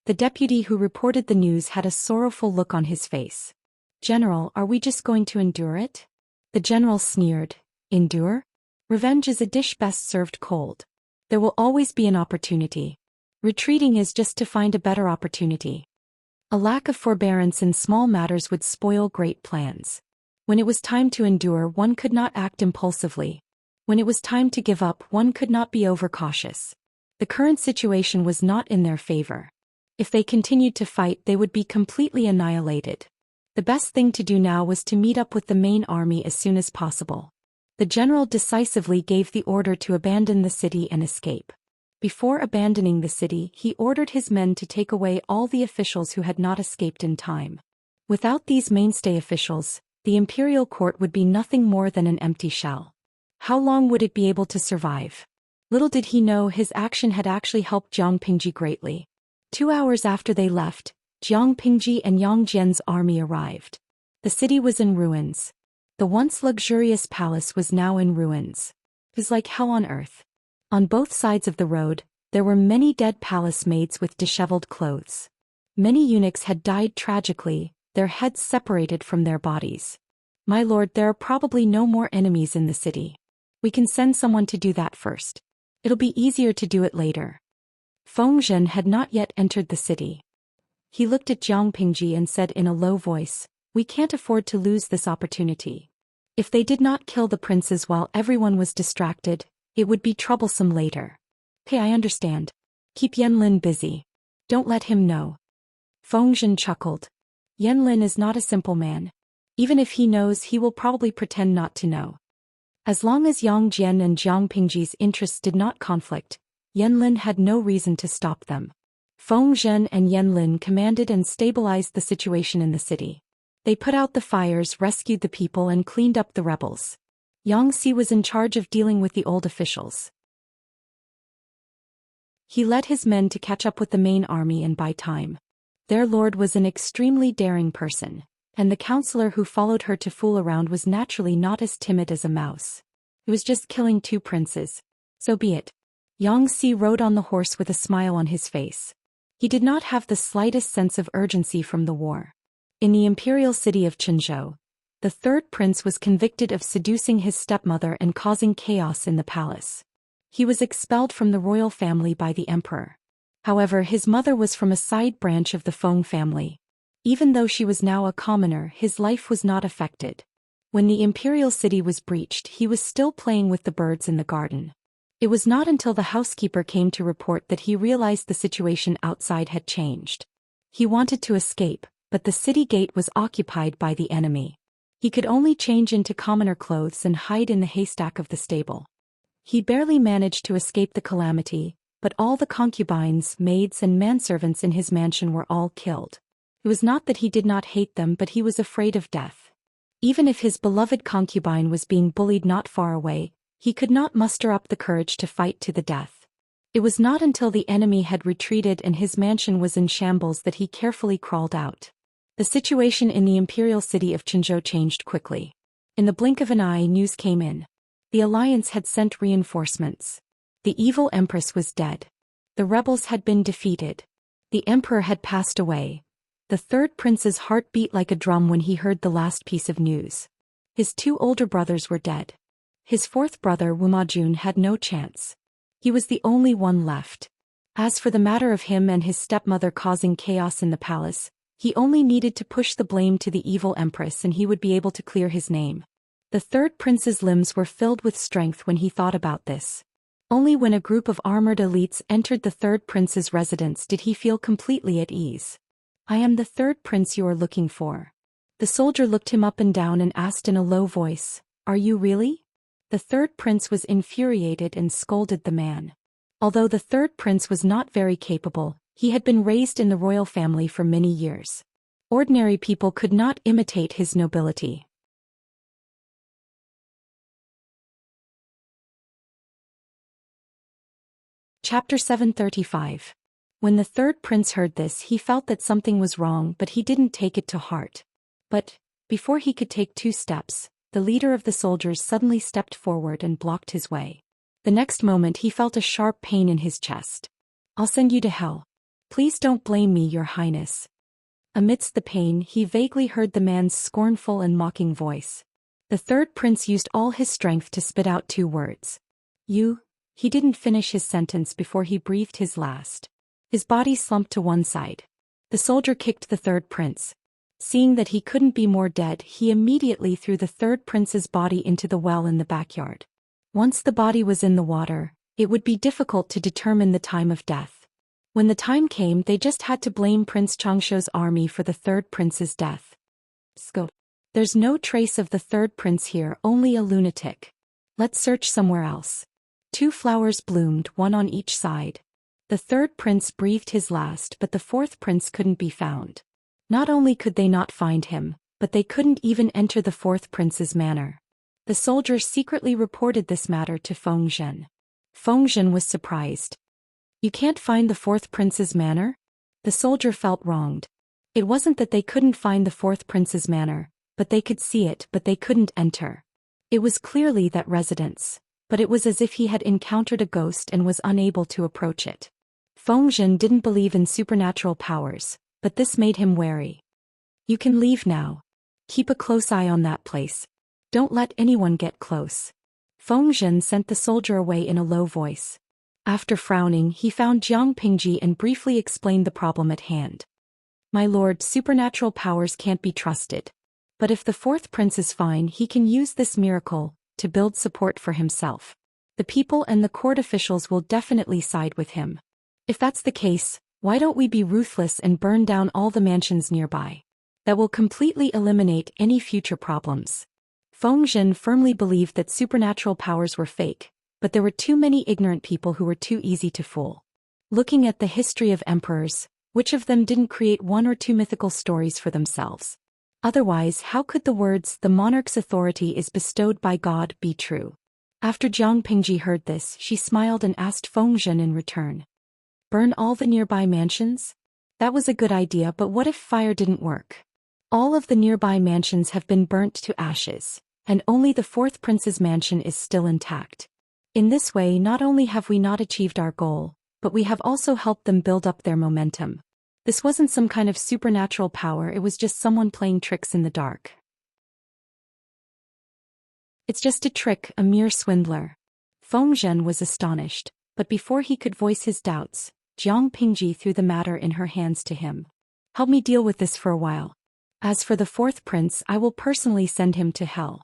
The deputy who reported the news had a sorrowful look on his face. "General, are we just going to endure it?" The general sneered. "Endure? Revenge is a dish best served cold. There will always be an opportunity. Retreating is just to find a better opportunity." A lack of forbearance in small matters would spoil great plans. When it was time to endure, one could not act impulsively. When it was time to give up, one could not be overcautious. The current situation was not in their favor. If they continued to fight, they would be completely annihilated. The best thing to do now was to meet up with the main army as soon as possible. The general decisively gave the order to abandon the city and escape. Before abandoning the city, he ordered his men to take away all the officials who had not escaped in time. Without these mainstay officials, the imperial court would be nothing more than an empty shell. How long would it be able to survive? Little did he know his action had actually helped Jiang Pingji greatly. 2 hours after they left, Jiang Pingji and Yang Jian's army arrived. The city was in ruins. The once luxurious palace was now in ruins. It was like hell on earth. On both sides of the road, there were many dead palace maids with disheveled clothes. Many eunuchs had died tragically, their heads separated from their bodies. "My lord, there are probably no more enemies in the city. We can send someone to do that first. It'll be easier to do it later." Feng Zhen had not yet entered the city. He looked at Jiang Pingji and said in a low voice, "We can't afford to lose this opportunity. If they did not kill the princes while everyone was distracted, it would be troublesome later." "Hey, I understand. Keep Yanlin busy. Don't let him know." Feng Zhen chuckled. Yanlin is not a simple man. Even if he knows, he will probably pretend not to know. As long as Yang Jian and Jiang Pingji's interests did not conflict, Yanlin had no reason to stop them. Feng Zhen and Yanlin commanded and stabilized the situation in the city. They put out the fires, rescued the people, and cleaned up the rebels. Yang Si was in charge of dealing with the old officials. He led his men to catch up with the main army and buy time. Their lord was an extremely daring person, and the counselor who followed her to fool around was naturally not as timid as a mouse. It was just killing 2 princes. So be it. Yang Si rode on the horse with a smile on his face. He did not have the slightest sense of urgency from the war. In the imperial city of Qinzhou, the 3rd prince was convicted of seducing his stepmother and causing chaos in the palace. He was expelled from the royal family by the emperor. However, his mother was from a side branch of the Feng family. Even though she was now a commoner, his life was not affected. When the imperial city was breached, he was still playing with the birds in the garden. It was not until the housekeeper came to report that he realized the situation outside had changed. He wanted to escape, but the city gate was occupied by the enemy. He could only change into commoner clothes and hide in the haystack of the stable. He barely managed to escape the calamity, but all the concubines, maids, and manservants in his mansion were all killed. It was not that he did not hate them, but he was afraid of death. Even if his beloved concubine was being bullied not far away, he could not muster up the courage to fight to the death. It was not until the enemy had retreated and his mansion was in shambles that he carefully crawled out. The situation in the imperial city of Qinzhou changed quickly. In the blink of an eye, news came in. The Alliance had sent reinforcements. The evil Empress was dead. The rebels had been defeated. The Emperor had passed away. The third prince's heart beat like a drum when he heard the last piece of news. His 2 older brothers were dead. His 4th brother Wumajun had no chance. He was the only one left. As for the matter of him and his stepmother causing chaos in the palace, he only needed to push the blame to the evil Empress and he would be able to clear his name. The third prince's limbs were filled with strength when he thought about this. Only when a group of armored elites entered the third prince's residence did he feel completely at ease. "I am the third prince you are looking for." The soldier looked him up and down and asked in a low voice, "Are you really?" The third prince was infuriated and scolded the man. Although the third prince was not very capable, he had been raised in the royal family for many years. Ordinary people could not imitate his nobility. Chapter 735. When the third prince heard this, he felt that something was wrong, but he didn't take it to heart. But, before he could take 2 steps, the leader of the soldiers suddenly stepped forward and blocked his way. The next moment he felt a sharp pain in his chest. "I'll send you to hell. Please don't blame me, Your Highness." Amidst the pain, he vaguely heard the man's scornful and mocking voice. The third prince used all his strength to spit out 2 words. "You." He didn't finish his sentence before he breathed his last. His body slumped to one side. The soldier kicked the third prince. Seeing that he couldn't be more dead, he immediately threw the third prince's body into the well in the backyard. Once the body was in the water, it would be difficult to determine the time of death. When the time came, they just had to blame Prince Changshu's army for the third prince's death. Scope. "There's no trace of the third prince here, only a lunatic. Let's search somewhere else." 2 flowers bloomed, one on each side. The third prince breathed his last, but the 4th prince couldn't be found. Not only could they not find him, but they couldn't even enter the 4th prince's manor. The soldier secretly reported this matter to Feng Zhen. Feng Zhen was surprised. "You can't find the 4th prince's manor?" The soldier felt wronged. It wasn't that they couldn't find the 4th prince's manor, but they could see it, but they couldn't enter. It was clearly that residence, but it was as if he had encountered a ghost and was unable to approach it. Feng Zhen didn't believe in supernatural powers, but this made him wary. "You can leave now. Keep a close eye on that place. Don't let anyone get close." Feng Zhen sent the soldier away in a low voice. After frowning, he found Jiang Pingji and briefly explained the problem at hand. "My lord, supernatural powers can't be trusted. But if the 4th prince is fine, he can use this miracle to build support for himself. The people and the court officials will definitely side with him. If that's the case, why don't we be ruthless and burn down all the mansions nearby? That will completely eliminate any future problems." Feng Zhen firmly believed that supernatural powers were fake, but there were too many ignorant people who were too easy to fool. Looking at the history of emperors, which of them didn't create 1 or 2 mythical stories for themselves? Otherwise, how could the words, "the monarch's authority is bestowed by God," be true? After Jiang Pingji heard this, she smiled and asked Feng Zhen in return. "Burn all the nearby mansions?" That was a good idea, but what if fire didn't work? All of the nearby mansions have been burnt to ashes, and only the 4th prince's mansion is still intact. In this way, not only have we not achieved our goal, but we have also helped them build up their momentum. This wasn't some kind of supernatural power, it was just someone playing tricks in the dark. "It's just a trick, a mere swindler." Feng Zhen was astonished, but before he could voice his doubts, Jiang Pingji threw the matter in her hands to him. "Help me deal with this for a while. As for the 4th prince, I will personally send him to hell."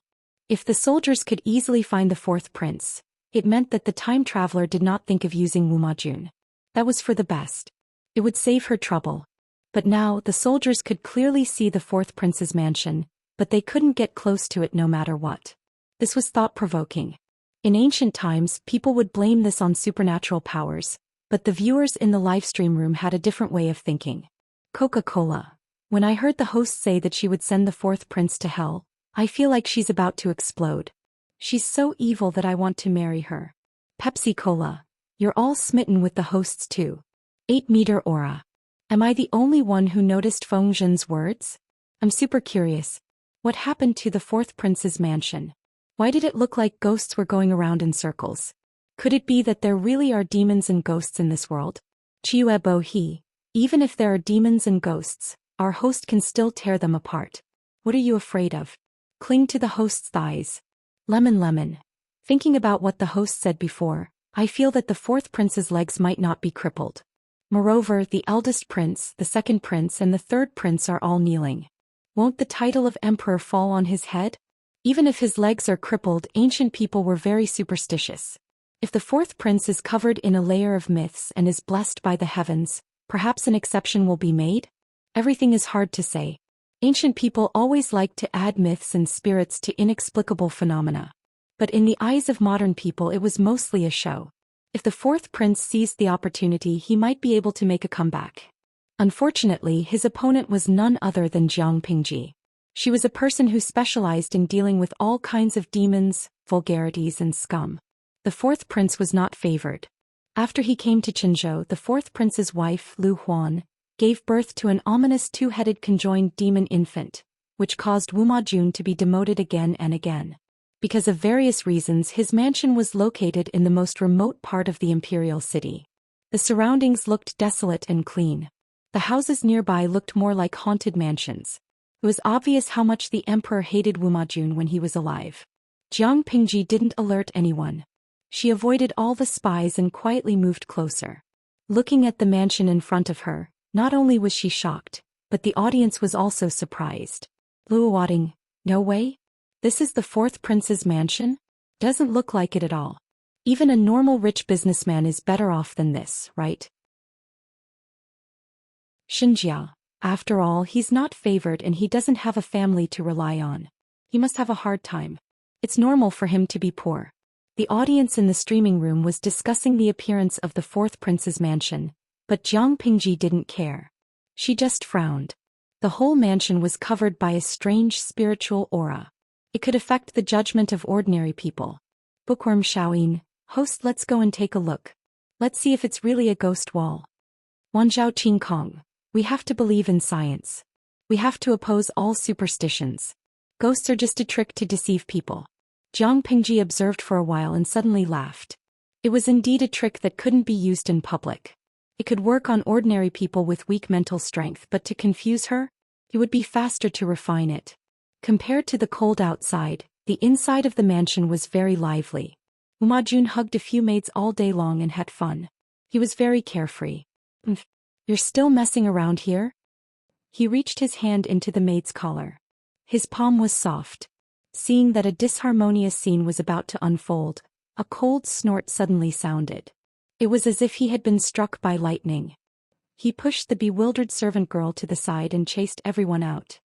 If the soldiers could easily find the 4th prince, it meant that the time traveler did not think of using Wumajun. That was for the best. It would save her trouble. But now, the soldiers could clearly see the 4th prince's mansion, but they couldn't get close to it no matter what. This was thought-provoking. In ancient times, people would blame this on supernatural powers, but the viewers in the livestream room had a different way of thinking. Coca-Cola. When I heard the host say that she would send the 4th prince to hell, I feel like she's about to explode. She's so evil that I want to marry her. Pepsi-Cola. You're all smitten with the hosts too. 8-meter aura. Am I the only one who noticed Feng Zhen's words? I'm super curious. What happened to the 4th prince's mansion? Why did it look like ghosts were going around in circles? Could it be that there really are demons and ghosts in this world? Chiue bo he. Even if there are demons and ghosts, our host can still tear them apart. What are you afraid of? Cling to the host's thighs. Lemon. Thinking about what the host said before, I feel that the fourth prince's legs might not be crippled. Moreover, the eldest prince, the second prince and the third prince are all kneeling. Won't the title of emperor fall on his head? Even if his legs are crippled, ancient people were very superstitious. If the fourth prince is covered in a layer of myths and is blessed by the heavens, perhaps an exception will be made? Everything is hard to say. Ancient people always liked to add myths and spirits to inexplicable phenomena. But in the eyes of modern people it was mostly a show. If the fourth prince seized the opportunity, he might be able to make a comeback. Unfortunately, his opponent was none other than Jiang Pingji. She was a person who specialized in dealing with all kinds of demons, vulgarities and scum. The fourth prince was not favored. After he came to Qinzhou, the fourth prince's wife, Lu Huan, gave birth to an ominous two-headed conjoined demon infant, which caused Wu Majun to be demoted again and again. Because of various reasons, his mansion was located in the most remote part of the imperial city. The surroundings looked desolate and clean. The houses nearby looked more like haunted mansions. It was obvious how much the emperor hated Wu Majun when he was alive. Jiang Pingji didn't alert anyone. She avoided all the spies and quietly moved closer. Looking at the mansion in front of her, not only was she shocked, but the audience was also surprised. Luowating, no way? This is the fourth prince's mansion? Doesn't look like it at all. Even a normal rich businessman is better off than this, right? Xianxia. After all, he's not favored and he doesn't have a family to rely on. He must have a hard time. It's normal for him to be poor. The audience in the streaming room was discussing the appearance of the fourth prince's mansion, but Jiang Pingji didn't care. She just frowned. The whole mansion was covered by a strange spiritual aura. It could affect the judgment of ordinary people. Bookworm Shaoyin, host, let's go and take a look. Let's see if it's really a ghost wall. Wanzhao Qing Kong. We have to believe in science. We have to oppose all superstitions. Ghosts are just a trick to deceive people. Jiang Pingji observed for a while and suddenly laughed. It was indeed a trick that couldn't be used in public. It could work on ordinary people with weak mental strength, but to confuse her? It would be faster to refine it. Compared to the cold outside, the inside of the mansion was very lively. Wu Majun hugged a few maids all day long and had fun. He was very carefree. You're still messing around here? He reached his hand into the maid's collar. His palm was soft. Seeing that a disharmonious scene was about to unfold, a cold snort suddenly sounded. It was as if he had been struck by lightning. He pushed the bewildered servant girl to the side and chased everyone out.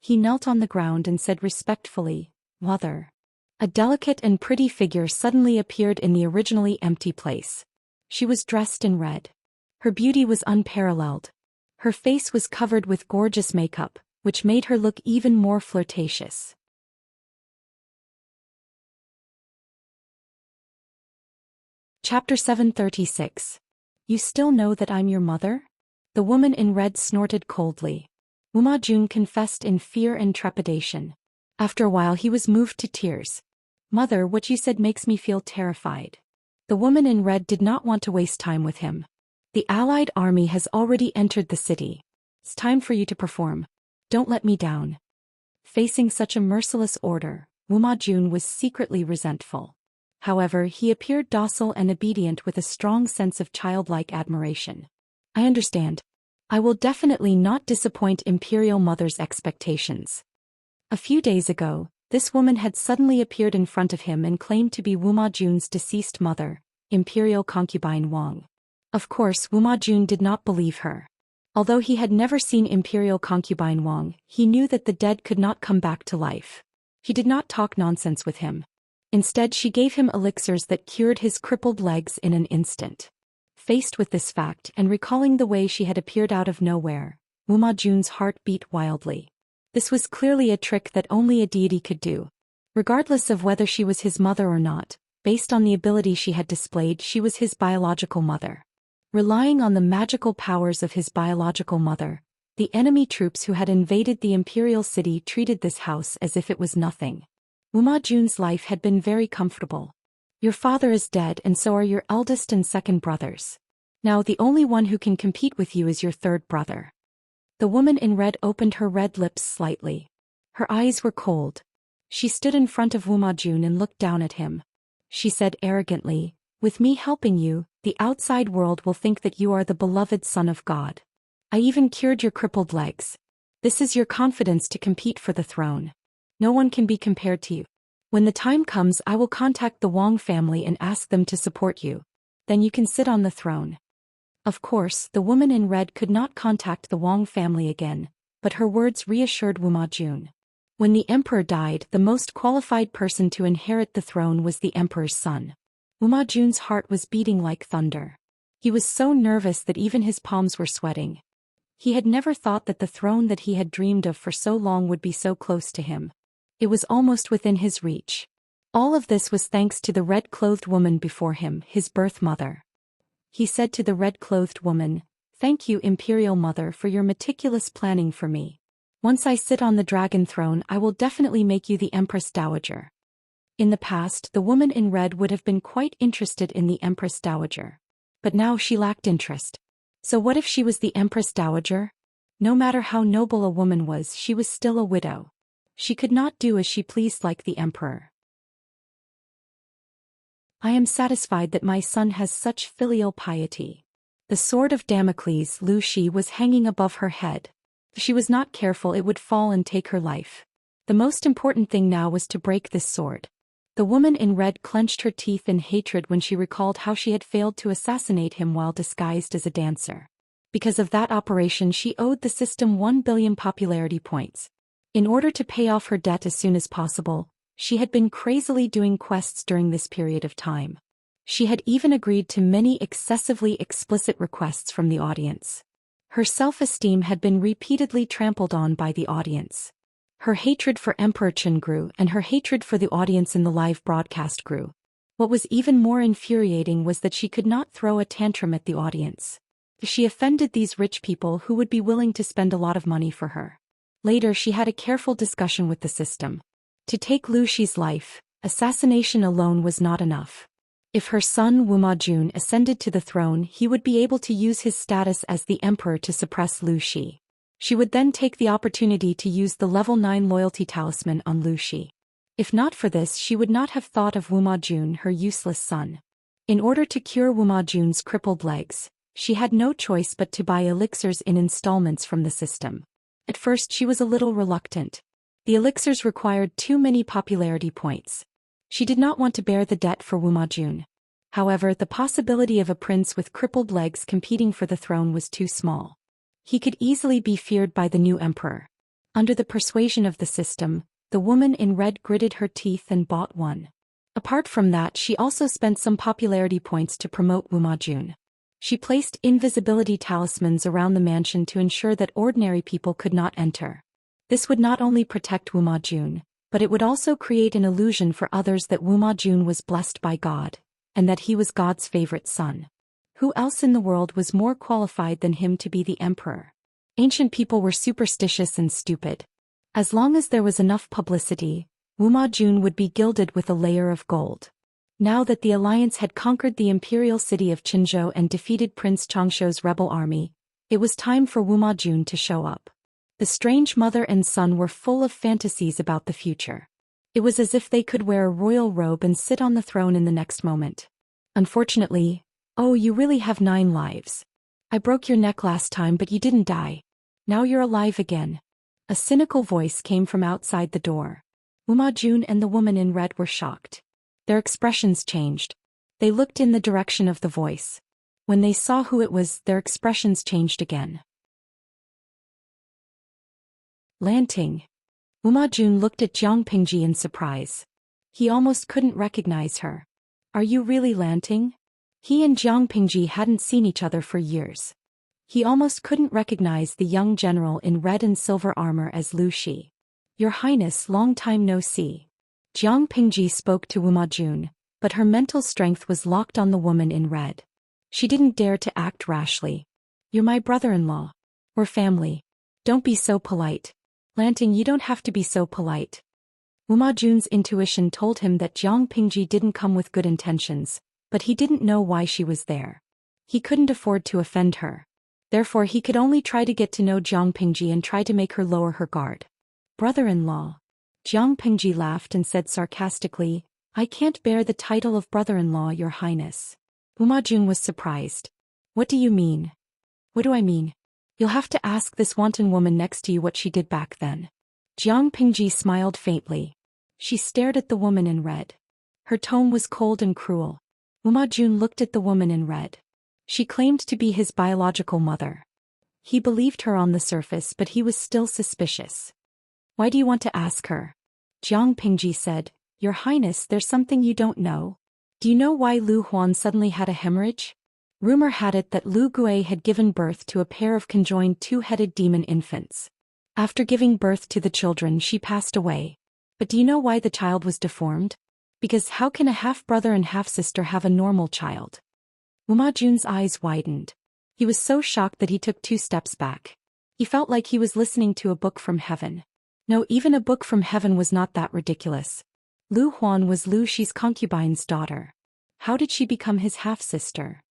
He knelt on the ground and said respectfully, "Mother." A delicate and pretty figure suddenly appeared in the originally empty place. She was dressed in red. Her beauty was unparalleled. Her face was covered with gorgeous makeup, which made her look even more flirtatious. Chapter 736. You still know that I'm your mother? The woman in red snorted coldly. Wu Majun confessed in fear and trepidation. After a while he was moved to tears. Mother, what you said makes me feel terrified. The woman in red did not want to waste time with him. The Allied army has already entered the city. It's time for you to perform. Don't let me down. Facing such a merciless order, Wu Majun was secretly resentful. However, he appeared docile and obedient with a strong sense of childlike admiration. I understand. I will definitely not disappoint Imperial Mother's expectations. A few days ago, this woman had suddenly appeared in front of him and claimed to be Wu Majun's deceased mother, Imperial concubine Wang. Of course, Wu Majun did not believe her. Although he had never seen Imperial concubine Wang, he knew that the dead could not come back to life. She did not talk nonsense with him. Instead, she gave him elixirs that cured his crippled legs in an instant. Faced with this fact and recalling the way she had appeared out of nowhere, Wu Majun's heart beat wildly. This was clearly a trick that only a deity could do. Regardless of whether she was his mother or not, based on the ability she had displayed, she was his biological mother. Relying on the magical powers of his biological mother, the enemy troops who had invaded the imperial city treated this house as if it was nothing. Wuma Jun's life had been very comfortable. Your father is dead and so are your eldest and second brothers. Now the only one who can compete with you is your third brother. The woman in red opened her red lips slightly. Her eyes were cold. She stood in front of Wuma Jun and looked down at him. She said arrogantly, "With me helping you, the outside world will think that you are the beloved son of God. I even cured your crippled legs. This is your confidence to compete for the throne. No one can be compared to you. When the time comes, I will contact the Wang family and ask them to support you. Then you can sit on the throne." Of course, the woman in red could not contact the Wang family again, but her words reassured Wuma Jun. When the emperor died, the most qualified person to inherit the throne was the emperor's son. Wuma Jun's heart was beating like thunder. He was so nervous that even his palms were sweating. He had never thought that the throne that he had dreamed of for so long would be so close to him. It was almost within his reach. All of this was thanks to the red-clothed woman before him, his birth mother. He said to the red-clothed woman, "Thank you, Imperial Mother, for your meticulous planning for me. Once I sit on the dragon throne, I will definitely make you the Empress Dowager." In the past, the woman in red would have been quite interested in the Empress Dowager. But now she lacked interest. So what if she was the Empress Dowager? No matter how noble a woman was, she was still a widow. She could not do as she pleased like the emperor. "I am satisfied that my son has such filial piety." The sword of Damocles, Lu Shi, was hanging above her head. If she was not careful, it would fall and take her life. The most important thing now was to break this sword. The woman in red clenched her teeth in hatred when she recalled how she had failed to assassinate him while disguised as a dancer. Because of that operation, she owed the system 1 billion popularity points. In order to pay off her debt as soon as possible, she had been crazily doing quests during this period of time. She had even agreed to many excessively explicit requests from the audience. Her self-esteem had been repeatedly trampled on by the audience. Her hatred for Emperor Chen grew, and her hatred for the audience in the live broadcast grew. What was even more infuriating was that she could not throw a tantrum at the audience. She offended these rich people who would be willing to spend a lot of money for her. Later, she had a careful discussion with the system. To take Lu Shi's life, assassination alone was not enough. If her son Wuma Jun ascended to the throne, he would be able to use his status as the emperor to suppress Lu Shi. She would then take the opportunity to use the level 9 loyalty talisman on Lu Shi. If not for this, she would not have thought of Wuma Jun, her useless son. In order to cure Wuma Jun's crippled legs, she had no choice but to buy elixirs in installments from the system. At first she was a little reluctant. The elixirs required too many popularity points. She did not want to bear the debt for Wuma Jun. However, the possibility of a prince with crippled legs competing for the throne was too small. He could easily be feared by the new emperor. Under the persuasion of the system, the woman in red gritted her teeth and bought one. Apart from that, she also spent some popularity points to promote Wuma Jun. She placed invisibility talismans around the mansion to ensure that ordinary people could not enter. This would not only protect Wuma Jun, but it would also create an illusion for others that Wuma Jun was blessed by God, and that he was God's favorite son. Who else in the world was more qualified than him to be the emperor? Ancient people were superstitious and stupid. As long as there was enough publicity, Wuma Jun would be gilded with a layer of gold. Now that the alliance had conquered the imperial city of Qinzhou and defeated Prince Changshuo's rebel army, it was time for Wuma Jun to show up. The strange mother and son were full of fantasies about the future. It was as if they could wear a royal robe and sit on the throne in the next moment. Unfortunately, "Oh, you really have 9 lives. I broke your neck last time but you didn't die. Now you're alive again." A cynical voice came from outside the door. Wuma Jun and the woman in red were shocked. Their expressions changed. They looked in the direction of the voice. When they saw who it was, their expressions changed again. Lanting. Wuma Jun looked at Jiang Pingji in surprise. He almost couldn't recognize her. "Are you really Lanting?" He and Jiang Pingji hadn't seen each other for years. He almost couldn't recognize the young general in red and silver armor as Lu Shi. "Your Highness, long time no see." Jiang Pingji spoke to Wuma Jun, but her mental strength was locked on the woman in red. She didn't dare to act rashly. "You're my brother-in-law. We're family. Don't be so polite." "Lanting, you don't have to be so polite." Wuma Jun's intuition told him that Jiang Pingji didn't come with good intentions, but he didn't know why she was there. He couldn't afford to offend her. Therefore he could only try to get to know Jiang Pingji and try to make her lower her guard. Brother-in-law. Jiang Pingji laughed and said sarcastically, I can't bear the title of brother-in-law, Your Highness. Wuma Jun was surprised. What do you mean? What do I mean? You'll have to ask this wanton woman next to you what she did back then. Jiang Pingji smiled faintly. She stared at the woman in red. Her tone was cold and cruel. Wuma Jun looked at the woman in red. She claimed to be his biological mother. He believed her on the surface, but he was still suspicious. Why do you want to ask her? Jiang Pingji said, Your Highness, there's something you don't know. Do you know why Lu Huan suddenly had a hemorrhage? Rumor had it that Lu Gui had given birth to a pair of conjoined two-headed demon infants. After giving birth to the children, she passed away. But do you know why the child was deformed? Because how can a half-brother and half-sister have a normal child? Wuma Jun's eyes widened. He was so shocked that he took 2 steps back. He felt like he was listening to a book from heaven. No, even a book from heaven was not that ridiculous. Lu Huan was Lu Shi's concubine's daughter. How did she become his half-sister?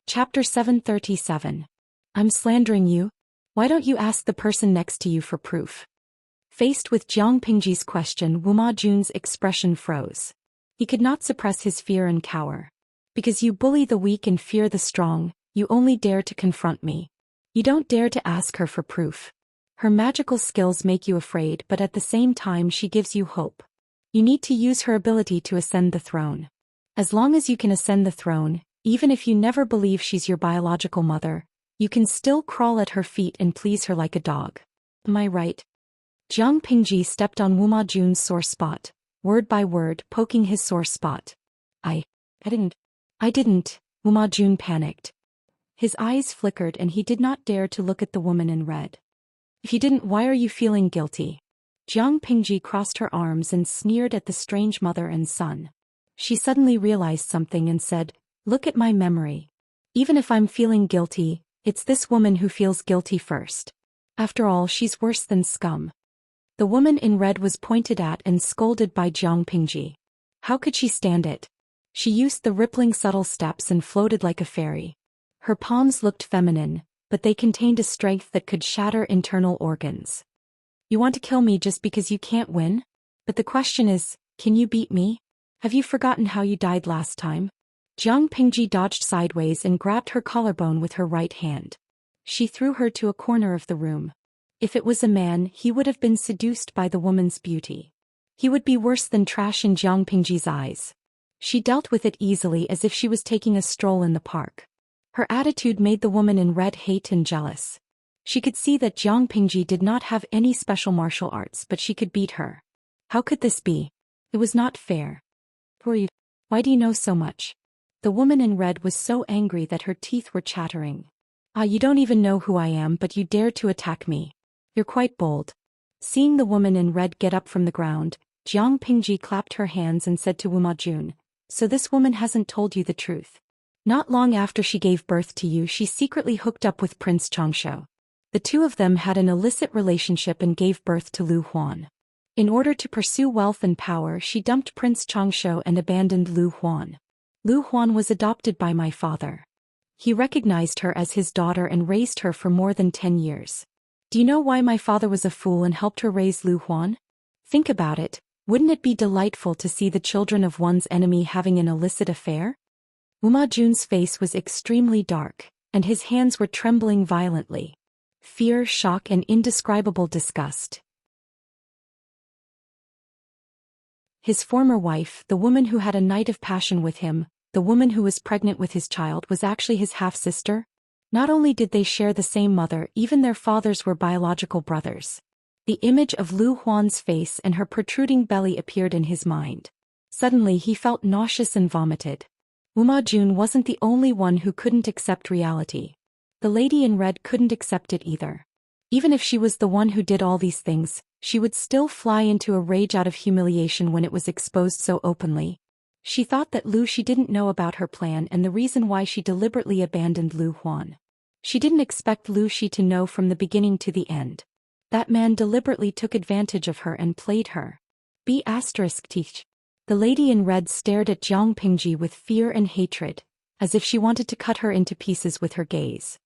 Chapter 737. I'm slandering you? Why don't you ask the person next to you for proof? Faced with Jiang Pingji's question, Wuma Jun's expression froze. He could not suppress his fear and cower. Because you bully the weak and fear the strong, you only dare to confront me. You don't dare to ask her for proof. Her magical skills make you afraid, but at the same time she gives you hope. You need to use her ability to ascend the throne. As long as you can ascend the throne, even if you never believe she's your biological mother, you can still crawl at her feet and please her like a dog. Am I right? Jiang Pingji stepped on Wuma Jun's sore spot, word by word poking his sore spot. I didn't. Wuma Jun panicked. His eyes flickered and he did not dare to look at the woman in red. If you didn't, why are you feeling guilty? Jiang Pingji crossed her arms and sneered at the strange mother and son. She suddenly realized something and said, Look at my memory. Even if I'm feeling guilty, it's this woman who feels guilty first. After all, she's worse than scum. The woman in red was pointed at and scolded by Jiang Pingji. How could she stand it? She used the rippling subtle steps and floated like a fairy. Her palms looked feminine, but they contained a strength that could shatter internal organs. You want to kill me just because you can't win? But the question is, can you beat me? Have you forgotten how you died last time? Jiang Pingji dodged sideways and grabbed her collarbone with her right hand. She threw her to a corner of the room. If it was a man, he would have been seduced by the woman's beauty. He would be worse than trash in Jiang Pingji's eyes. She dealt with it easily as if she was taking a stroll in the park. Her attitude made the woman in red hate and jealous. She could see that Jiang Pingji did not have any special martial arts, but she could beat her. How could this be? It was not fair. Who are you? Why do you know so much? The woman in red was so angry that her teeth were chattering. You don't even know who I am, but you dare to attack me. You're quite bold. Seeing the woman in red get up from the ground, Jiang Pingji clapped her hands and said to Wuma Jun, So this woman hasn't told you the truth. Not long after she gave birth to you, she secretly hooked up with Prince Xianxia. The two of them had an illicit relationship and gave birth to Lu Huan. In order to pursue wealth and power, she dumped Prince Xianxia and abandoned Lu Huan. Lu Huan was adopted by my father. He recognized her as his daughter and raised her for more than 10 years. Do you know why my father was a fool and helped her raise Lu Huan? Think about it, wouldn't it be delightful to see the children of one's enemy having an illicit affair? Wuma Jun's face was extremely dark, and his hands were trembling violently. Fear, shock, and indescribable disgust. His former wife, the woman who had a night of passion with him, the woman who was pregnant with his child, was actually his half-sister. Not only did they share the same mother, even their fathers were biological brothers. The image of Lu Huan's face and her protruding belly appeared in his mind. Suddenly he felt nauseous and vomited. Wuma Jun wasn't the only one who couldn't accept reality. The lady in red couldn't accept it either. Even if she was the one who did all these things, she would still fly into a rage out of humiliation when it was exposed so openly. She thought that Lu Shi didn't know about her plan and the reason why she deliberately abandoned Lu Huan. She didn't expect Lu Shi to know from the beginning to the end. That man deliberately took advantage of her and played her. Teach. The lady in red stared at Jiang Pingji with fear and hatred, as if she wanted to cut her into pieces with her gaze.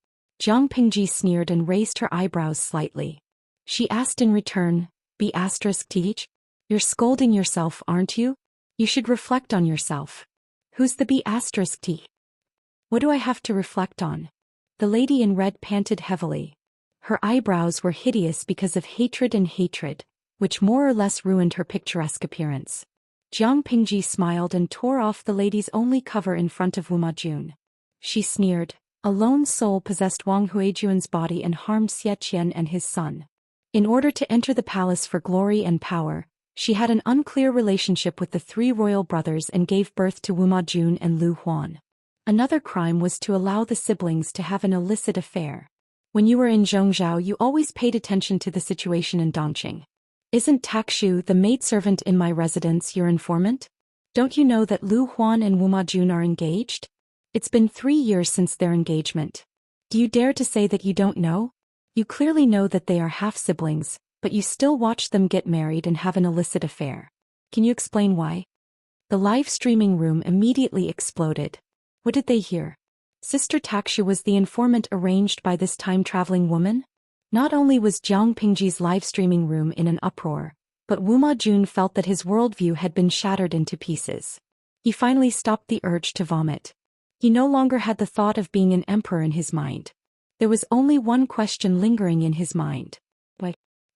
Jiang Pingji sneered and raised her eyebrows slightly. She asked in return, Teach? You're scolding yourself, aren't you? You should reflect on yourself. Who's the T? What do I have to reflect on? The lady in red panted heavily. Her eyebrows were hideous because of hatred, which more or less ruined her picturesque appearance. Jiang Pingji smiled and tore off the lady's only cover in front of Wu Majun. She sneered, a lone soul possessed Wang Huijuan's body and harmed Zhou Xian and his son. In order to enter the palace for glory and power, she had an unclear relationship with the three royal brothers and gave birth to Wu Majun and Lu Huan. Another crime was to allow the siblings to have an illicit affair. When you were in Zhongzhou, you always paid attention to the situation in Dongqing. Isn't Takshu, the maidservant in my residence, your informant? Don't you know that Lu Huan and Wu Majun are engaged? It's been 3 years since their engagement. Do you dare to say that you don't know? You clearly know that they are half-siblings, but you still watch them get married and have an illicit affair. Can you explain why? The live streaming room immediately exploded. What did they hear? Sister Takshu was the informant arranged by this time-traveling woman? Not only was Jiang Pingji's live streaming room in an uproar, but Wu Majun felt that his worldview had been shattered into pieces. He finally stopped the urge to vomit. He no longer had the thought of being an emperor in his mind. There was only one question lingering in his mind.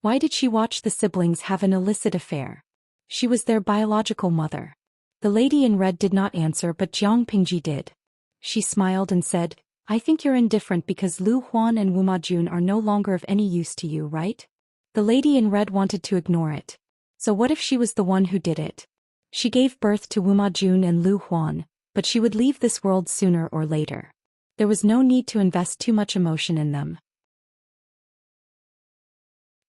Why did she watch the siblings have an illicit affair? She was their biological mother. The lady in red did not answer, but Jiang Pingji did. She smiled and said, I think you're indifferent because Lu Huan and Wu Majun are no longer of any use to you, right? The lady in red wanted to ignore it. So what if she was the one who did it? She gave birth to Wu Majun and Lu Huan, but she would leave this world sooner or later. There was no need to invest too much emotion in them.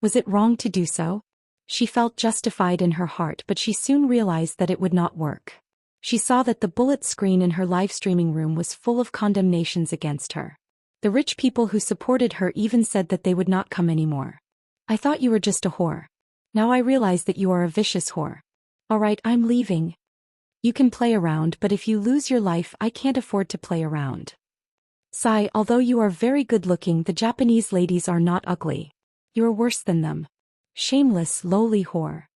Was it wrong to do so? She felt justified in her heart, but she soon realized that it would not work. She saw that the bullet screen in her live streaming room was full of condemnations against her. The rich people who supported her even said that they would not come anymore. I thought you were just a whore. Now I realize that you are a vicious whore. Alright, I'm leaving. You can play around, but if you lose your life, I can't afford to play around. Sigh, although you are very good looking, the Japanese ladies are not ugly. You are worse than them. Shameless, lowly whore.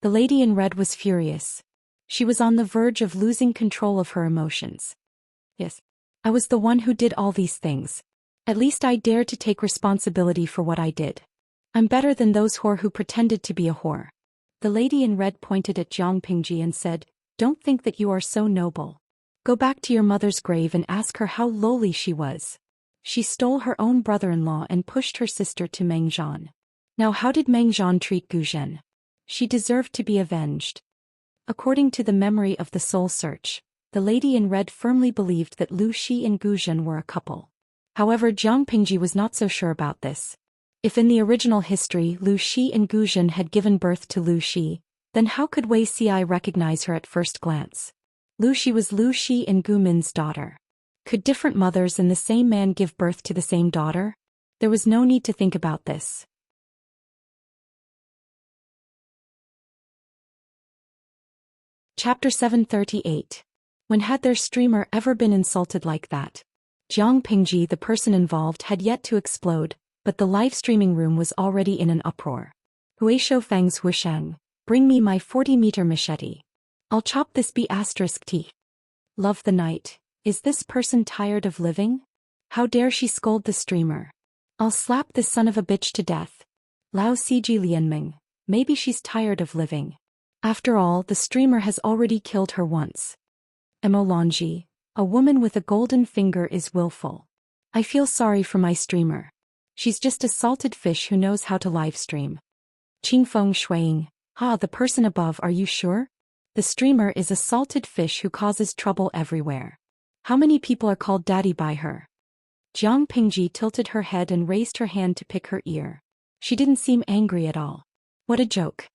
The lady in red was furious. She was on the verge of losing control of her emotions. Yes. I was the one who did all these things. At least I dare to take responsibility for what I did. I'm better than those whore who pretended to be a whore. The lady in red pointed at Jiang Pingji and said, Don't think that you are so noble. Go back to your mother's grave and ask her how lowly she was. She stole her own brother-in-law and pushed her sister to Meng Zhan. Now how did Meng Zhan treat Gu Zhen? She deserved to be avenged. According to the memory of the soul search, the lady in red firmly believed that Lu Shi and Gu Zhen were a couple. However, Jiang Pingji was not so sure about this. If in the original history Lu Shi and Gu Zhen had given birth to Lu Shi, then how could Wei Ci recognize her at first glance? Lu Shi was Lu Shi and Gu Min's daughter. Could different mothers and the same man give birth to the same daughter? There was no need to think about this. Chapter 738. When had their streamer ever been insulted like that? Jiang Pingji, the person involved, had yet to explode, but the live streaming room was already in an uproar. Hui Shoufeng's Wusheng, bring me my 40-meter machete. I'll chop this T. Love the night. Is this person tired of living? How dare she scold the streamer? I'll slap this son of a bitch to death. Lao Ciji Lianming, maybe she's tired of living. After all, the streamer has already killed her once. Emolonji, a woman with a golden finger is willful. I feel sorry for my streamer. She's just a salted fish who knows how to live stream. Qingfeng Shuiying, the person above, are you sure? The streamer is a salted fish who causes trouble everywhere. How many people are called daddy by her? Jiang Pingji tilted her head and raised her hand to pick her ear. She didn't seem angry at all. What a joke.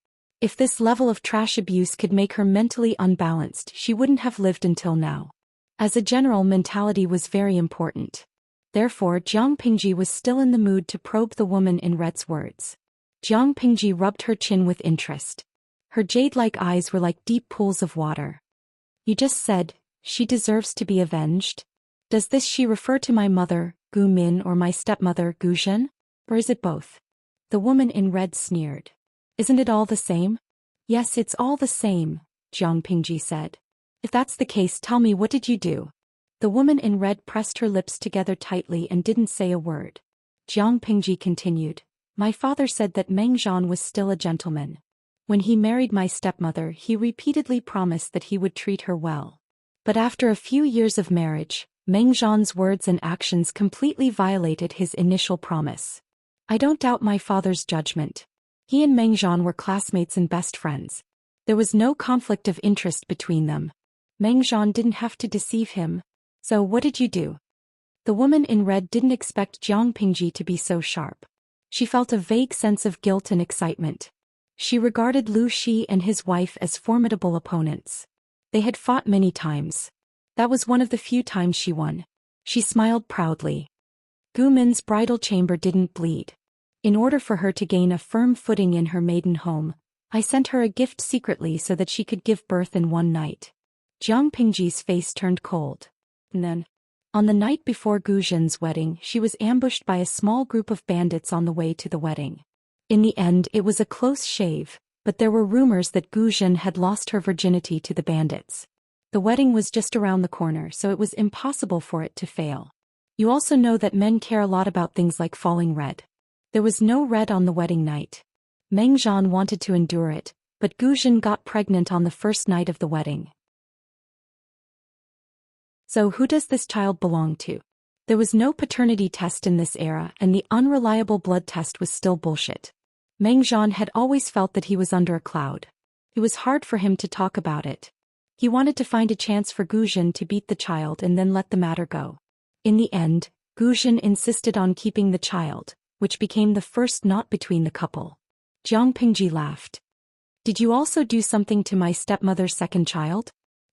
If this level of trash abuse could make her mentally unbalanced, she wouldn't have lived until now. As a general, mentality was very important. Therefore, Jiang Pingji was still in the mood to probe the woman in red's words. Jiang Pingji rubbed her chin with interest. Her jade-like eyes were like deep pools of water. You just said, she deserves to be avenged? Does this she refer to my mother, Gu Min, or my stepmother, Gu Zhen? Or is it both? The woman in red sneered. Isn't it all the same? Yes, it's all the same, Jiang Pingji said. If that's the case, tell me, what did you do? The woman in red pressed her lips together tightly and didn't say a word. Jiang Pingji continued. My father said that Meng Zhan was still a gentleman. When he married my stepmother, he repeatedly promised that he would treat her well. But after a few years of marriage, Meng Zhan's words and actions completely violated his initial promise. I don't doubt my father's judgment. He and Meng Zhan were classmates and best friends. There was no conflict of interest between them. Meng Zhan didn't have to deceive him. So what did you do? The woman in red didn't expect Jiang Pingji to be so sharp. She felt a vague sense of guilt and excitement. She regarded Lu Shi and his wife as formidable opponents. They had fought many times. That was one of the few times she won. She smiled proudly. Gu Min's bridal chamber didn't bleed. In order for her to gain a firm footing in her maiden home, I sent her a gift secretly so that she could give birth in one night. Jiang Pingji's face turned cold. And then, on the night before Gu Zhen's wedding, she was ambushed by a small group of bandits on the way to the wedding. In the end, it was a close shave, but there were rumors that Gu Zhen had lost her virginity to the bandits. The wedding was just around the corner, so it was impossible for it to fail. You also know that men care a lot about things like falling red. There was no red on the wedding night. Meng Zhan wanted to endure it, but Gu Zhen got pregnant on the first night of the wedding. So who does this child belong to? There was no paternity test in this era, and the unreliable blood test was still bullshit. Meng Zhan had always felt that he was under a cloud. It was hard for him to talk about it. He wanted to find a chance for Gu Zhen to beat the child and then let the matter go. In the end, Gu Zhen insisted on keeping the child, which became the first knot between the couple. Jiang Pingji laughed. Did you also do something to my stepmother's second child?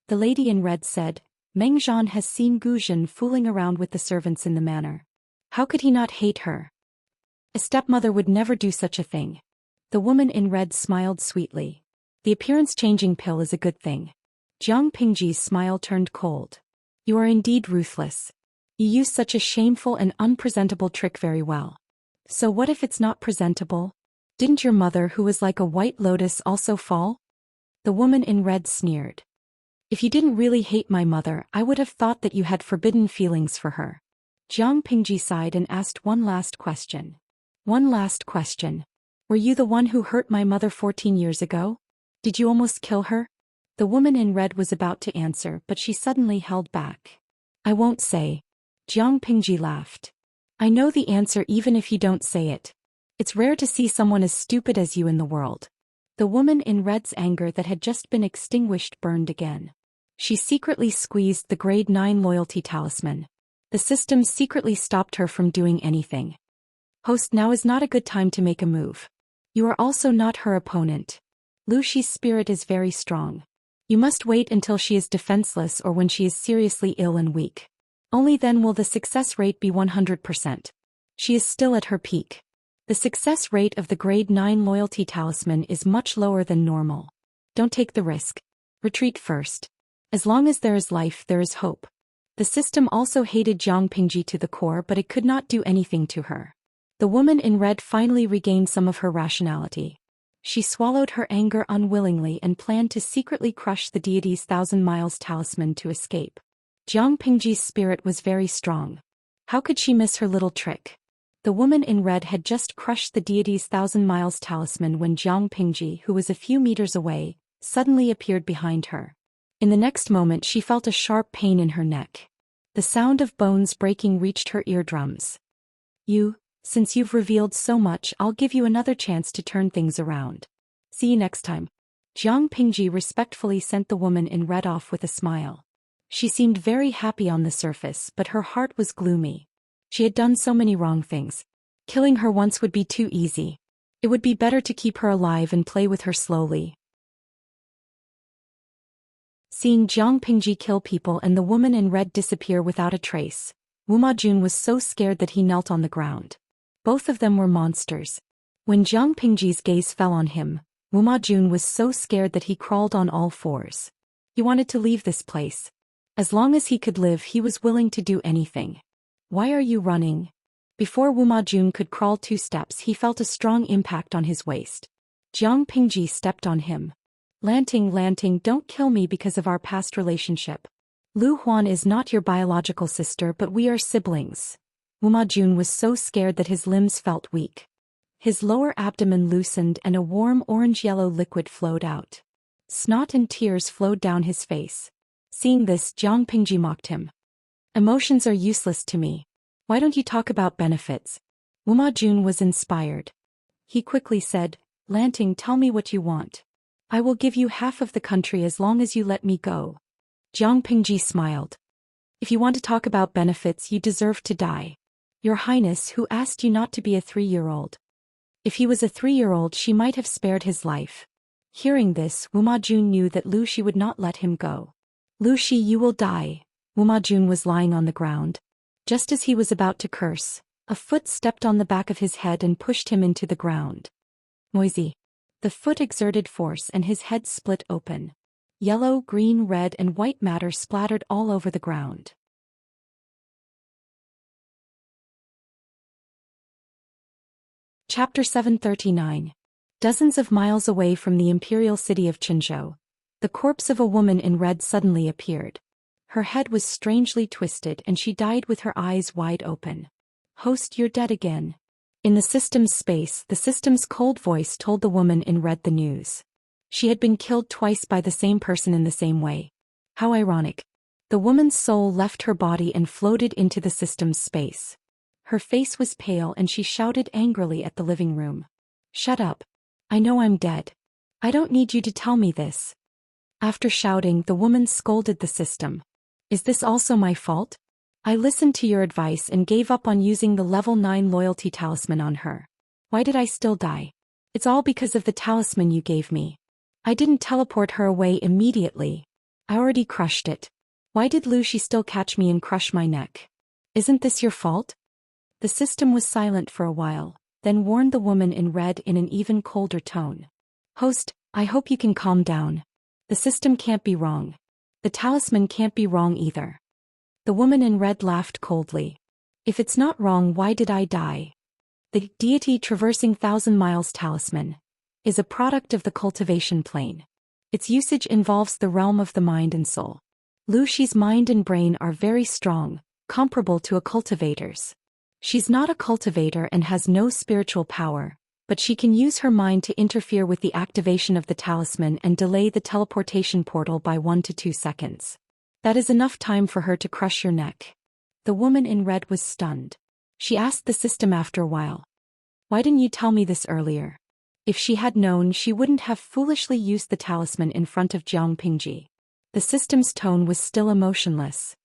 The lady in red said. Meng Zhan has seen Gu Zhen fooling around with the servants in the manor. How could he not hate her? A stepmother would never do such a thing. The woman in red smiled sweetly. The appearance-changing pill is a good thing. Jiang Pingji's smile turned cold. You are indeed ruthless. You use such a shameful and unpresentable trick very well. So what if it's not presentable? Didn't your mother, who was like a white lotus, also fall? The woman in red sneered. If you didn't really hate my mother, I would have thought that you had forbidden feelings for her. Jiang Pingji sighed and asked one last question. One last question. Were you the one who hurt my mother 14 years ago? Did you almost kill her? The woman in red was about to answer, but she suddenly held back. I won't say. Jiang Pingji laughed. I know the answer even if you don't say it. It's rare to see someone as stupid as you in the world. The woman in red's anger that had just been extinguished burned again. She secretly squeezed the grade 9 loyalty talisman. The system secretly stopped her from doing anything. Host, now is not a good time to make a move. You are also not her opponent. Lu Shi's spirit is very strong. You must wait until she is defenseless or when she is seriously ill and weak. Only then will the success rate be 100%. She is still at her peak. The success rate of the grade 9 loyalty talisman is much lower than normal. Don't take the risk. Retreat first. As long as there is life, there is hope. The system also hated Jiang Pingji to the core, but it could not do anything to her. The woman in red finally regained some of her rationality. She swallowed her anger unwillingly and planned to secretly crush the deity's 1,000 miles talisman to escape. Jiang Pingji's spirit was very strong. How could she miss her little trick? The woman in red had just crushed the deity's 1,000 miles talisman when Jiang Pingji, who was a few meters away, suddenly appeared behind her. In the next moment she felt a sharp pain in her neck. The sound of bones breaking reached her eardrums. Since you've revealed so much, I'll give you another chance to turn things around. See you next time. Jiang Pingji respectfully sent the woman in red off with a smile. She seemed very happy on the surface, but her heart was gloomy. She had done so many wrong things. Killing her once would be too easy. It would be better to keep her alive and play with her slowly. Seeing Jiang Pingji kill people and the woman in red disappear without a trace, Wu Majun was so scared that he knelt on the ground. Both of them were monsters. When Jiang Pingji's gaze fell on him, Wu Majun was so scared that he crawled on all fours. He wanted to leave this place. As long as he could live, he was willing to do anything. Why are you running? Before Wu Majun could crawl 2 steps, he felt a strong impact on his waist. Jiang Pingji stepped on him. Lanting, don't kill me because of our past relationship. Lu Huan is not your biological sister, but we are siblings. Wu Majun was so scared that his limbs felt weak. His lower abdomen loosened and a warm orange-yellow liquid flowed out. Snot and tears flowed down his face. Seeing this, Jiang Pingji mocked him. Emotions are useless to me. Why don't you talk about benefits? Wu Majun was inspired. He quickly said, Lanting, tell me what you want. I will give you half of the country as long as you let me go. Jiang Pingji smiled. If you want to talk about benefits, you deserve to die. Your Highness, who asked you not to be a 3-year-old? If he was a 3-year-old, she might have spared his life. Hearing this, Wu Majun knew that Lu Xi would not let him go. Lu Xi, you will die. Wu Majun was lying on the ground. Just as he was about to curse, a foot stepped on the back of his head and pushed him into the ground. Noisy. The foot exerted force and his head split open. Yellow, green, red, and white matter splattered all over the ground. Chapter 739. Dozens of miles away from the imperial city of Qinzhou, the corpse of a woman in red suddenly appeared. Her head was strangely twisted and she died with her eyes wide open. Host, you're dead again. In the system's space, the system's cold voice told the woman in red the news. She had been killed twice by the same person in the same way. How ironic. The woman's soul left her body and floated into the system's space. Her face was pale and she shouted angrily at the living room. Shut up. I know I'm dead. I don't need you to tell me this. After shouting, the woman scolded the system. Is this also my fault? I listened to your advice and gave up on using the level 9 loyalty talisman on her. Why did I still die? It's all because of the talisman you gave me. I didn't teleport her away immediately. I already crushed it. Why did Lu Xi still catch me and crush my neck? Isn't this your fault? The system was silent for a while, then warned the woman in red in an even colder tone. Host, I hope you can calm down. The system can't be wrong. The talisman can't be wrong either. The woman in red laughed coldly. If it's not wrong, why did I die? The deity traversing 1,000 miles talisman is a product of the cultivation plane. Its usage involves the realm of the mind and soul. Lu Xi's mind and brain are very strong, comparable to a cultivator's. She's not a cultivator and has no spiritual power, but she can use her mind to interfere with the activation of the talisman and delay the teleportation portal by 1 to 2 seconds. That is enough time for her to crush your neck. The woman in red was stunned. She asked the system after a while. Why didn't you tell me this earlier? If she had known, she wouldn't have foolishly used the talisman in front of Jiang Pingji. The system's tone was still emotionless.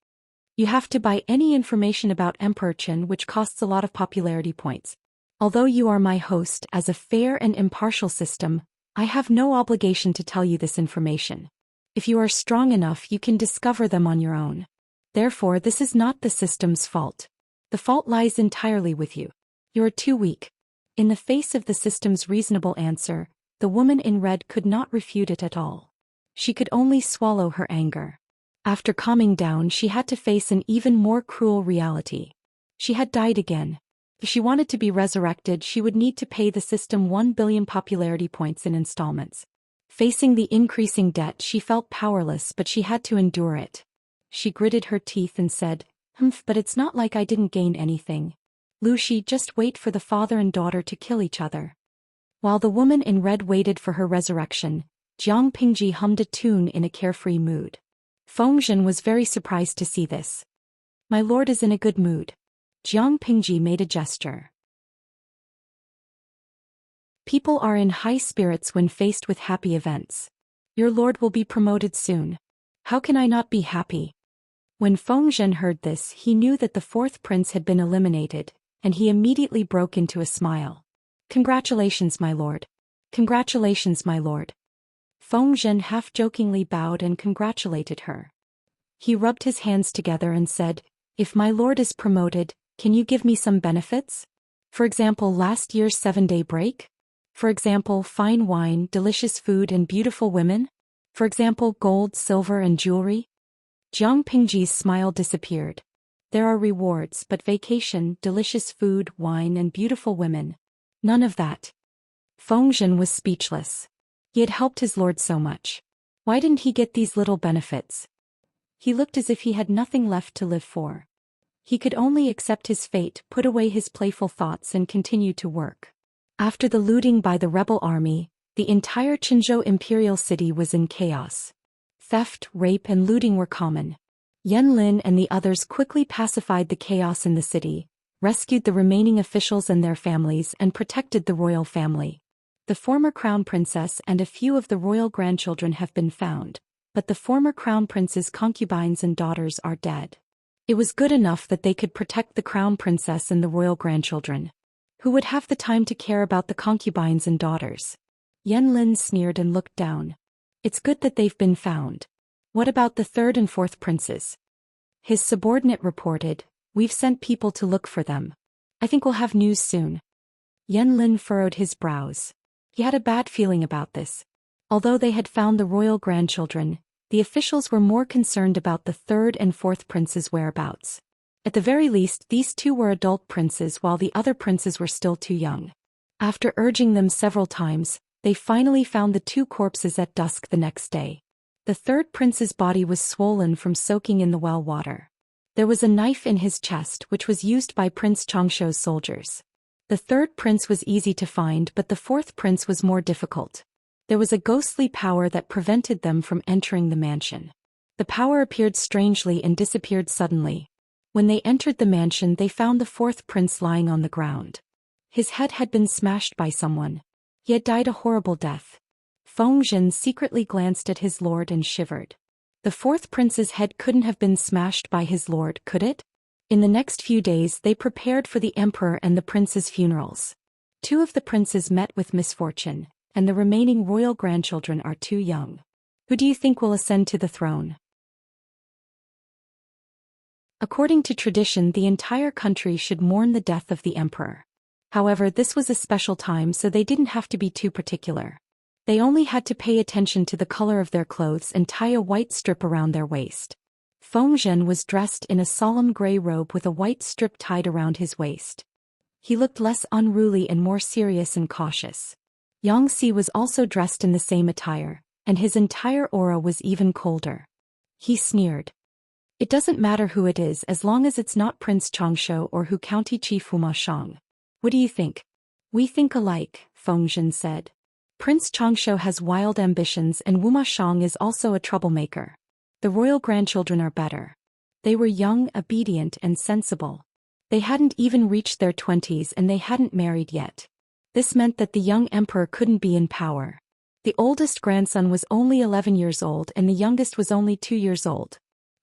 You have to buy any information about Emperor Qin, which costs a lot of popularity points. Although you are my host as a fair and impartial system, I have no obligation to tell you this information. If you are strong enough, you can discover them on your own. Therefore, this is not the system's fault. The fault lies entirely with you. You are too weak. In the face of the system's reasonable answer, the woman in red could not refute it at all. She could only swallow her anger. After calming down, she had to face an even more cruel reality. She had died again. If she wanted to be resurrected, she would need to pay the system 1 billion popularity points in installments. Facing the increasing debt, she felt powerless, but she had to endure it. She gritted her teeth and said, but it's not like I didn't gain anything. Lu Xi, just wait for the father and daughter to kill each other. While the woman in red waited for her resurrection, Jiang Pingji hummed a tune in a carefree mood. Fengzhen was very surprised to see this. My lord is in a good mood. Jiang Pingji made a gesture. People are in high spirits when faced with happy events. Your lord will be promoted soon. How can I not be happy? When Fengzhen heard this, he knew that the 4th prince had been eliminated, and he immediately broke into a smile. Congratulations, my lord. Congratulations, my lord. Fengzhen half-jokingly bowed and congratulated her. He rubbed his hands together and said, If my lord is promoted, can you give me some benefits? For example, last year's 7-day break? For example, fine wine, delicious food and beautiful women? For example, gold, silver and jewelry? Jiang Pingji's smile disappeared. There are rewards, but vacation, delicious food, wine and beautiful women. None of that. Fengzhen was speechless. He had helped his lord so much. Why didn't he get these little benefits? He looked as if he had nothing left to live for. He could only accept his fate, put away his playful thoughts and continue to work. After the looting by the rebel army, the entire Qinzhou imperial city was in chaos. Theft, rape and looting were common. Yan Lin and the others quickly pacified the chaos in the city, rescued the remaining officials and their families and protected the royal family. The former crown princess and a few of the royal grandchildren have been found, but the former crown prince's concubines and daughters are dead. It was good enough that they could protect the crown princess and the royal grandchildren. Who would have the time to care about the concubines and daughters? Yan Lin sneered and looked down. It's good that they've been found. What about the third and fourth princes? His subordinate reported, we've sent people to look for them. I think we'll have news soon. Yan Lin furrowed his brows. He had a bad feeling about this. Although they had found the royal grandchildren, the officials were more concerned about the third and fourth princes' whereabouts. At the very least, these two were adult princes while the other princes were still too young. After urging them several times, they finally found the two corpses at dusk the next day. The third prince's body was swollen from soaking in the well water. There was a knife in his chest which was used by Prince Changshuo's soldiers. The third prince was easy to find, but the fourth prince was more difficult. There was a ghostly power that prevented them from entering the mansion. The power appeared strangely and disappeared suddenly. When they entered the mansion, they found the fourth prince lying on the ground. His head had been smashed by someone. He had died a horrible death. Fengzhen secretly glanced at his lord and shivered. The fourth prince's head couldn't have been smashed by his lord, could it? In the next few days they prepared for the emperor and the prince's funerals. Two of the princes met with misfortune, and the remaining royal grandchildren are too young. Who do you think will ascend to the throne? According to tradition, the entire country should mourn the death of the emperor. However, this was a special time, so they didn't have to be too particular. They only had to pay attention to the color of their clothes and tie a white strip around their waist. Fengzhen was dressed in a solemn gray robe with a white strip tied around his waist. He looked less unruly and more serious and cautious. Xianxia was also dressed in the same attire, and his entire aura was even colder. He sneered. It doesn't matter who it is as long as it's not Prince Changshu or Hu County Chief Huma Shang. What do you think? We think alike, Fengzhen said. Prince Changshu has wild ambitions and Wuma Shang is also a troublemaker. The royal grandchildren are better. They were young, obedient and sensible. They hadn't even reached their 20s and they hadn't married yet. This meant that the young emperor couldn't be in power. The oldest grandson was only 11 years old and the youngest was only 2 years old.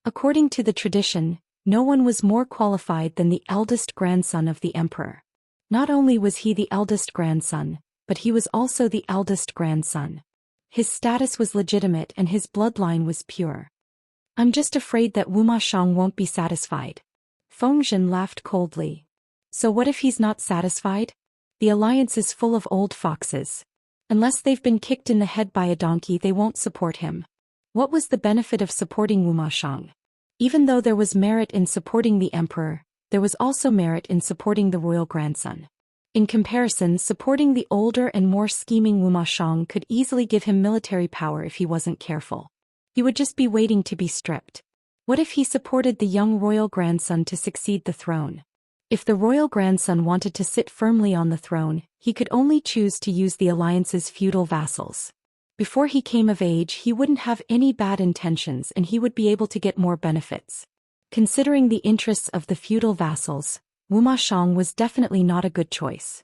According to the tradition, no one was more qualified than the eldest grandson of the emperor. Not only was he the eldest grandson, but he was also the eldest grandson. His status was legitimate and his bloodline was pure. I'm just afraid that Wuma Shang won't be satisfied. Fengzhen laughed coldly. So what if he's not satisfied? The alliance is full of old foxes. Unless they've been kicked in the head by a donkey, they won't support him. What was the benefit of supporting Wuma Shang? Even though there was merit in supporting the emperor, there was also merit in supporting the royal grandson. In comparison, supporting the older and more scheming Wuma Shang could easily give him military power if he wasn't careful. He would just be waiting to be stripped. What if he supported the young royal grandson to succeed the throne? If the royal grandson wanted to sit firmly on the throne, he could only choose to use the alliance's feudal vassals. Before he came of age, he wouldn't have any bad intentions and he would be able to get more benefits. Considering the interests of the feudal vassals, Wuma Shang was definitely not a good choice.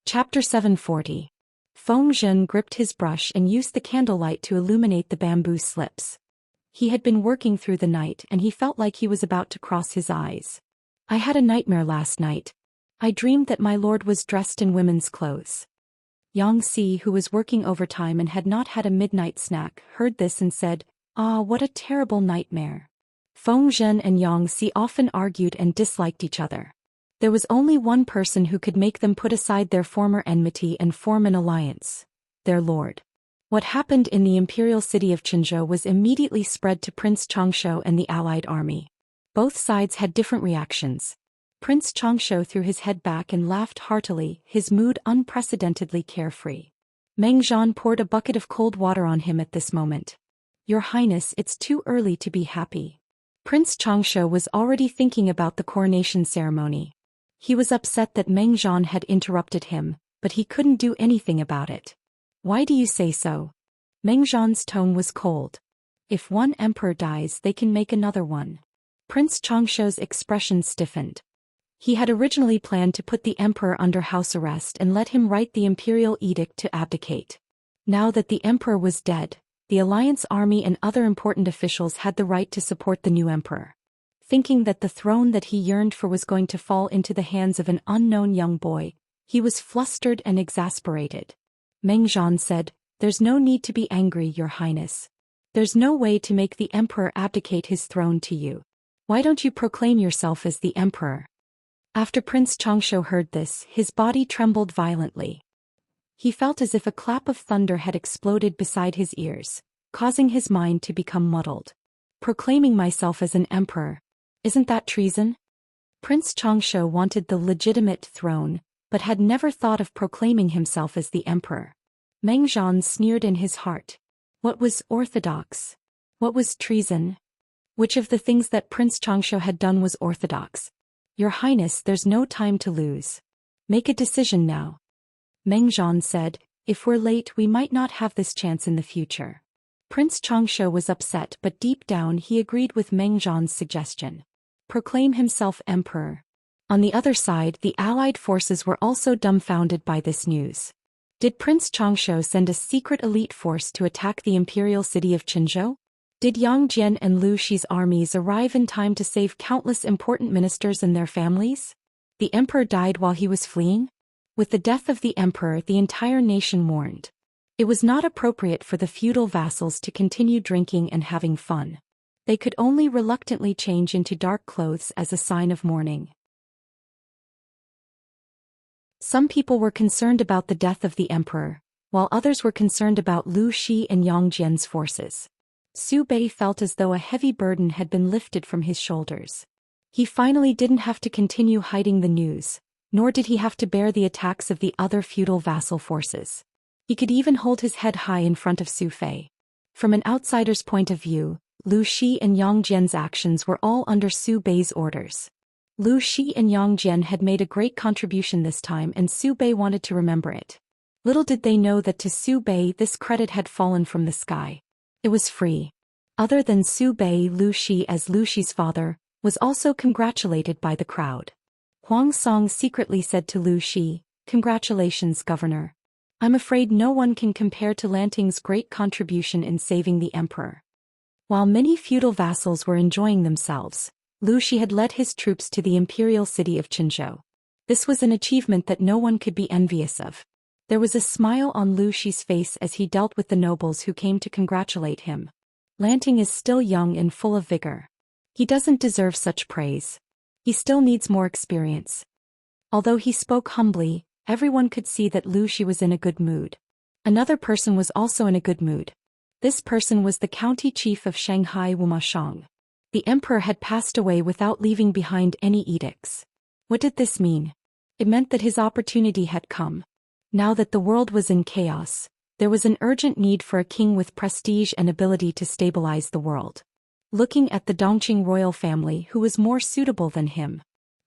Chapter 740. Fengzhen gripped his brush and used the candlelight to illuminate the bamboo slips. He had been working through the night and he felt like he was about to cross his eyes. I had a nightmare last night. I dreamed that my lord was dressed in women's clothes. Xianxia, who was working overtime and had not had a midnight snack, heard this and said, "Ah, what a terrible nightmare." Feng Zhen and Xianxia often argued and disliked each other. There was only one person who could make them put aside their former enmity and form an alliance: their lord. What happened in the imperial city of Chenzhou was immediately spread to Prince Xianxia and the allied army. Both sides had different reactions. Prince Xianxia threw his head back and laughed heartily, his mood unprecedentedly carefree. Meng Zhan poured a bucket of cold water on him at this moment. "Your Highness, it's too early to be happy." Prince Xianxia was already thinking about the coronation ceremony. He was upset that Meng Zhan had interrupted him, but he couldn't do anything about it. "Why do you say so?" Meng Zhan's tone was cold. "If one emperor dies, they can make another one." Prince Xianxia's expression stiffened. He had originally planned to put the emperor under house arrest and let him write the imperial edict to abdicate. Now that the emperor was dead, the alliance army and other important officials had the right to support the new emperor. Thinking that the throne that he yearned for was going to fall into the hands of an unknown young boy, he was flustered and exasperated. Meng Zhan said, "There's no need to be angry, Your Highness. There's no way to make the emperor abdicate his throne to you. Why don't you proclaim yourself as the emperor?" After Prince Xianxia heard this, his body trembled violently. He felt as if a clap of thunder had exploded beside his ears, causing his mind to become muddled. "Proclaiming myself as an emperor. Isn't that treason?" Prince Xianxia wanted the legitimate throne, but had never thought of proclaiming himself as the emperor. Meng Zhan sneered in his heart. What was orthodox? What was treason? Which of the things that Prince Xianxia had done was orthodox? "Your Highness, there's no time to lose. Make a decision now." Meng Zhan said, "If we're late, we might not have this chance in the future." Prince Xianxia was upset, but deep down he agreed with Meng Zhan's suggestion. Proclaim himself emperor. On the other side, the allied forces were also dumbfounded by this news. Did Prince Xianxia send a secret elite force to attack the imperial city of Chenzhou? Did Yang Jian and Lu Shi's armies arrive in time to save countless important ministers and their families? The emperor died while he was fleeing? With the death of the emperor, the entire nation mourned. It was not appropriate for the feudal vassals to continue drinking and having fun. They could only reluctantly change into dark clothes as a sign of mourning. Some people were concerned about the death of the emperor, while others were concerned about Lu Shi and Yang Jian's forces. Su Bei felt as though a heavy burden had been lifted from his shoulders. He finally didn't have to continue hiding the news, nor did he have to bear the attacks of the other feudal vassal forces. He could even hold his head high in front of Su Fei. From an outsider's point of view, Lu Shi and Yang Jian's actions were all under Su Bei's orders. Lu Shi and Yang Jian had made a great contribution this time, and Su Bei wanted to remember it. Little did they know that to Su Bei this credit had fallen from the sky. It was free. Other than Su Bei, Lu Shi, as Lu Shi's father, was also congratulated by the crowd. Huang Song secretly said to Lu Shi, "Congratulations, Governor. I'm afraid no one can compare to Lanting's great contribution in saving the emperor." While many feudal vassals were enjoying themselves, Lu Shi had led his troops to the imperial city of Chenzhou. This was an achievement that no one could be envious of. There was a smile on Lu Shi's face as he dealt with the nobles who came to congratulate him. Lanting is still young and full of vigor. He doesn't deserve such praise. He still needs more experience. Although he spoke humbly, everyone could see that Lu Shi was in a good mood. Another person was also in a good mood. This person was the county chief of Shanghai, Wuxia. The emperor had passed away without leaving behind any edicts. What did this mean? It meant that his opportunity had come. Now that the world was in chaos, there was an urgent need for a king with prestige and ability to stabilize the world. Looking at the Dongqing royal family, who was more suitable than him?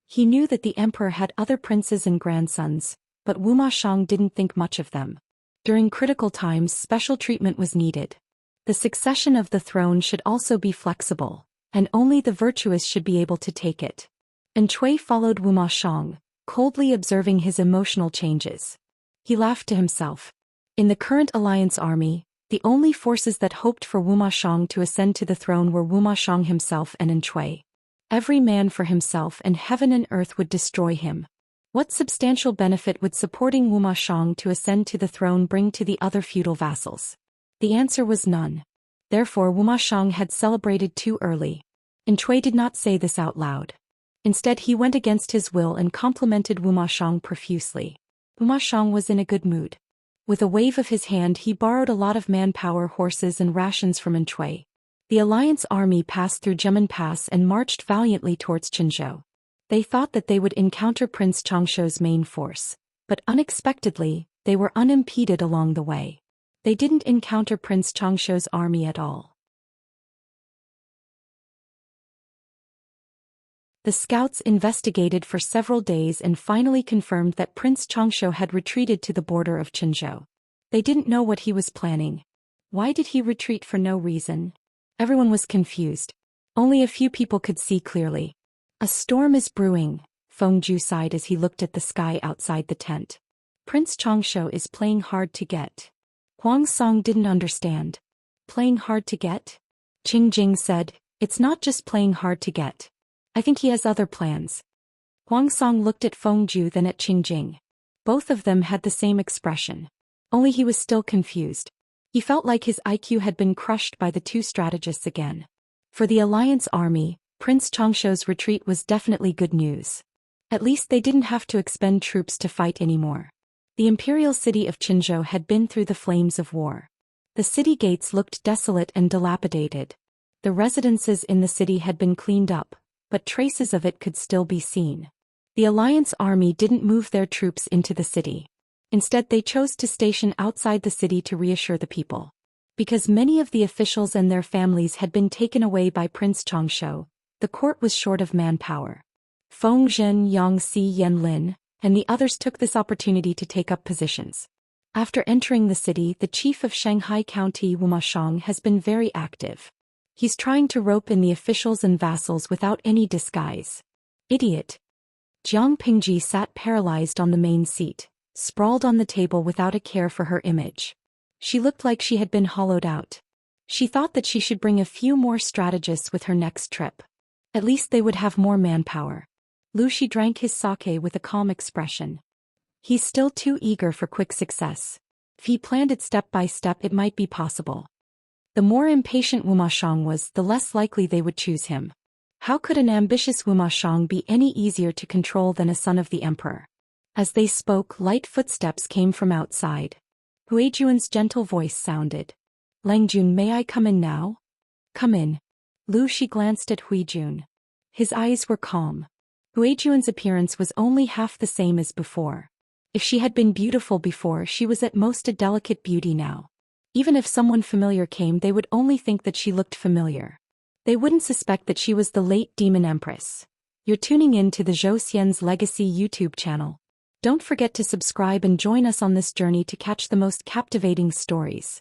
He knew that the emperor had other princes and grandsons, but Wuxia didn't think much of them. During critical times, special treatment was needed. The succession of the throne should also be flexible, and only the virtuous should be able to take it. And Cui followed Wuxia, coldly observing his emotional changes. He laughed to himself. In the current alliance army, the only forces that hoped for Wuxia to ascend to the throne were Wuxia himself and Cui. Every man for himself, and heaven and earth would destroy him. What substantial benefit would supporting Wuxiang to ascend to the throne bring to the other feudal vassals? The answer was none. Therefore Wuxiang had celebrated too early. And Cui did not say this out loud. Instead he went against his will and complimented Wuxiang profusely. Wuxiang was in a good mood. With a wave of his hand he borrowed a lot of manpower, horses and rations from Cui. The alliance army passed through Jiamen Pass and marched valiantly towards Qinzhou. They thought that they would encounter Prince Changshou's main force, but unexpectedly, they were unimpeded along the way. They didn't encounter Prince Changshou's army at all. The scouts investigated for several days and finally confirmed that Prince Changshou had retreated to the border of Qinzhou. They didn't know what he was planning. Why did he retreat for no reason? Everyone was confused. Only a few people could see clearly. A storm is brewing, Fengju sighed as he looked at the sky outside the tent. Prince Changshou is playing hard to get. Huang Song didn't understand. Playing hard to get? Qing Jing said, it's not just playing hard to get. I think he has other plans. Huang Song looked at Fengju then at Qing Jing. Both of them had the same expression. Only he was still confused. He felt like his IQ had been crushed by the two strategists again. For the alliance army, Prince Changshou's retreat was definitely good news. At least they didn't have to expend troops to fight anymore. The imperial city of Qinzhou had been through the flames of war. The city gates looked desolate and dilapidated. The residences in the city had been cleaned up, but traces of it could still be seen. The alliance army didn't move their troops into the city. Instead they chose to station outside the city to reassure the people. Because many of the officials and their families had been taken away by Prince Changshou, the court was short of manpower. Feng Zhen, Yang Si, Yan Lin, and the others took this opportunity to take up positions. After entering the city, the chief of Shanghai County Wuxiang has been very active. He's trying to rope in the officials and vassals without any disguise. Idiot. Jiang Pingji sat paralyzed on the main seat, sprawled on the table without a care for her image. She looked like she had been hollowed out. She thought that she should bring a few more strategists with her next trip. At least they would have more manpower. Lu Shi drank his sake with a calm expression. He's still too eager for quick success. If he planned it step by step, it might be possible. The more impatient Wuxiang was, the less likely they would choose him. How could an ambitious Wuxiang be any easier to control than a son of the emperor? As they spoke, light footsteps came from outside. Huijun's gentle voice sounded. Langjun, may I come in now? Come in. Lu Shi glanced at Huijun. His eyes were calm. Huijun's appearance was only half the same as before. If she had been beautiful before, she was at most a delicate beauty now. Even if someone familiar came, they would only think that she looked familiar. They wouldn't suspect that she was the late demon Empress. You're tuning in to the Zhou Xian's Legacy YouTube channel. Don't forget to subscribe and join us on this journey to catch the most captivating stories.